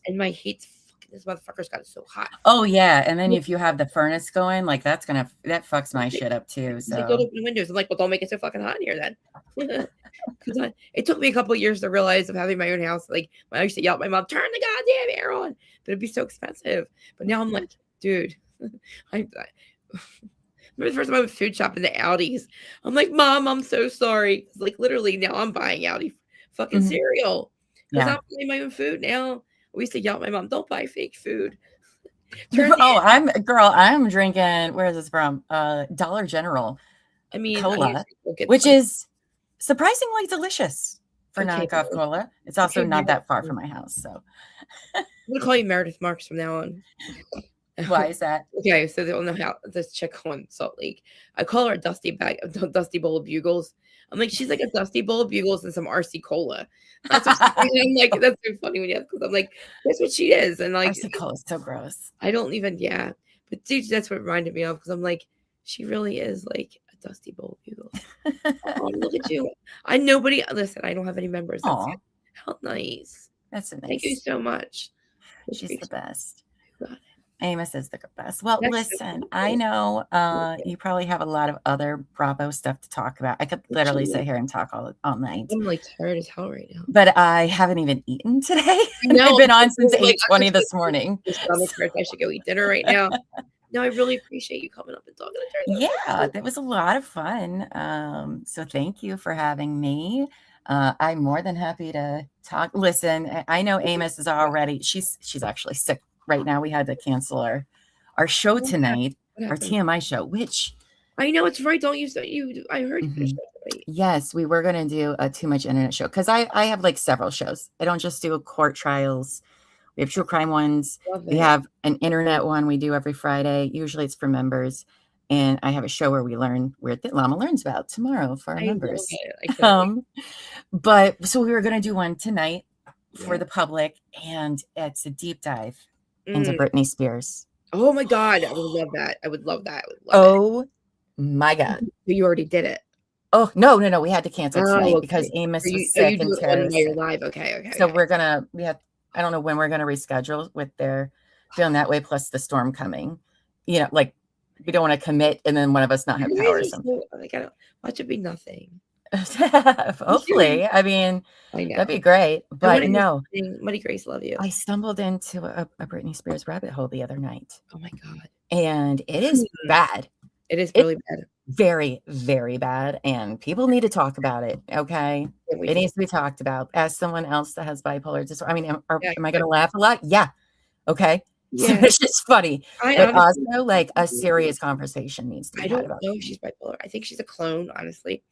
And my heat's this motherfucker's got it so hot. Oh yeah. And then if you have the furnace going, like that fucks my shit up too. So don't open the windows. I'm like, well, don't make it so fucking hot in here then. Because it took me a couple of years to realize of having my own house. Like I used to yell at my mom, turn the goddamn air on. But it'd be so expensive. But now I'm like, dude, I remember the first time I went food shopping the Aldi's. I'm like, Mom, I'm so sorry. Like literally now I'm buying Aldi fucking cereal. Because I'm buying my own food now. We used to yell at my mom, don't buy fake food. I'm drinking, where is this from? Dollar General. I mean, cola, which is surprisingly delicious for knockoff cola. It's also not that far from my house. So I'm going to call you Meredith Marks from now on. Why is that? Okay, so they don't know how this chick on Salt Lake. I call her a dusty bowl of bugles. I'm like, she's like a dusty bowl of bugles and some RC cola. That's what I'm like. That's so funny when you ask because I'm like, that's what she is, and like, Icicle is so gross. I don't even, yeah. But dude, that's what it reminded me of because I'm like, she really is like a dusty bowl of bugles. Oh, look at you. Listen, I don't have any members. That's Aw. it. How nice. That's a nice. Thank you so much. She's the best. Got it. Amos is the best. Well, That's listen, so I cool. know you probably have a lot of other Bravo stuff to talk about. I could literally sit here and talk all night. I'm like tired as hell right now. But I haven't even eaten today. No, I've been on since like, 8:20 this morning. I should go eat dinner right now. No, I really appreciate you coming up and talking to me. Yeah, that was a lot of fun. So thank you for having me. I'm more than happy to talk. Listen, I know Amos is already, she's actually sick right now. We had to cancel our show tonight, our TMI show, which I know it's right. Don't you say you? I heard you finished that tonight. yes, we were going to do a Too Much Internet show because I have like several shows. I don't just do court trials. We have true crime ones. Love We it. have an internet one we do every Friday. Usually it's for members. And I have a show where we learn weird things Llama learns about tomorrow for our I members. love it. I can't wait. But so we were going to do one tonight for the public, and it's a deep dive into Britney Spears. Oh my God. I would love that. I would love that. Oh my God. You already did it. Oh, no. We had to cancel tonight okay. because Amos You was sick and do it Tara one was while you're sick. live. Okay. So I don't know when we're going to reschedule with their feeling that way, plus the storm coming. You know, like we don't want to commit and then one of us not have power or something. Like, watch it be nothing. Hopefully. I mean, I know. that'd be great. But no. Money Grace, love you. I stumbled into a Britney Spears rabbit hole the other night. Oh my God. And it is bad. It is really bad. Very, very bad. And people need to talk about it. Okay. It needs to be talked about. As someone else that has bipolar disorder. I mean, am I going to laugh a lot? Yeah. Okay. Yeah. So it's just funny. But also, like, a serious conversation needs to be I had don't about know if she's bipolar. I think she's a clone, honestly.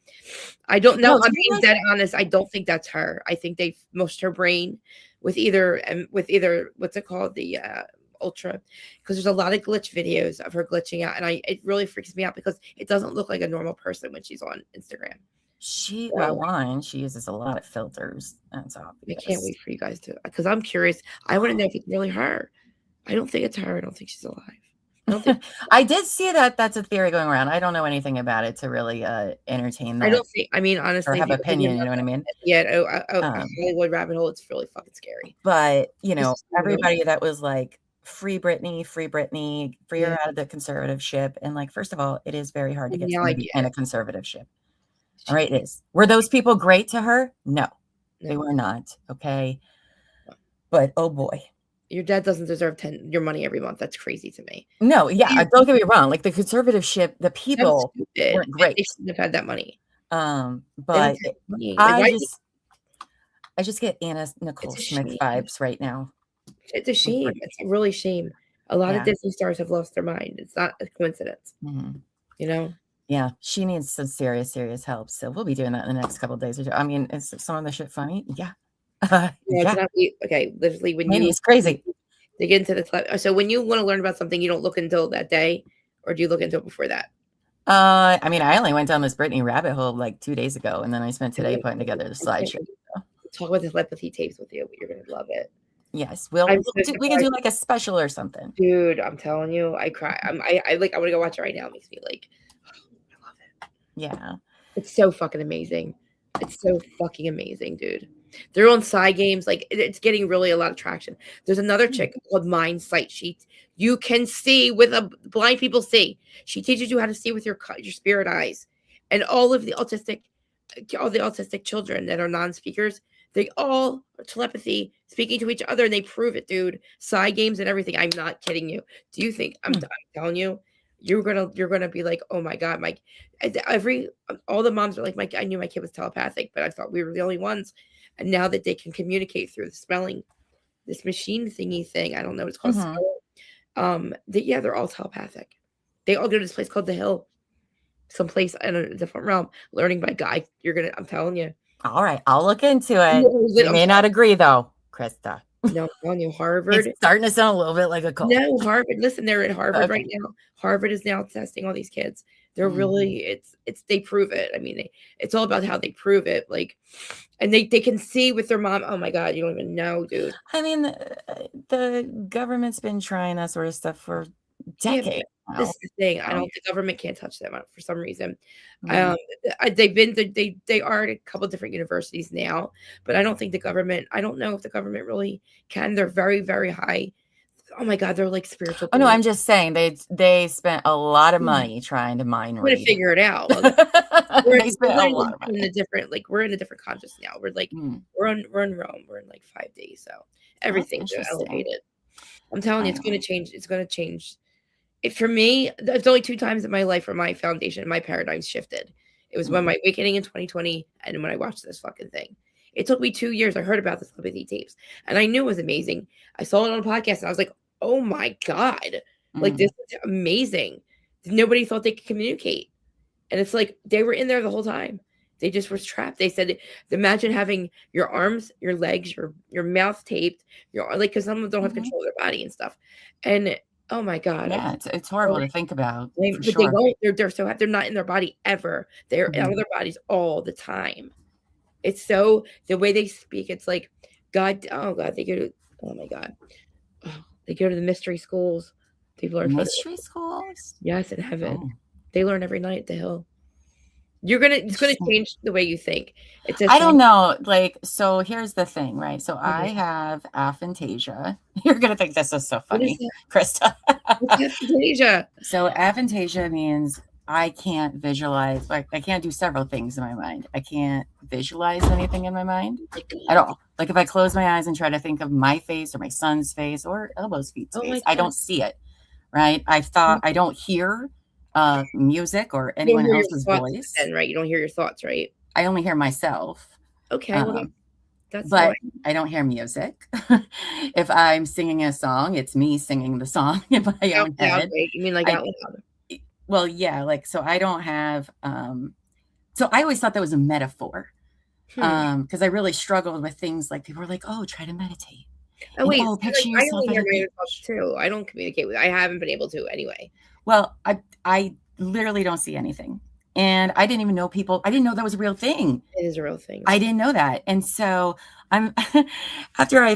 I don't know. I'm being dead honest. I don't think that's her. I think they've mushed her brain with either what's it called? The ultra, because there's a lot of glitch videos of her glitching out, and it really freaks me out because it doesn't look like a normal person when she's on Instagram. She uses a lot of filters. That's obvious. I can't wait for you guys to, because I'm curious. I want to know if it's really her. I don't think it's her. I don't think she's alive. I don't think I did see that. That's a theory going around. I don't know anything about it to really entertain that. I don't think. I mean, honestly, or have opinion. You know what I mean? Yeah. Hollywood rabbit hole. It's really fucking scary. But everybody that was like, free Britney, free her out of the conservatorship. And like, first of all, it is very hard to get somebody in a conservatorship. All right, it is. Were those people great to her? No, they were not. Okay. But oh boy. Your dad doesn't deserve your money every month. That's crazy to me. No, yeah, don't get me wrong. Like the conservatorship, the people weren't great. They shouldn't have had that money. But I just get Anna Nicole Smith vibes right now. It's a shame. It's a really shame. A lot of Disney stars have lost their mind. It's not a coincidence. You know? Yeah, she needs some serious help. So we'll be doing that in the next couple of days or two. I mean, is some of the shit funny? Yeah. Okay, literally when it's crazy. They get into the so when you want to learn about something, you don't look until that day, or do you look into it before that? I mean, I only went down this Britney rabbit hole like 2 days ago, and then I spent today putting together the slideshow. Talk about the telepathy tapes with you. You're gonna love it. Yes, we can do like a special or something. Dude, I'm telling you, I cry. I want to go watch it right now. It makes me like, I love it. Yeah, it's so fucking amazing. It's so fucking amazing, dude. They're on side games. Like it's getting really a lot of traction. There's another chick called Mind Sight. You can see with blind people see. She teaches you how to see with your spirit eyes, and all the autistic children that are non-speakers, they all are telepathy, speaking to each other, and they prove it, dude. Side games and everything. I'm not kidding you. Do you think I'm telling you? You're gonna be like, oh my God, Mike. All the moms are like, Mike, I knew my kid was telepathic, but I thought we were the only ones. And now that they can communicate through the smelling, this machine thingy thing, I don't know what it's called. They're all telepathic. They all go to this place called The Hill, someplace in a different realm, learning by guy. I'm telling you. All right, I'll look into it. You may not agree though, Krista. No, I'm telling you, Harvard. It's starting to sound a little bit like a cult. No, Harvard. Listen, they're at Harvard right Okay. now. Harvard is now testing all these kids. They're Mhm. really, it's they prove it. I mean, it's all about how they prove it. Like, and they can see with their mom. Oh my God, you don't even know, dude. I mean, the government's been trying that sort of stuff for Yeah, decades but now. this is the thing. I don't. The government can't touch them for some reason. Mhm. They are at a couple different universities now, but I don't think the government. I don't know if the government really can. They're very, very high. Oh my God, they're like spiritual. Oh no, beings. I'm just saying they spent a lot of money trying to mind I'm gonna read. figure it out. They spent a lot of in money. a different, like we're in a different conscious now. We're like we're in Rome. We're in like 5 days, so everything's interesting. elevated. I'm telling you, it's I gonna know. change. It's gonna change. For me, there's only 2 times in my life where my foundation, my paradigm shifted. It was when my awakening in 2020 and when I watched this fucking thing. It took me 2 years. I heard about the telepathy tapes and I knew it was amazing. I saw it on a podcast and I was like, oh my God, like this is amazing. Nobody thought they could communicate. And it's like they were in there the whole time. They just were trapped. They said, imagine having your arms, your legs, your mouth taped, like because some of them don't have control of their body and stuff. And oh my God. Yeah, it's horrible to think about. But For they sure. won't. They're so they're not in their body ever. They're out of their bodies all the time. It's so the way they speak. It's like God. Oh God, they go to. Oh my God, they go to the mystery schools. They learn mystery schools. Yes, in heaven, they learn every night at the hill. It's gonna change the way you think. I don't know. Like, so here's the thing, right? So I have aphantasia. You're gonna think this is so funny, Krista. Aphantasia. So aphantasia means I can't visualize. Like, I can't do several things in my mind. I can't visualize anything in my mind at all. Like, if I close my eyes and try to think of my face or my son's face or Elbow's face, I don't see it. Right? I don't hear music or anyone else's voice. Then, right? You don't hear your thoughts, right? I only hear myself. Okay, well, that's but fine. I don't hear music. If I'm singing a song, it's me singing the song in my own head. You mean like out loud? Well, yeah, like so I don't have so I always thought that was a metaphor. Because I really struggled with things like people were like, oh, try to meditate. Oh, wait, picture I yourself only hear my thoughts too. I don't communicate with. I haven't been able to anyway. Well, I literally don't see anything. And I didn't even know I didn't know that was a real thing. It is a real thing. I didn't know that. And so after I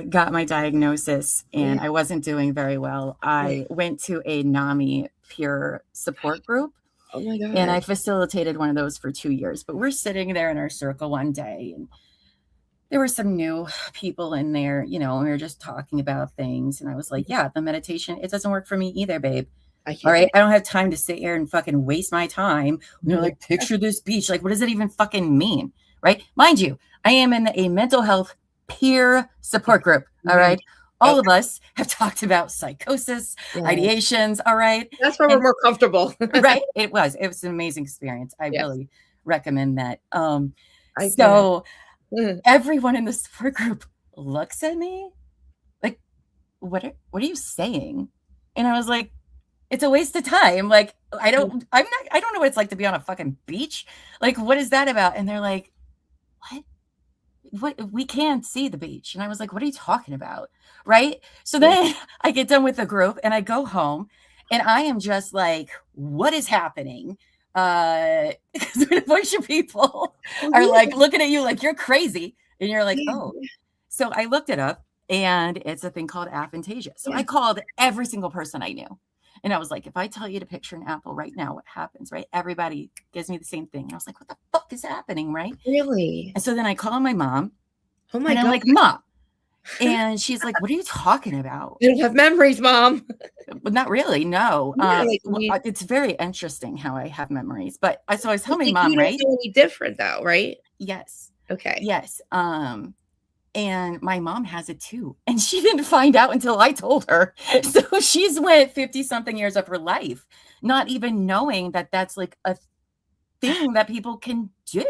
got my diagnosis and I wasn't doing very well, I went to a NAMI peer support group. Oh my God. And I facilitated one of those for 2 years. But we're sitting there in our circle one day and there were some new people in there, and we were just talking about things. And I was like, yeah, the meditation, it doesn't work for me either, babe. All right. I don't have time to sit here and fucking waste my time. They're like, picture this beach. Like, what does it even fucking mean? Right. Mind you, I am in a mental health peer support group. All right. All of us have talked about psychosis, ideations. All right. That's why we're more comfortable. Right. It was an amazing experience. I really recommend that. So everyone in the support group looks at me like, what are you saying? And I was like, it's a waste of time. Like, I don't know what it's like to be on a fucking beach. Like, what is that about? And they're like, what? We can't see the beach. And I was like, what are you talking about? Right. So then I get done with the group and I go home and I am just like, what is happening? Because a bunch of people are like looking at you like you're crazy. And you're like, oh. So I looked it up and it's a thing called aphantasia. So I called every single person I knew. And I was like, if I tell you to picture an apple right now, what happens, right? Everybody gives me the same thing. And I was like, what the fuck is happening, right? Really? And so then I call my mom. Oh my God. I'm like, Mom. And she's like, what are you talking about? You don't have memories, Mom. But not really, no. It's very interesting how I have memories. But I was telling my mom, right? It's different though, right? Yes. Okay. Yes. And my mom has it too. And she didn't find out until I told her. So she's went 50 something years of her life, not even knowing that that's like a thing that people can do.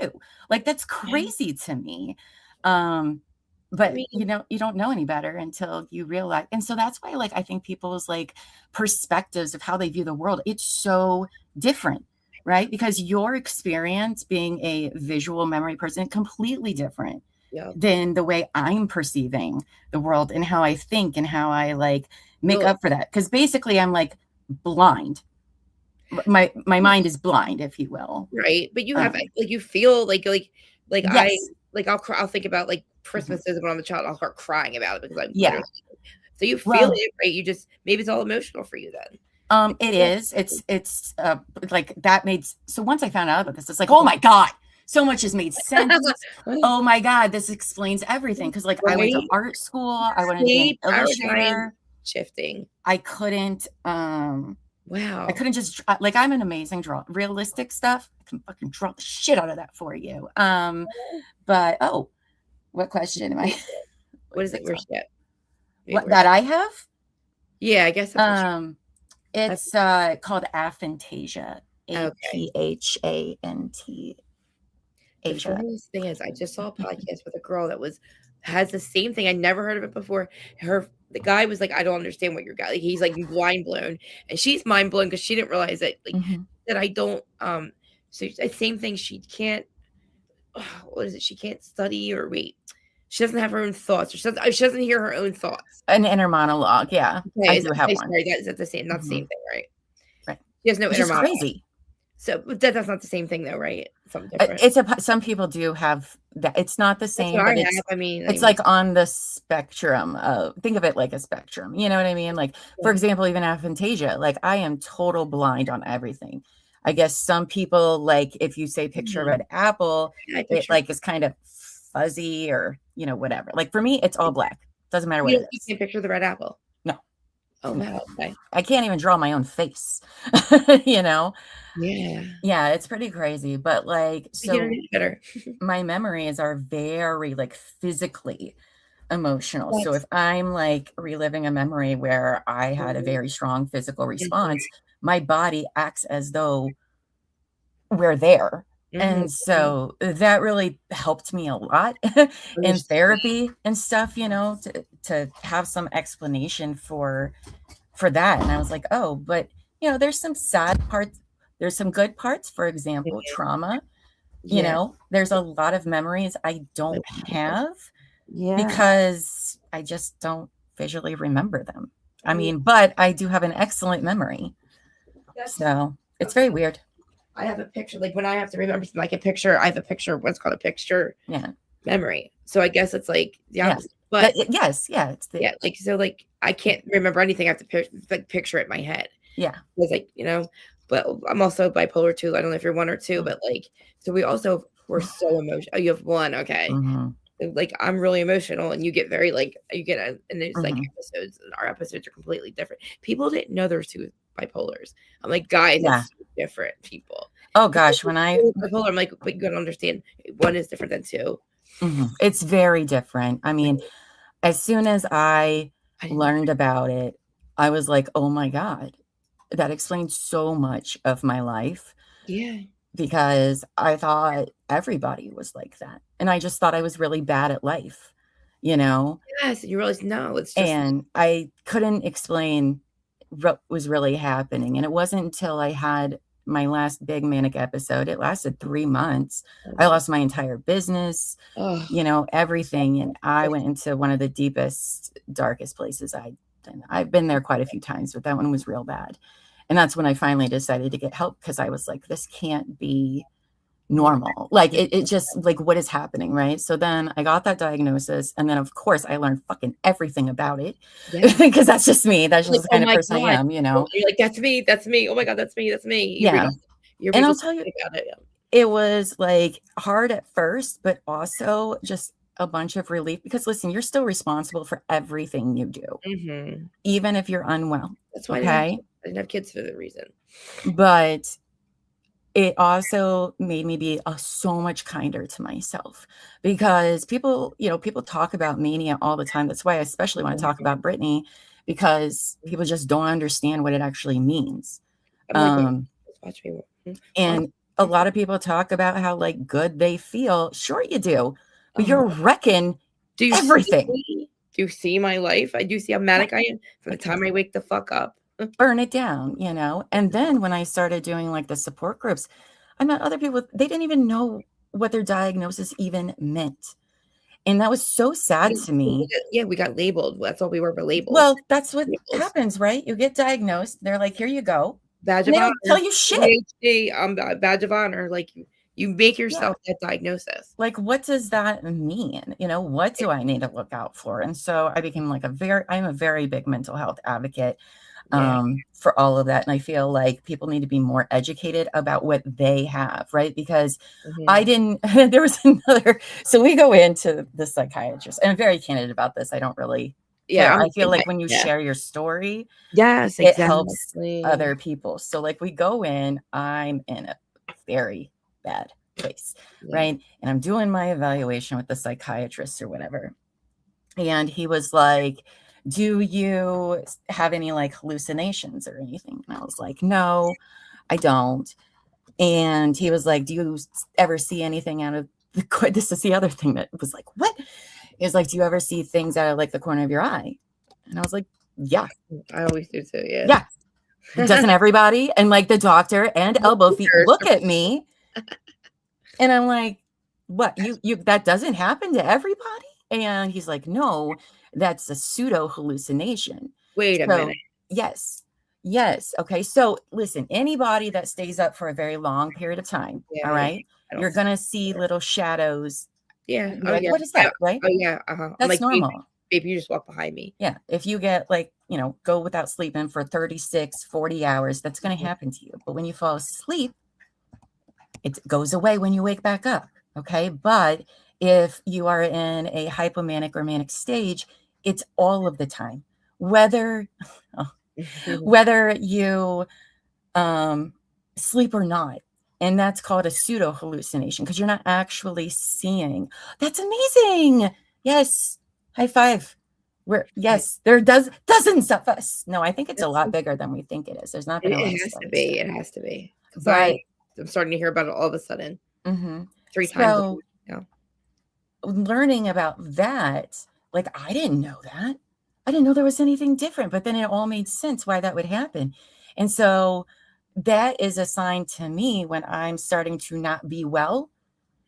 Like, that's crazy to me. But you don't know any better until you realize. And so that's why, like, I think people's like perspectives of how they view the world, it's so different, right? Because your experience being a visual memory person, completely different Yeah. than the way I'm perceiving the world and how I think and how I like make Really? up for that. Because basically I'm like blind. My mind is blind, if you will. Right. But you have Um, like you feel like I yes. like I'll think about like Mhm. Christmases when I'm a child, I'll start crying about it because I'm Yeah. literally so you feel Well, it, right? You just maybe it's all emotional for you then. it is. It's like that so once I found out about this, it's like, oh my God, so much has made sense. Oh my God, this explains everything. Cause like I went to Right? art school, I wanted to be an See, paradigm illustrator. shifting. I couldn't Wow. just like I'm an amazing draw realistic stuff. I can fucking draw the shit out of that for you. But what question am I? What is it? Where's that? What that I have? Yeah, I guess that's what It's called aphantasia. Okay. APHANT. The Asia. funniest thing is I just saw a podcast with a girl that has the same thing. I never heard of it before. The guy was like, I don't understand what you're got. Like he's like mind blown. And she's mind blown because she didn't realize that that I don't so the same thing. She can't what is it? She can't study or wait. She doesn't have her own thoughts. Or she doesn't hear her own thoughts. An inner monologue. Yeah. Okay, I do have one. sorry, that's the same, not the same thing, right? Right. She has no Which inner is monologue. crazy. So but that's not the same thing though, right? Something different. Some people do have that. It's not the That's same, what but I have. I mean, it's like on the spectrum of, think of it like a spectrum. You know what I mean? Like, for example, even aphantasia, like I am total blind on everything. I guess some people, like if you say picture a red apple, it like is kind of fuzzy or, whatever. Like for me, it's all black. Doesn't matter what it is. You can't picture the red apple. No. Oh, wow. Okay. I can't even draw my own face, Yeah. Yeah, it's pretty crazy. But like, so better. my memories are very like physically emotional. So if I'm like reliving a memory where I had a very strong physical response, my body acts as though we're there. And so that really helped me a lot in therapy and stuff, to have some explanation for that. And I was like, oh, but there's some sad parts. There's some good parts, for example, trauma. There's a lot of memories I don't have because I just don't visually remember them. I mean, but I do have an excellent memory. So it's very weird. I have a picture, like when I have to remember like a picture, I have a picture, what's called a picture memory. So I guess it's like the opposite. But yes, it's like so like I can't remember anything. I have to picture it in my head. Yeah. It's like, but I'm also bipolar too. I don't know if you're one or two, but like so we're so emotional. Oh, you have one, okay. Like I'm really emotional and you get very like and there's like episodes and our episodes are completely different. People didn't know there's two bipolars. I'm like, guys, it's different people. Oh gosh, when I bipolar, I'm like, but you gotta understand one is different than two. It's very different. I mean, as soon as I learned about it, I was like, oh my God, that explains so much of my life. Yeah. Because I thought everybody was like that. And I just thought I was really bad at life, Yes, and you realize, no, it's just. And I couldn't explain what was really happening. And it wasn't until I had my last big manic episode, it lasted 3 months. I lost my entire business, everything. And I went into one of the deepest, darkest places I've been there quite a few times, but that one was real bad. And that's when I finally decided to get help because I was like, this can't be normal. Like it just like, what is happening? Right. So then I got that diagnosis. And then of course I learned fucking everything about it because that's just me. That's just the kind of person I am, You're like, that's me. That's me. Oh my God, that's me. That's me. Yeah. And I'll tell you, it was like hard at first, but also just a bunch of relief because listen, you're still responsible for everything you do, even if you're unwell. That's why I didn't have kids for the reason. But it also made me be so much kinder to myself because people talk about mania all the time. That's why I especially want to talk about Brittany because people just don't understand what it actually means. And a lot of people talk about how like good they feel. Sure you do, but you're wrecking everything. Do you see my life? I do see how manic I am from the time I wake the fuck up. Burn it down, And then when I started doing like the support groups, I met other people, they didn't even know what their diagnosis even meant. And that was so sad to me. Yeah, we got labeled. That's all we were labeled. Well, that's what Labels. happens, right? You get diagnosed. They're like, here you go. Badge And of they honor. don't tell you shit. ADHD, badge of honor. Like you make yourself that diagnosis. Like, what does that mean? You know, what do I need to look out for? And so I became like I'm a very big mental health advocate for all of that. And I feel like people need to be more educated about what they have, right? Because I didn't, there was another, so we go into the psychiatrist, and I'm very candid about this. I don't really care. I feel like when you share your story, yes, it helps other people. So like we go in, I'm in a very bad place, right? And I'm doing my evaluation with the psychiatrist or whatever. And he was like, do you have any like hallucinations or anything? And I was like, no, I don't. And he was like, do you ever see anything out of the, this is the other thing that was like, what? He was like, do you ever see things out of like the corner of your eye? And I was like, yeah. I always do too, yeah. Yeah. Doesn't everybody? And like the doctor and elbow feet look at me. And I'm like, what? You that doesn't happen to everybody? And he's like, no, that's a pseudo hallucination. Wait a minute. Yes. Yes. Okay. So listen, anybody that stays up for a very long period of time, all right, you're going to see little shadows. Yeah. Like, what is that? Right? Oh, yeah. That's like, normal. Baby, you just walk behind me. Yeah. If you get like, go without sleeping for 36, 40 hours, that's going to happen to you. But when you fall asleep, it goes away when you wake back up. Okay. But if you are in a hypomanic or manic stage, it's all of the time, whether you sleep or not. And that's called a pseudo hallucination because you're not actually seeing. That's amazing. Yes. High five. There are dozens of us. No, I think it's a lot bigger than we think it is. There's not been a lot of studies. It has to be. But I'm starting to hear about it all of a sudden. 3 times. So, learning about that, like I didn't know that. I didn't know there was anything different, but then it all made sense why that would happen. And so that is a sign to me when I'm starting to not be well,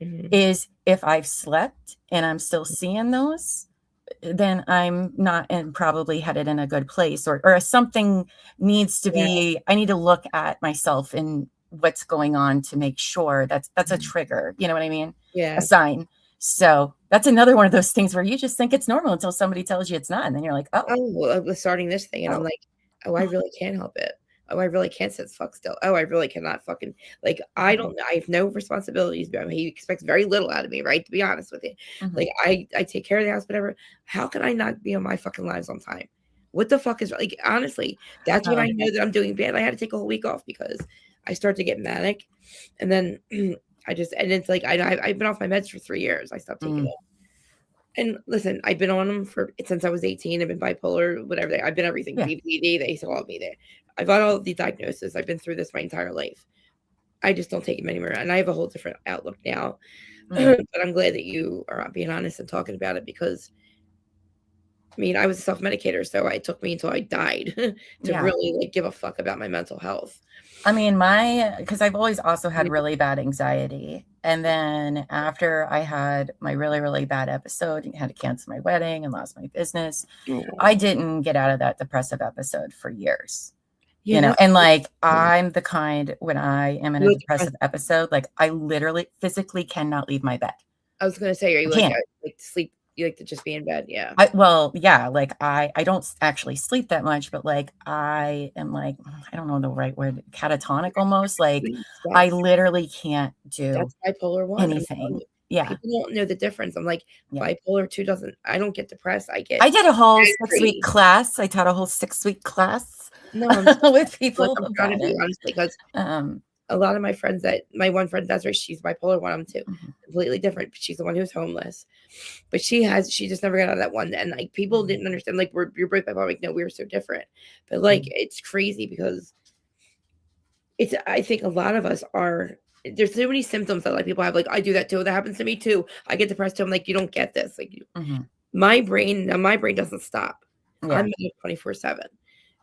is if I've slept and I'm still seeing those, then I'm not and probably headed in a good place or something needs to be, I need to look at myself and what's going on to make sure that's a trigger. You know what I mean? Yeah. A sign. So that's another one of those things where you just think it's normal until somebody tells you it's not. And then you're like, well, I was starting this thing and I'm like, I really can't help it. I really can't sit fuck still. I really cannot fucking, like, I have no responsibilities. He expects very little out of me, right? To be honest with you. Like, I take care of the house, whatever. How can I not be on my fucking lives on time? What the fuck is, like, honestly, that's when I know that I'm doing bad. I had to take a whole week off because I start to get manic. And then and it's like, I've been off my meds for 3 years. I stopped taking them. And listen, I've been on them since I was 18. I've been bipolar, whatever. I've been everything. BPD, they call me there. I've got all the diagnoses. I've been through this my entire life. I just don't take them anymore. And I have a whole different outlook now. But I'm glad that you are being honest and talking about it because, I mean, I was a self-medicator, so it took me until I died to really like give a fuck about my mental health. I mean, because I've always also had really bad anxiety. And then after I had my really, really bad episode and had to cancel my wedding and lost my business, I didn't get out of that depressive episode for years. And like, I'm the kind when I am in a depressive episode, like I literally physically cannot leave my bed. I was going to say, are you like to sleep? You like to just be in bed? Yeah. Like I don't actually sleep that much, but like I am like, I don't know the right word, catatonic almost. Like I literally can't do that's bipolar 1. anything. Yeah. People don't know the difference. I'm like, bipolar 2 I don't get depressed. I did a whole 6-week class. I taught a whole 6-week class with people. I'm trying to be honest because a lot of my friends my one friend, that's right, she's bipolar 1, I'm 2. Completely different. She's the one who's homeless. But she just never got out of that one. And like people didn't understand, like you're both bipolar. Like, no, we're so different. But like it's crazy because I think a lot of us are, there's so many symptoms that like people have, like I do that too. That happens to me too. I get depressed too. I'm like, you don't get this. Like my brain doesn't stop. I'm 24/7.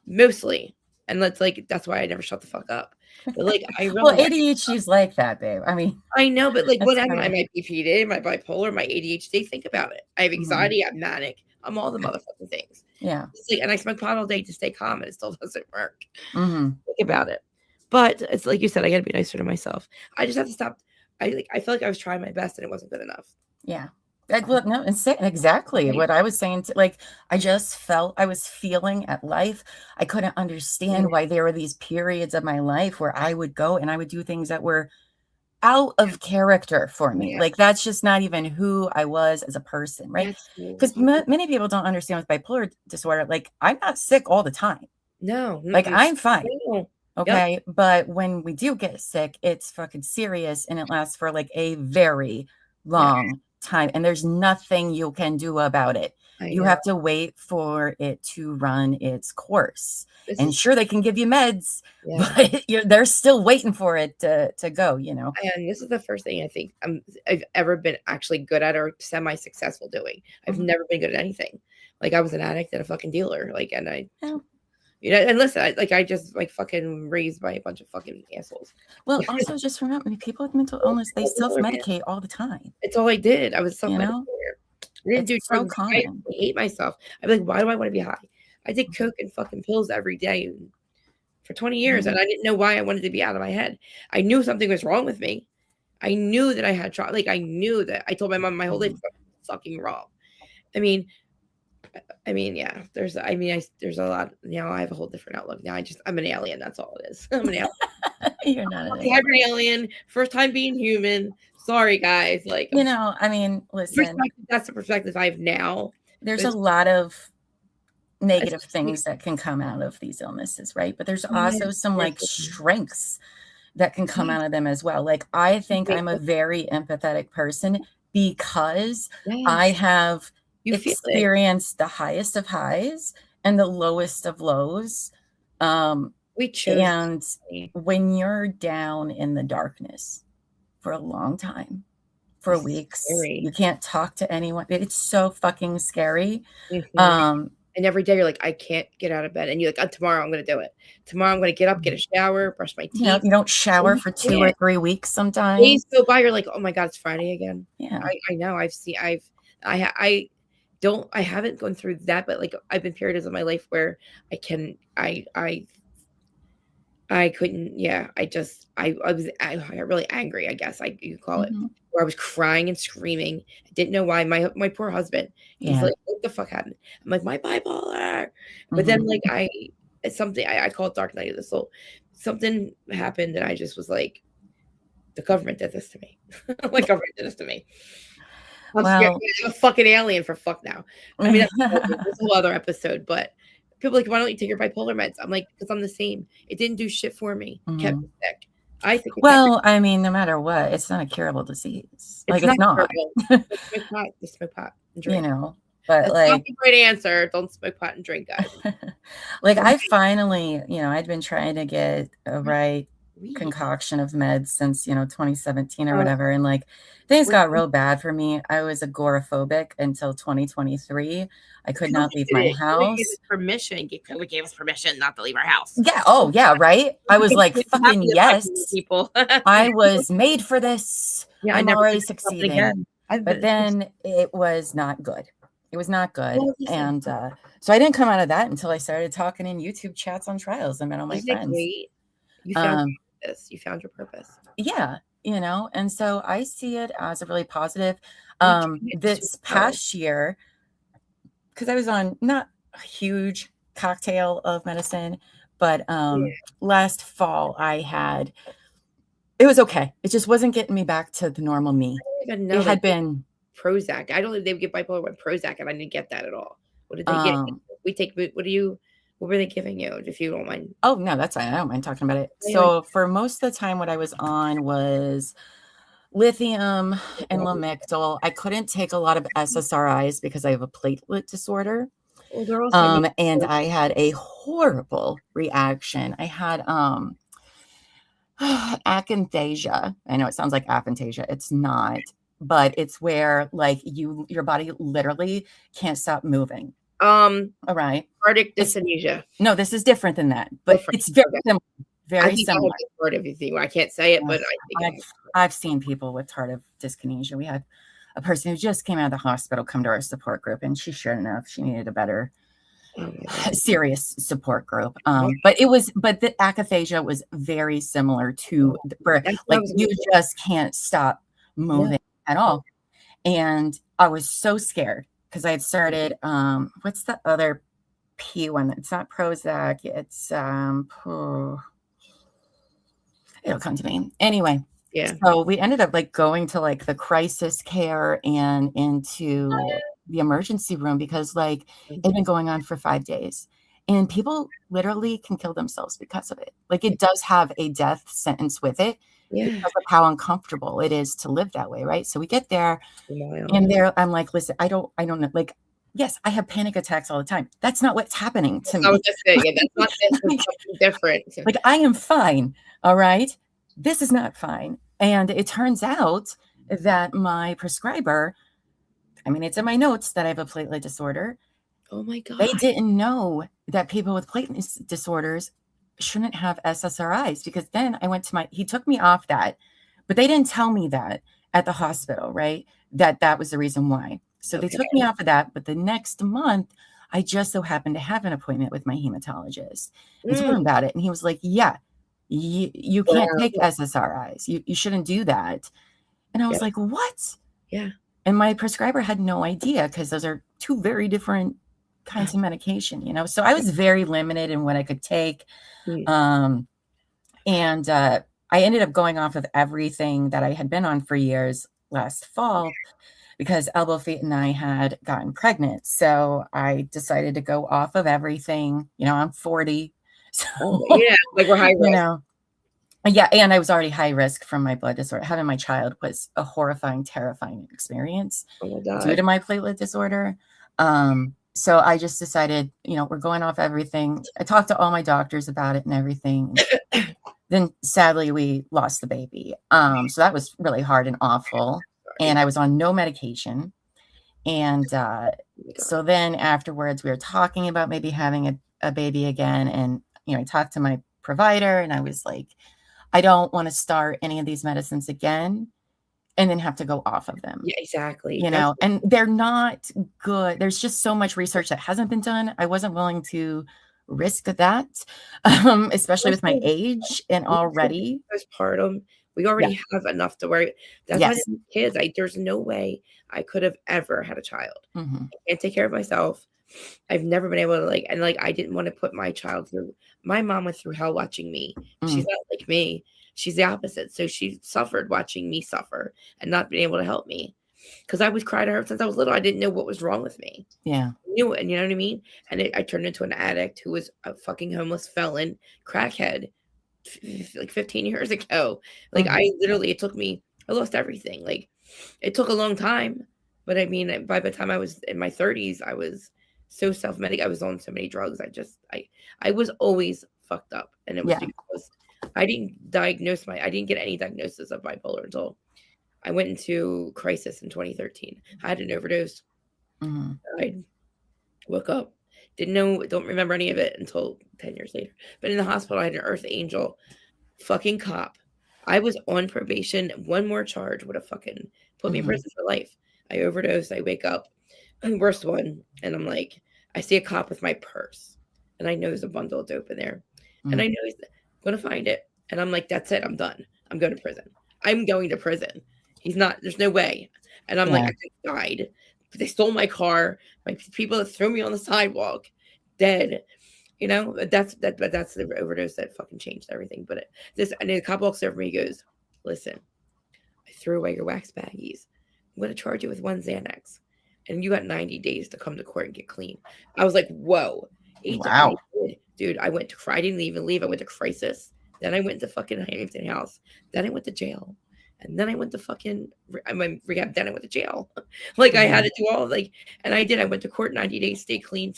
Mostly And that's why I never shut the fuck up. But like I Well, really ADHD is like that, babe. I mean, I know, but like that's what am I? funny. My BPD, my bipolar, my ADHD. Think about it. I have Mhm. anxiety, I'm manic. I'm all the motherfucking things. Yeah. It's like, and I smoke pot all day to stay calm, and it still doesn't work. Hmm. Think about it. But it's like you said, I got to be nicer to myself. I just have to stop. I feel like I was trying my best, and it wasn't good enough. Yeah. Look, no, exactly Right. what I was saying. Like, I just felt I was feeling at life. I couldn't understand why there were these periods of my life where I would go and I would do things that were out of character for me. Yeah. Like, that's just not even who I was as a person, right? That's true. Because many people don't understand with bipolar disorder. Like, I'm not sick all the time. No. Like, Mm-mm. I'm fine. No. Okay. But when we do get sick, it's fucking serious and it lasts for like a very long time. And there's nothing you can do about it. You have to wait for it to run its course. And sure, they can give you meds, but they're still waiting for it to go, you know. And this is the first thing I think I've ever been actually good at or semi-successful doing. I've never been good at anything. Like I was an addict and a fucking dealer. Like, and and listen, I just like fucking raised by a bunch of fucking assholes. Well, also just remember, people with mental illness, they self-medicate all the time. It's all I did. I was self-medicating. I didn't do so drugs. common. I hate myself. I'm like, why do I want to be high? I did coke and fucking pills every day for 20 years, and I didn't know why I wanted to be out of my head. I knew something was wrong with me. I knew that I had like I knew that. I told my mom my whole life was fucking wrong. I mean, yeah. There's a lot. Now I have a whole different outlook. Now I'm an alien. That's all it is. I'm an alien. You're not an alien. First time being human. Sorry, guys. Like, I mean, listen. That's the perspective I have now. There's a lot of negative things that can come out of these illnesses, right? But there's also some like strengths that can come out of them as well. Like, I think I'm a very empathetic person because I have experienced the highest of highs and the lowest of lows. And when you're down in the darkness for a long time, for weeks, you can't talk to anyone. It's so fucking scary. And every day you're like, I can't get out of bed. And you're like, tomorrow I'm going to do it. Tomorrow I'm going to get up, get a shower, brush my teeth. You don't shower for 2 or 3 weeks sometimes. Days go by, you're like, oh my God, it's Friday again. Yeah. I know. I haven't gone through that, but like I've been periods of my life where I couldn't, I was really angry, I guess you call it, where I was crying and screaming. I didn't know why. My poor husband, he's like, what the fuck happened? I'm like, my bipolar. But then like I call it dark night of the soul. Something happened and I just was like, the government did this to me. Like, government did this to me. I'm scared. I'm a fucking alien for fuck now. I mean, that's a whole other episode, but people are like, why don't you take your bipolar meds? I'm like, because I'm the same. It didn't do shit for me. Kept me sick. I think. I mean, no matter what, it's not a curable disease. Like, it's not. Just smoke pot and drink. But that's like, not the great answer. Don't smoke pot and drink, guys. Like, I finally, I'd been trying to get a right concoction of meds since 2017 or whatever, and like things got real bad for me. I was agoraphobic until 2023. I could not leave my house. Permission. COVID gave us permission not to leave our house. Yeah. Oh yeah. Right. I was like, fucking yes, people. I was made for this. Yeah, I'm already succeeding. But then it was not good. It was not good. And so I didn't come out of that until I started talking in YouTube chats on trials. I met all my friends. Great? You found this. You found your purpose. Yeah. And so I see it as a really positive. This past year, because I was on not a huge cocktail of medicine, but last fall it was okay. It just wasn't getting me back to the normal me. It had been Prozac. I don't think they would get bipolar with Prozac, and I didn't get that at all. What did they get? What were they giving you, if you don't mind? Oh no, that's fine. I don't mind talking about it. So for most of the time, what I was on was lithium and Lamictal. I couldn't take a lot of SSRIs because I have a platelet disorder. And I had a horrible reaction. I had akathisia. I know it sounds like aphantasia. It's not, but it's where like your body literally can't stop moving. All right. Cardiac dyskinesia. No, this is different than that, but Different. it's very Okay. similar. I Very think I similar. have just heard everything. I can't say it, but I think I have. I've seen people with tardive dyskinesia. We had a person who just came out of the hospital come to our support group, and sure enough, she needed a better Oh my God. serious support group. But the akathisia was very similar to where That's what I like was you gonna say. just can't stop moving at all. And I was so scared because I had started what's the other P one? It's not Prozac, it's it'll come to me. Anyway, Yeah. so we ended up like going to like the crisis care and into the emergency room because like it'd been going on for 5 days. And people literally can kill themselves because of it. Like it does have a death sentence with it Yeah. because of how uncomfortable it is to live that way, right? So we get there Wild. and there I'm like, listen, I don't know. Like, yes, I have panic attacks all the time. That's not what's happening to me. I was just saying, yeah, that's not this, it's something different. Like I am fine. All right. This is not fine. And it turns out that my prescriber, I mean, it's in my notes that I have a platelet disorder. Oh my God. They didn't know that people with platelet disorders shouldn't have SSRIs because then I went to he took me off that, but they didn't tell me that at the hospital, right? That was the reason why. So they took me off of that. But the next month, I just so happened to have an appointment with my hematologist and told him about it. And he was like, yeah, you can't take SSRIs. You shouldn't do that. And I was like, what? Yeah. And my prescriber had no idea because those are two very different kinds of medication, you know? So I was very limited in what I could take. And I ended up going off of everything that I had been on for years last fall because Elbow Feet and I had gotten pregnant. So I decided to go off of everything. You know, I'm 40. So, yeah, like we're high risk. You know, yeah, and I was already high risk from my blood disorder. Having my child was a horrifying, terrifying experience due to my platelet disorder. So I just decided, you know, we're going off everything. I talked to all my doctors about it and everything. Then sadly we lost the baby. So that was really hard and awful. And I was on no medication. And so then afterwards we were talking about maybe having a baby again. And, you know, I talked to my provider and I was like, I don't want to start any of these medicines again and then have to go off of them. Yeah, exactly. You know, and they're not good. There's just so much research that hasn't been done. I wasn't willing to risk that, especially with my age and already. Postpartum, we already have enough to worry. That's why kids, there's no way I could have ever had a child. I can't take care of myself. I've never been able to I didn't want to put my child through. My mom went through hell watching me. She's not like me. She's the opposite. So she suffered watching me suffer and not being able to help me. Because I was crying to her since I was little. I didn't know what was wrong with me. Yeah. I knew it, and you know what I mean? And I turned into an addict who was a fucking homeless felon, crackhead, like 15 years ago. Like I literally, I lost everything. Like it took a long time. But I mean, by the time I was in my 30s, I was so self-medicated. I was on so many drugs. I was always fucked up. And it was because I didn't get any diagnosis of bipolar until I went into crisis in 2013. I had an overdose. I woke up, don't remember any of it until 10 years later. But in the hospital, I had an earth angel fucking cop. I was on probation. One more charge would have fucking put me in prison for life. I overdosed. I wake up, worst one. And I'm like, I see a cop with my purse. And I know there's a bundle of dope in there. And I know he's going to find it. And I'm like, that's it. I'm done. I'm going to prison. I'm going to prison. He's not, there's no way. And I'm like, I just died. They stole my car. My people that threw me on the sidewalk, dead. You know, that's the overdose that fucking changed everything. But and the cop walks over me, he goes, listen, I threw away your wax baggies. I'm going to charge you with 1 Xanax. And you got 90 days to come to court and get clean. I was like, whoa. Wow. Dude, I didn't even leave. I went to crisis. Then I went to fucking Hampton House. Then I went to jail. And then I went to fucking rehab. Then I went to jail. I had to do all and I did. I went to court 90 days, stayed clean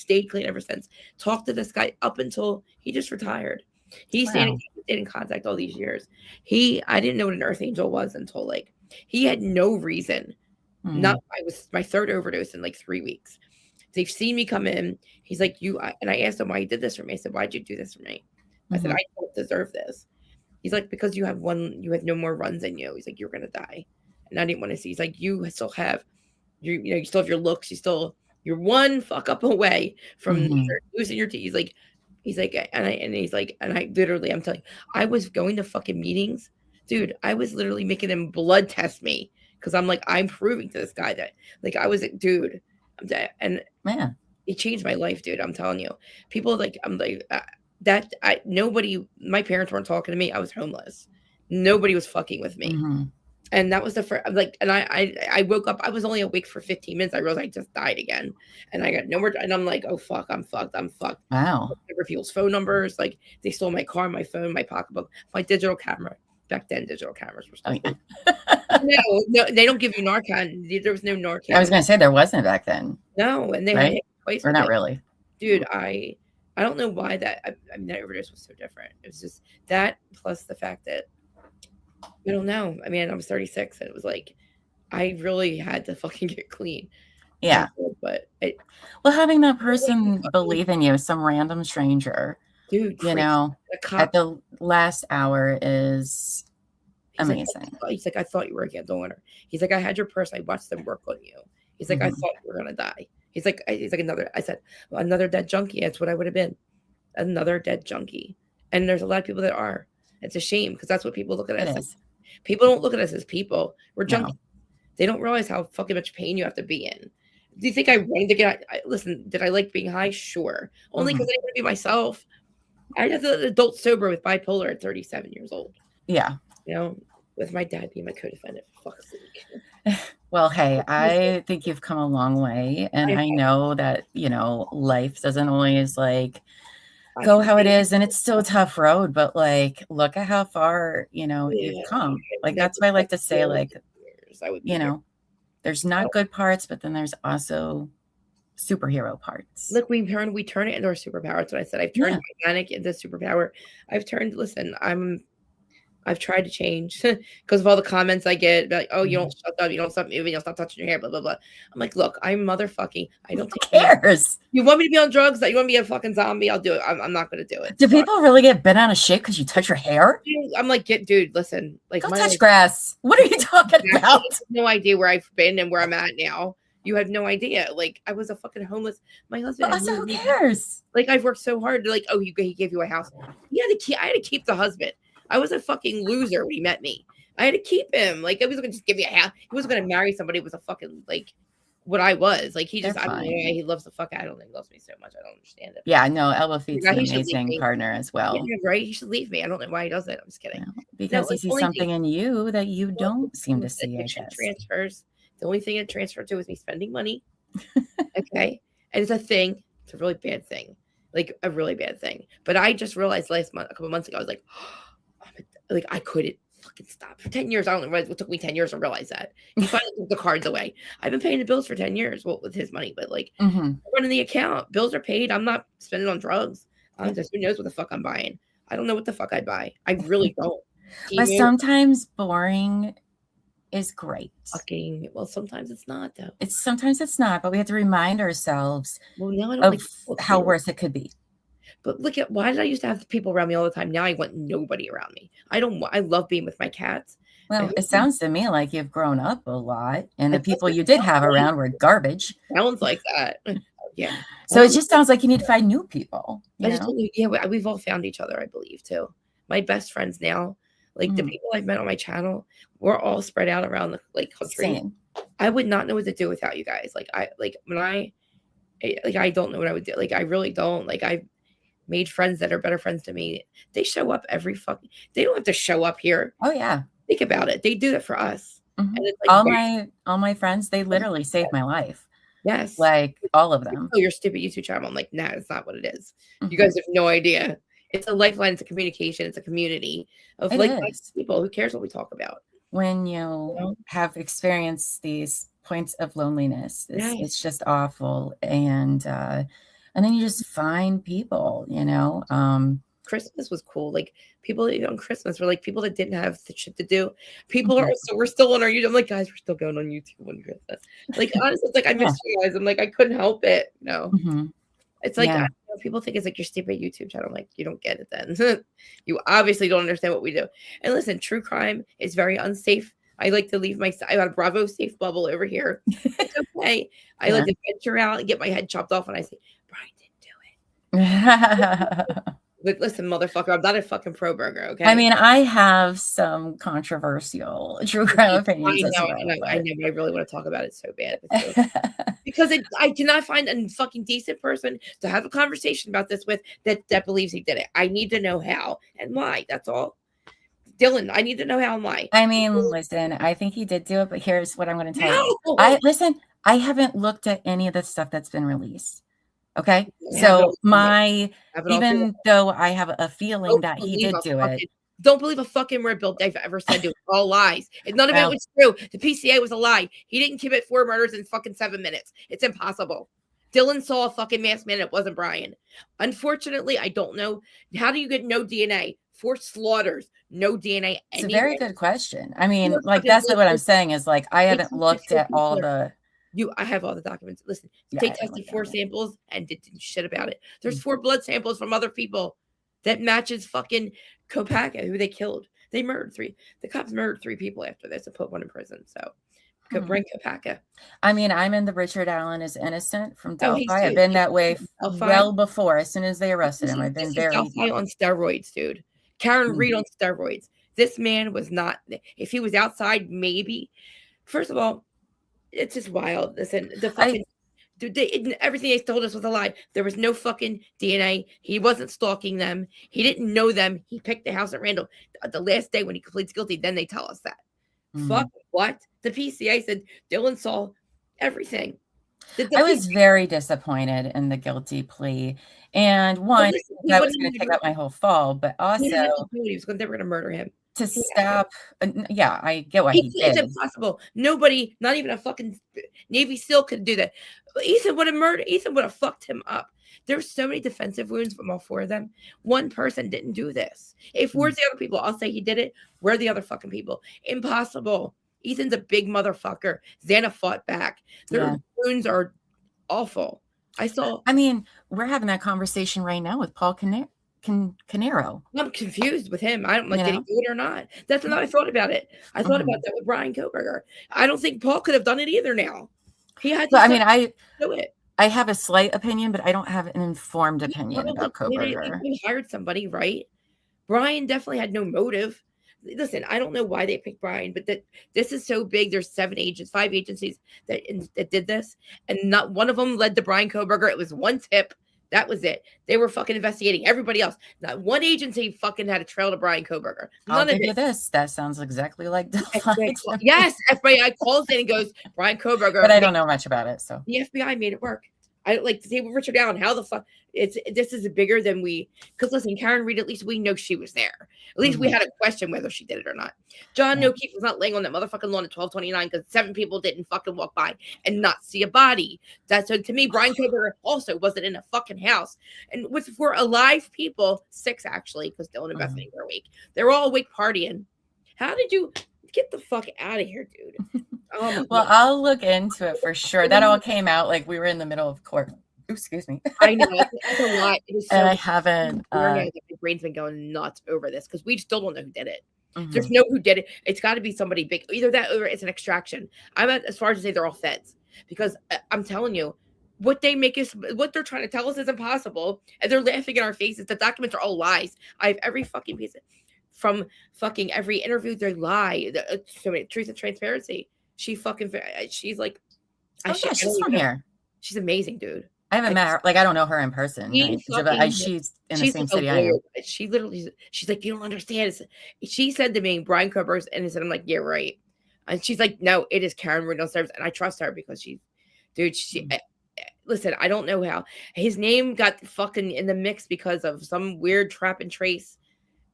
ever since. Talked to this guy up until he just retired. He stayed in contact all these years. I didn't know what an earth angel was until he had no reason. I was my third overdose in 3 weeks. they've seen me come in. He's like, and I asked him why he did this for me. I said, why'd you do this for me? I said, I don't deserve this. He's like, because you have no more runs in you. He's like, you're gonna die. And I didn't want to see. He's like, you still have you still have your looks, you're one fuck up away from losing your teeth. He's like, and I literally, I'm telling you, I was going to fucking meetings, dude. I was literally making them blood test me because I'm like, I'm proving to this guy that I was, dude, I'm dead. And man, he changed my life, dude. I'm telling you, people nobody, my parents weren't talking to me. I was homeless. Nobody was fucking with me. And that was the first, and I woke up, I was only awake for 15 minutes. I realized I just died again. And I got nowhere. And I'm like, oh, fuck, I'm fucked. Wow. Remember people's phone numbers. Like, they stole my car, my phone, my pocketbook, my digital camera. Back then, digital cameras were still no, they don't give you Narcan. There was no Narcan. I was going to say there wasn't back then. No, and they right? had twice. Or not really. Dude, I don't know why that, I mean, that overdose was so different. It was just that plus the fact that, I don't know. I mean, I was 36 and it was like, I really had to fucking get clean. Yeah. But having that person believe in you, some random stranger, dude, you know, at the last hour is amazing. He's like, I thought you were a gambler. He's like, I had your purse. I watched them work on you. He's like, I thought you were going to die. He's like, I said, well, another dead junkie. That's what I would have been. Another dead junkie. And there's a lot of people that are. It's a shame because that's what people look at us as. People don't look at us as people. We're junkies. No. They don't realize how fucking much pain you have to be in. Do you think I wanted to get? Listen, did I like being high? Sure. Only because I didn't want to be myself. I was an adult sober with bipolar at 37 years old. Yeah. You know, with my dad being my co-defendant. For fuck's sake. Well, hey, I think you've come a long way. And I know that, you know, life doesn't always like go how it is, and it's still a tough road, but like look at how far, you know, you've come. Like that's why I like to say, like, you know, there's not good parts, but then there's also superhero parts. Look, we turn it into our superpower. That's what I said. I've turned manic into superpower. I've tried to change because of all the comments I get. Like, oh, you don't shut up. You don't stop moving. You don't stop touching your hair, blah, blah, blah. I'm like, look, I'm motherfucking. I don't cares. You want me to be on drugs? You want me to be a fucking zombie? I'll do it. I'm not going to do it. Do people really get bent out of shit because you touch your hair? I'm like, dude, listen. Like, don't touch grass. What are you talking about? No idea where I've been and where I'm at now. You have no idea. Like, I was a fucking homeless. My husband. Also, who cares? Like, I've worked so hard. Like, oh, he gave you a house. I had to keep the husband. I was a fucking loser when he met me. I had to keep him. Like, I was going to just give you a house. He wasn't going to marry somebody who was a fucking, like, what I was. Like, he just, I don't know. He loves the fuck. I don't think he loves me so much. I don't understand it. Yeah, no, Elba Feet's an amazing partner as well. Yeah, right? He should leave me. I don't know why he does it. I'm just kidding. No, because he sees something in you that you don't seem to see, I guess. Transfers. The only thing it transferred to is me spending money. Okay? And it's a thing. It's a really bad thing. Like, a really bad thing. But I just realized a couple of months ago, I was like, like, I couldn't fucking stop. For 10 years, I don't know. It took me 10 years to realize that. He finally took the cards away. I've been paying the bills for 10 years, well, with his money, but like, running the account. Bills are paid. I'm not spending on drugs. Who knows what the fuck I'm buying? I don't know what the fuck I'd buy. I really don't. But sometimes boring is great. Fucking, well, sometimes it's not, though. Sometimes it's not, but we have to remind ourselves of how worse it could be. But look at, why did I used to have people around me all the time? Now I want nobody around me. I love being with my cats. Well, it sounds to me like you've grown up a lot, and the people you did have around were garbage. Sounds like that. Yeah. So it just sounds like you need to find new people. We've all found each other, I believe, too. My best friends now, like the people I've met on my channel, we're all spread out around the country. Same. I would not know what to do without you guys. I don't know what I would do. Like, I really don't. Like, I've made friends that are better friends to me. They show up they don't have to show up here. Oh yeah. Think about it. They do that for us. And it's like all my friends, they literally saved my life. Yes. Like all of them. Oh, your stupid YouTube channel. I'm like, nah, it's not what it is. You guys have no idea. It's a lifeline. It's a communication. It's a community of people. Who cares what we talk about? When you have experienced these points of loneliness, it's just awful. And then you just find people, you know. Christmas was cool. Like people on Christmas were like people that didn't have the shit to do. People are so we're still on our YouTube. I'm like, guys, we're still going on YouTube on Christmas. Like honestly, it's like I miss you guys. I'm like, I couldn't help it. You know, it's like I don't know, people think it's like your stupid YouTube channel. I'm like, you don't get it then. You obviously don't understand what we do. And listen, true crime is very unsafe. I like to leave I got a Bravo safe bubble over here. It's okay. I like to venture out and get my head chopped off, and I say, Brian didn't do it. But listen, motherfucker, I'm not a fucking pro burger, okay? I mean, I have some controversial true crime opinions. I know. I really want to talk about it so bad with you. Because I cannot find a fucking decent person to have a conversation about this with that believes he did it. I need to know how and why. That's all. Dylan, I need to know how and why. I mean, listen, I think he did do it, but here's what I'm going to tell you. I haven't looked at any of the stuff that's been released. Okay. So even though I have a feeling that he did do it. Don't believe a fucking word Bill Dave ever said. It was all lies. And none of it was true. The PCA was a lie. He didn't commit 4 murders in fucking 7 minutes. It's impossible. Dylan saw a fucking masked man. It wasn't Brian. Unfortunately, I don't know. How do you get no DNA? 4 slaughters, no DNA. It's a very good question. I mean, like that's what I'm saying is like I haven't looked at all the. I have all the documents. Listen, they tested 4 samples and did shit about it. There's 4 blood samples from other people that matches fucking Kopaka, who they killed. They murdered 3. The cops murdered 3 people after this and put 1 in prison. So bring Kopaka. I mean, I'm in the Richard Allen is innocent from Delphi. I've been that way well before. As soon as they arrested him, I've been very Delphi on steroids, dude. Karen Reed on steroids. This man was not. If he was outside, maybe. First of all, it's just wild. Listen, the fucking dude, everything they told us was a lie. There was no fucking DNA. He wasn't stalking them. He didn't know them. He picked the house at random. The last day when he pleads guilty, then they tell us that. Fuck what? The PCA said Dylan saw everything. I was very disappointed in the guilty plea. And one, that was going to take up my whole fall, but also they were going to murder him. To stop. Yeah, I get what he did. It's impossible. Nobody, not even a fucking Navy SEAL could do that. Ethan would have murdered. Ethan would have fucked him up. There's so many defensive wounds from all 4 of them. One person didn't do this. If where's the other people? I'll say he did it. Where are the other fucking people? Impossible. Ethan's a big motherfucker. Xana fought back. Their wounds are awful. I mean, we're having that conversation right now with Paul Canero. I'm confused with him. I don't like did he do it or not. That's not I thought about it. I thought about that with Brian Koberger. I don't think Paul could have done it either now. He had to I do it. I have a slight opinion, but I don't have an informed opinion about Koberger. He hired somebody, right? Brian definitely had no motive. Listen, I don't know why they picked Brian, but this is so big. There's 5 agencies that did this, and not one of them led to Brian Koberger. It was 1 tip. That was it. They were fucking investigating everybody else. Not one agency fucking had a trail to Brian Koberger. I'll give you this. That sounds exactly like Delphi. Yes, FBI calls in and goes, Brian Koberger. But I don't know much about it, so the FBI made it work. I like to say with Richard Allen, how the fuck this is bigger than because listen, Karen Reed, at least we know she was there. At least we had a question whether she did it or not. John O'Keefe was not laying on that motherfucking lawn at 12:29 because 7 people didn't fucking walk by and not see a body. So to me, Brian Koberger also wasn't in a fucking house. And with 4 alive people, 6 actually, because Dylan investigated for a week. They were all awake partying. How did you get the fuck out of here, dude? Well, I'll look into it for sure. That all came out like we were in the middle of court. Excuse me. I know it's a lot. It is so and I haven't. My brain's been going nuts over this because we still don't know who did it. There's no who did it. It's got to be somebody big. Either that or it's an extraction. I'm as far as to say they're all feds because I'm telling you, what they're trying to tell us is impossible, and they're laughing in our faces. The documents are all lies. I have every fucking piece from fucking every interview. They lie. So many truth and transparency. She's like, she's from here. She's amazing, dude. I haven't met her. Like, I don't know her in person. She's in the same city I am. She's like, you don't understand. She said to me, Brian Koberger's innocent. I'm like, yeah, right. And she's like, no, it is Karen Reed downstairs. And I trust her because listen, I don't know how his name got fucking in the mix because of some weird trap and trace.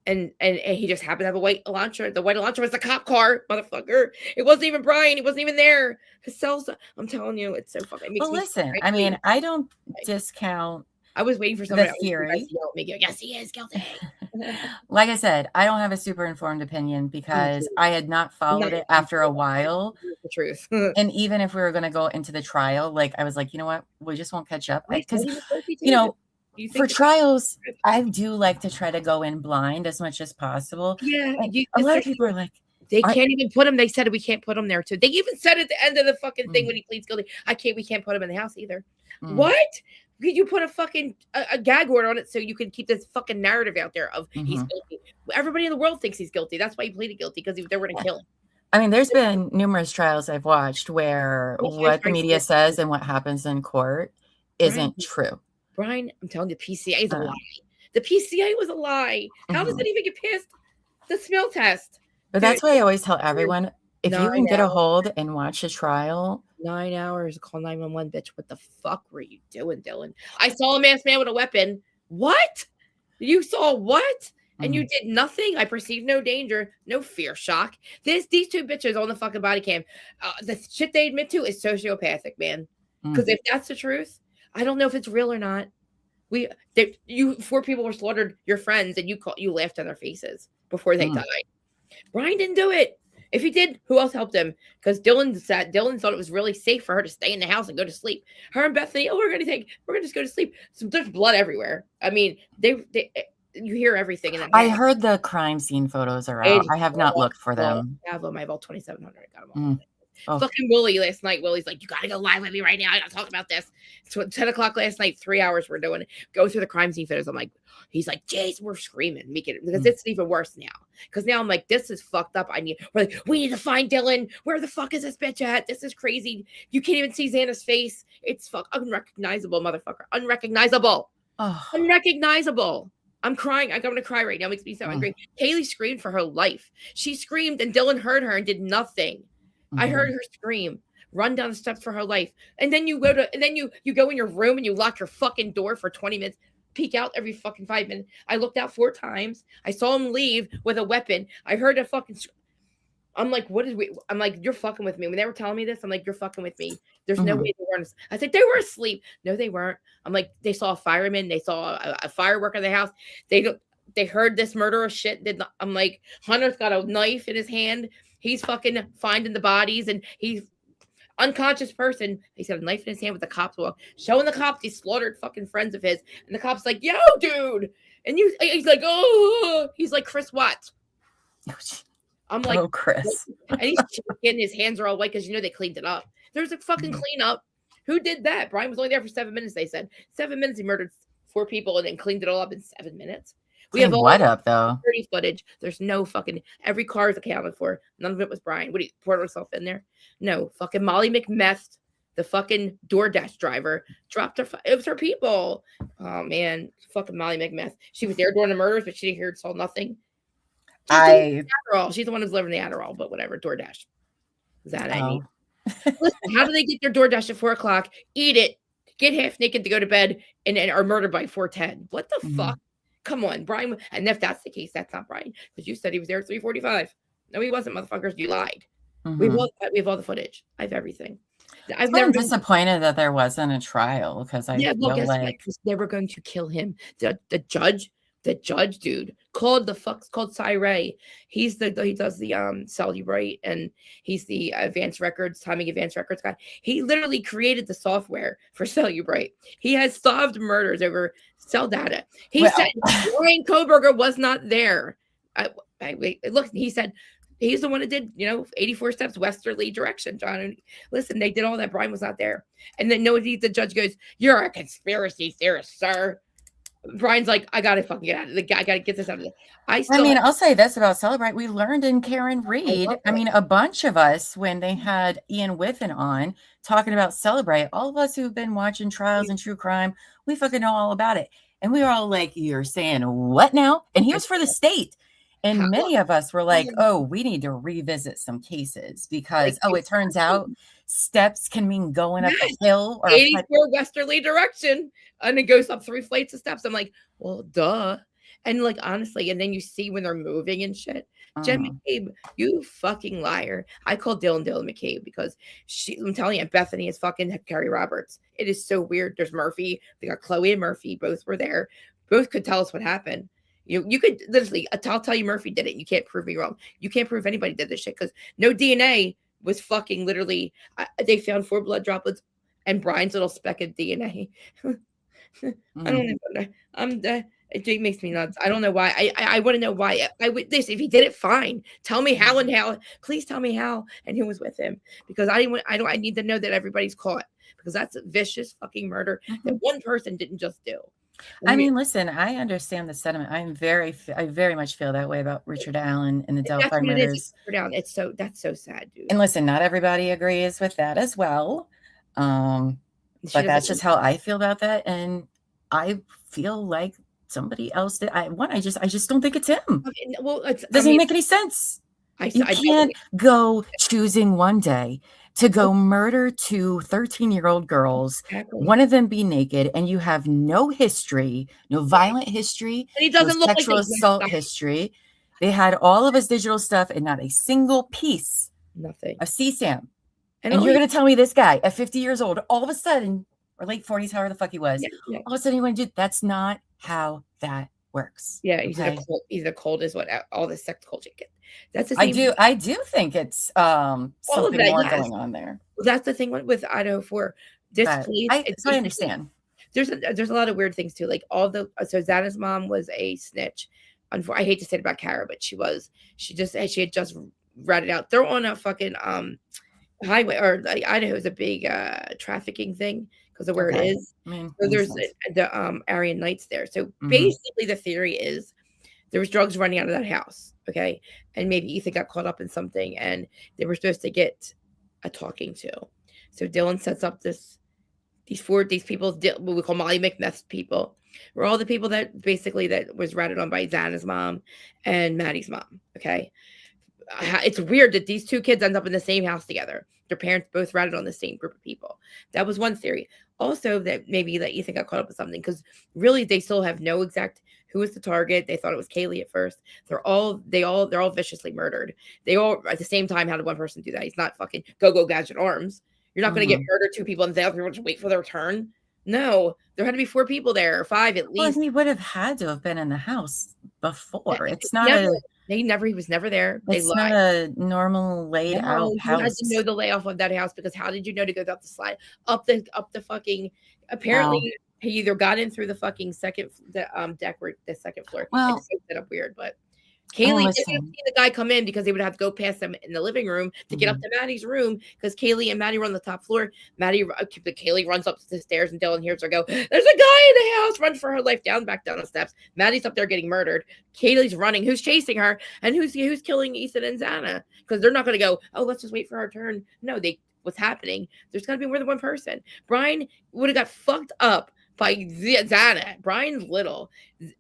And he just happened to have a white Elantra. The white Elantra was the cop car, motherfucker. It wasn't even Brian. He wasn't even there. His cells. I'm telling you, it's so fucking. Well, listen. I mean, I don't discount I was waiting for somebody The else to theory. yell at me. Go, yes, he is guilty. Like I said, I don't have a super informed opinion because I had not followed it after a while. The truth. And even if we were going to go into the trial, like I was like, you know what, we just won't catch up because, you know, you for trials, I do like to try to go in blind as much as possible. Yeah, a lot of people are like, they can't even put him. They said we can't put him there too. They even said at the end of the fucking thing when he pleads guilty, we can't put him in the house either. What? Could you put a fucking a gag order on it so you can keep this fucking narrative out there of he's guilty? Everybody in the world thinks he's guilty. That's why he pleaded guilty, because they were going to kill him. I mean, there's been numerous trials I've watched where what the media says and what happens in court isn't true. Brian, I'm telling you, the PCA is a lie. The PCA was a lie. How does it even get past the smell test? But that's why I always tell everyone, if you can get a hold and watch a trial. 9 hours, call 911, bitch. What the fuck were you doing, Dylan? I saw a masked man with a weapon. What? You saw what? And you did nothing? I perceived no danger, no fear shock. These two bitches on the fucking body cam, the shit they admit to is sociopathic, man. Because if that's the truth, I don't know if it's real or not. Four people were slaughtered, your friends, and you laughed in their faces before they died. Brian didn't do it. If he did, who else helped him? Because Dylan thought it was really safe for her to stay in the house and go to sleep. Her and Bethany, we're gonna just go to sleep. So there's blood everywhere. I mean, you hear everything. I heard the crime scene photos are out. I have not looked for them. I have them. I have all 2,700. I got them all. Fucking Willie last night. Willie's like, you gotta go live with me right now. I gotta talk about this. So 10 o'clock last night, 3 hours we're doing it. Go through the crime scene photos. I'm like, he's like, Jace, we're screaming. Because it's even worse now. Because now I'm like, this is fucked up. We need to find Dylan. Where the fuck is this bitch at? This is crazy. You can't even see Xana's face. It's unrecognizable, motherfucker. Unrecognizable. Unrecognizable. I'm crying. I'm going to cry right now. It makes me so angry. Kaylee screamed for her life. She screamed and Dylan heard her and did nothing. I heard her scream, run down the steps for her life. And then you go in your room and you lock your fucking door for 20 minutes, peek out every fucking 5 minutes. I looked out 4 times. I saw him leave with a weapon. I heard a fucking, I'm like, I'm like, you're fucking with me. When they were telling me this, I'm like, you're fucking with me. There's no way they weren't. I said, they were asleep. No, they weren't. I'm like, they saw a fireman. They saw a firework in the house. They heard this murderous shit. I'm like, Hunter's got a knife in his hand. He's fucking finding the bodies, and he's unconscious person. He's got a knife in his hand with the cops showing the cops these slaughtered fucking friends of his. And the cop's like, yo, dude. And he's like, oh, he's like Chris Watts. I'm like, oh, Chris. And he's shaking, his hands are all white because they cleaned it up. There's a fucking cleanup. Who did that? Brian was only there for 7 minutes, they said. 7 minutes, he murdered 4 people and then cleaned it all up in 7 minutes. We have all though? Dirty footage. There's no fucking, every car is accounted for. None of it was Brian. What, he poured himself in there? No. Fucking Molly McMeth, the fucking DoorDash driver, dropped her. It was her people. Oh man, fucking Molly McMeth. She was there during the murders, but she didn't hear, saw nothing. She's the one who's delivering the Adderall, but whatever. DoorDash. Is that I mean? Listen, how do they get their DoorDash at 4 o'clock? Eat it, get half naked to go to bed, and are murdered by 4:10? What the fuck? Come on, Brian. And if that's the case, that's not Brian. Because you said he was there at 3:45. No, he wasn't, motherfuckers. You lied. We have all the footage. I have everything. I've never been disappointed that there wasn't a trial because I feel like they were going to kill him. The judge dude called Cyree. He does the Celebrate, and he's the timing advanced records guy. He literally created the software for Celebrate. He has solved murders over cell data. He said Ryan Koberger was not there. Look, he said he's the one that did 84 steps westerly direction, John. Listen, they did all that. Brian was not there. And then the judge goes, "You're a conspiracy theorist, sir." Brian's like, I gotta fucking get out of the. I gotta get this out of it. I'll say this about Celebrate. We learned in Karen Reed. A bunch of us, when they had Ian Whiffen on talking about Celebrate, all of us who've been watching trials and true crime, we fucking know all about it. And we were all like, "You're saying what now?" And he was for the state. And many of us were like, "Oh, we need to revisit some cases because it turns out steps can mean going up a hill or 84 westerly direction, and it goes up 3 flights of steps." I'm like, well, duh. And like honestly, and then you see when they're moving and shit. Jen McCabe, you fucking liar. I call Dylan McCabe because I'm telling you, Bethany is fucking Carrie Roberts. It is so weird. There's Murphy. They got Chloe and Murphy. Both were there. Both could tell us what happened. You could literally, I'll tell you Murphy did it. You can't prove me wrong. You can't prove anybody did this shit because no DNA was fucking literally, they found 4 blood droplets and Brian's little speck of DNA. I don't know. It makes me nuts. I don't know why. I want to know why. I would this if he did it, fine. Tell me how and how. Please tell me how and who was with him because I need to know that everybody's caught because that's a vicious fucking murder that one person didn't just do. I mean, listen, I understand the sentiment. I very much feel that way about Richard Allen and the Delphi murders. That's so sad, dude. And listen, not everybody agrees with that as well. But that's just how I feel about that. And I feel like somebody else did. I just don't think it's him. Okay, well, doesn't make any sense. You can't go choosing one day to go murder 2 13-year-old girls, one of them be naked, and you have no history, no violent history, and he doesn't look sexual assault history. They had all of his digital stuff and not a single piece of CSAM. And you're going to tell me this guy at 50 years old, all of a sudden, or late 40s, however the fuck he was, all of a sudden you want to do, that's not how that works. Yeah, he's the cold is what all the sex culture get. That's the same. I do think it's something more going on there. Well, that's the thing with Idaho 4. I understand. There's a lot of weird things too. Like so Xana's mom was a snitch. I hate to say it about Kara, but she had just ratted out. They're on a fucking highway, or like, Idaho is a big trafficking thing because of where it is. So there's the Aryan Knights there. So basically the theory is there was drugs running out of that house. Okay. And maybe Ethan got caught up in something and they were supposed to get a talking to. So Dylan sets up these people, what we call Molly McMeth people, were all the people that was ratted on by Xana's mom and Maddie's mom. Okay. It's weird that these 2 kids end up in the same house together. Their parents both ratted on the same group of people. That was one theory. Also, that maybe that Ethan got caught up with something because really they still have no exact who was the target. They thought it was Kaylee at first. They're all viciously murdered. They all at the same time. How did one person do that? He's not fucking go gadget arms. You're not going to get murdered 2 people and the other people just wait for their turn. No, there had to be 4 people there, or 5 at least. Well, he would have had to have been in the house before. It's not he was never there. It's not a normal laid out house. You had to know the layoff of that house because how did you know to go up the slide up the fucking? Apparently, he either got in through the fucking second deck or the second floor. Well, it's set up weird, but Kaylee didn't see the guy come in because they would have to go past them in the living room to get up to Maddie's room because Kaylee and Maddie were on the top floor. Kaylee runs up the stairs and Dylan hears her go, "There's a guy in the house!" Runs for her life back down the steps. Maddie's up there getting murdered. Kaylee's running. Who's chasing her? And who's killing Ethan and Xana? Because they're not going to go, "Oh, let's just wait for our turn." No, what's happening? There's got to be more than one person. Brian would have got fucked up by Xana. Brian's little.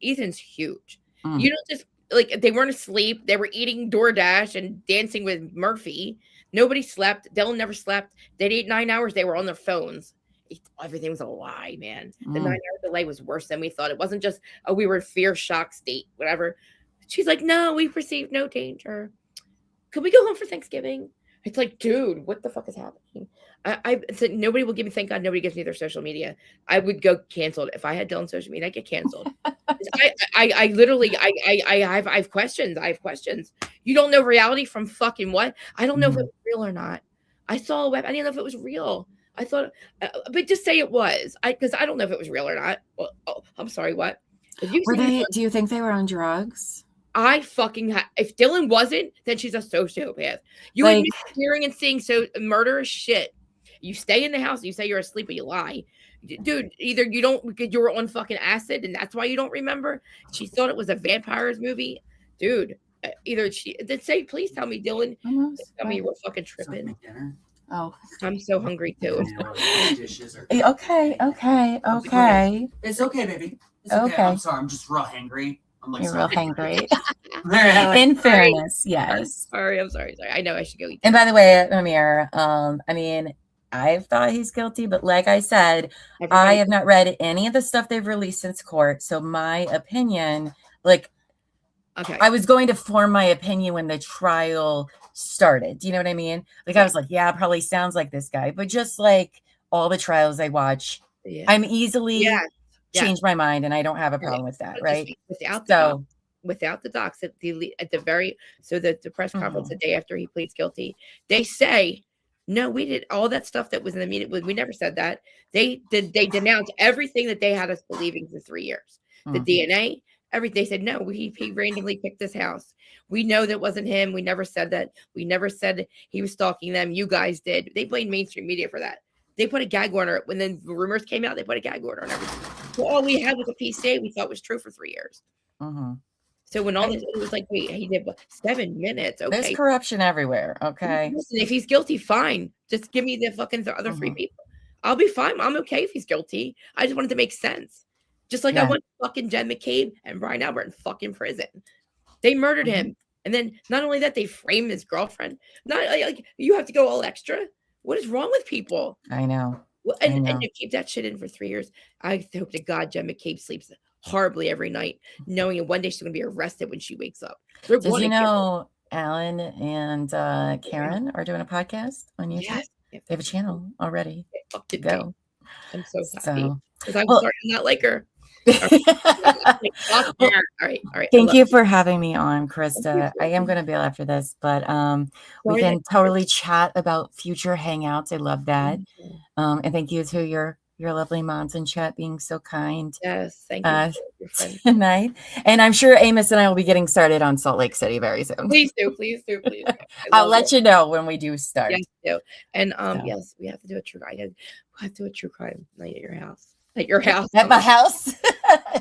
Ethan's huge. You don't just. Like they weren't asleep. They were eating DoorDash and dancing with Murphy. Nobody slept. Dylan never slept. They'd ate 9 hours. They were on their phones. Everything was a lie, man. The 9-hour delay was worse than we thought. It wasn't just, we were in fear, shock state, whatever. She's like, no, we perceived no danger. Could we go home for Thanksgiving? It's like, dude, what the fuck is happening? I said nobody will give me. Thank God nobody gives me their social media. I would go canceled if I had Dylan's social media. I'd get canceled. I literally have questions. I have questions. You don't know reality from fucking what? I don't know if it was real or not. I saw a web. I didn't know if it was real. I thought, but just say it was. Because I don't know if it was real or not. Well, I'm sorry. What? Do you think they were on drugs? If Dylan wasn't, then she's a sociopath. You would be hearing and seeing murderous shit. You stay in the house, you say you're asleep, but you lie. Dude, either you were on fucking acid and that's why you don't remember. She thought it was a vampires movie. Dude, please tell me, Dylan. Tell me you were fucking tripping. Oh, I'm so hungry too. Okay. It's okay, baby. It's okay. I'm sorry. I'm just real hangry. You're real hangry. In fairness, yes. I'm sorry. I know I should go eat. And by the way, Amir, I mean, I've thought he's guilty, but like I said, I have not read any of the stuff they've released since court. So my opinion like, Okay. I was going to form my opinion when the trial started. Do you know what I mean? Like, I was like, yeah, it probably sounds like this guy. But just like all the trials I watch, I'm easily change my mind, and I don't have a problem with that, right? Without the docs at the very the press conference the day after he pleads guilty, they say, no, we did all that stuff that was in the meeting. We never said that. They denounced everything that they had us believing for 3 years. The DNA, everything. They said, no, he randomly picked this house. We know that wasn't him. We never said that. We never said he was stalking them. You guys did. They blamed mainstream media for that. They put a gag order. When the rumors came out, they put a gag order on everything. Well, all we had was a PCA we thought was true for 3 years. So when all this, it was like, wait, he did 7 minutes. Okay. There's corruption everywhere. Okay. Listen, if he's guilty, fine. Just give me the fucking other 3 people. I'll be fine. I'm okay if he's guilty. I just wanted to make sense. Just like I want fucking Jen McCabe and Brian Albert in fucking prison. They murdered him. And then not only that, they framed his girlfriend. Not like you have to go all extra. What is wrong with people? I know. Well, and you keep that shit in for 3 years. I hope to God Jen McCabe sleeps horribly every night, knowing that one day she's going to be arrested when she wakes up. Did you know Alan and Karen are doing a podcast on YouTube? Yes. They have a channel already. Go. I'm so happy because I'm starting to not like her. All right. Thank you for having me on, Krista. I am going to bail after this, but we can totally chat about future hangouts. I love that. And thank you to your lovely moms in chat being so kind. Yes, thank you tonight. And I'm sure Amos and I will be getting started on Salt Lake City very soon. Please do. I'll let you know when we do start. Yes, do. And yes, we have to do a true crime. We'll have to do a true crime night at your house. At your house. At my house.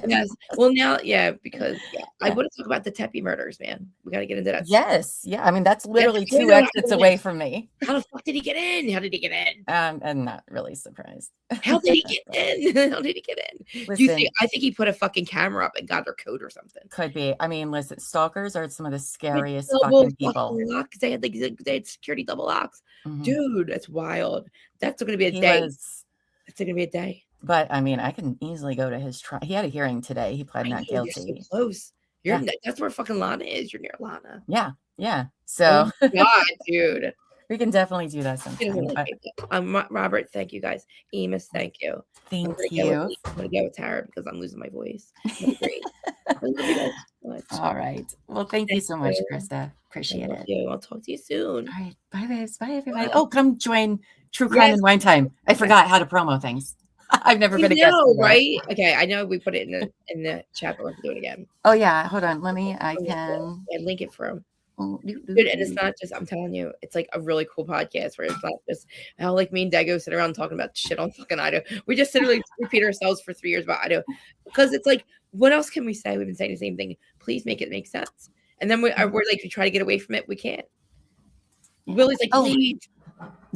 Yes. Well, now, because I want to talk about the Tepe murders, man. We got to get into that. Yes. Yeah. I mean, that's literally 2 exits away from me. How the fuck did he get in? I'm not really surprised. How did he get in? Listen, I think he put a fucking camera up and got their code or something. Could be. I mean, listen, stalkers are some of the scariest fucking people. Locks. They had security double locks. Dude, that's wild. That's going to be a day. It's going to be a day. But I mean, I can easily go to his trial. He had a hearing today. He pled not guilty. You're so close. That's where fucking Lana is. You're near Lana. Yeah. So, God, dude, we can definitely do that sometime. Robert, thank you guys. Amos, thank you. Thank you. I'm gonna go with Tara because I'm losing my voice. Great. I love you guys so much. All right. Well, thank you so much, Krista. Appreciate it. I'll talk to you soon. All right. Bye, babes. Bye, everybody. Oh, come join True Crime and Wine Time. I forgot how to promo things. I've never been a guest before. Right? Okay, I know we put it in the chat, but we'll have to do it again. Oh yeah, hold on. I can link it for him. Dude, and it's not just, I'm telling you, it's like a really cool podcast where it's not just how like me and Dago sit around talking about shit on fucking Idaho. We just literally repeat ourselves for 3 years about Idaho because it's like, what else can we say? We've been saying the same thing. Please make it make sense. And then we're like, we try to get away from it. We can't. Willie's like, please.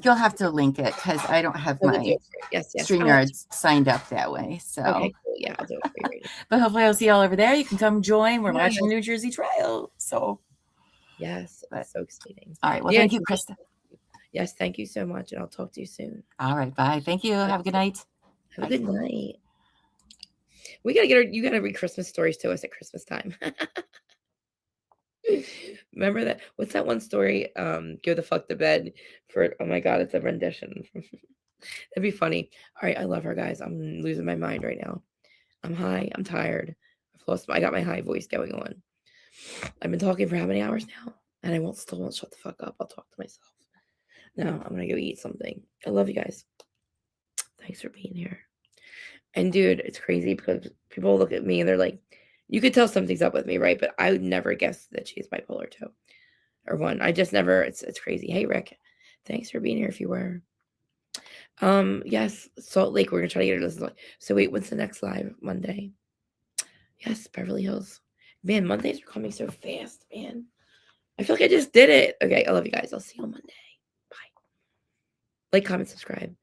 You'll have to link it because I don't have my StreamYard signed up that way. So okay, cool. Yeah, I'll do it for you. Right. But hopefully I'll see y'all over there. You can come join. We're watching New Jersey trial. So yes, that's so exciting. All right. Well, thank you, Krista. Yes, thank you so much. And I'll talk to you soon. All right. Bye. Thank you. Have a good night. Have a good night. We gotta you gotta read Christmas stories to us at Christmas time. Remember that? What's that one story? Go the fuck to bed for. Oh my god, it's a rendition. That'd be funny. All right, I love her, guys. I'm losing my mind right now. I'm high. I'm tired. I got my high voice going on. I've been talking for how many hours now? And I still won't shut the fuck up. I'll talk to myself. No, I'm gonna go eat something. I love you guys. Thanks for being here. And dude, it's crazy because people look at me and they're like, you could tell something's up with me, right? But I would never guess that she's bipolar 2 or 1. I just never, it's crazy. Hey, Rick, thanks for being here if you were. Yes, Salt Lake, we're going to try to get her to listen. So wait, what's the next live? Monday? Yes, Beverly Hills. Man, Mondays are coming so fast, man. I feel like I just did it. Okay, I love you guys. I'll see you on Monday. Bye. Like, comment, subscribe.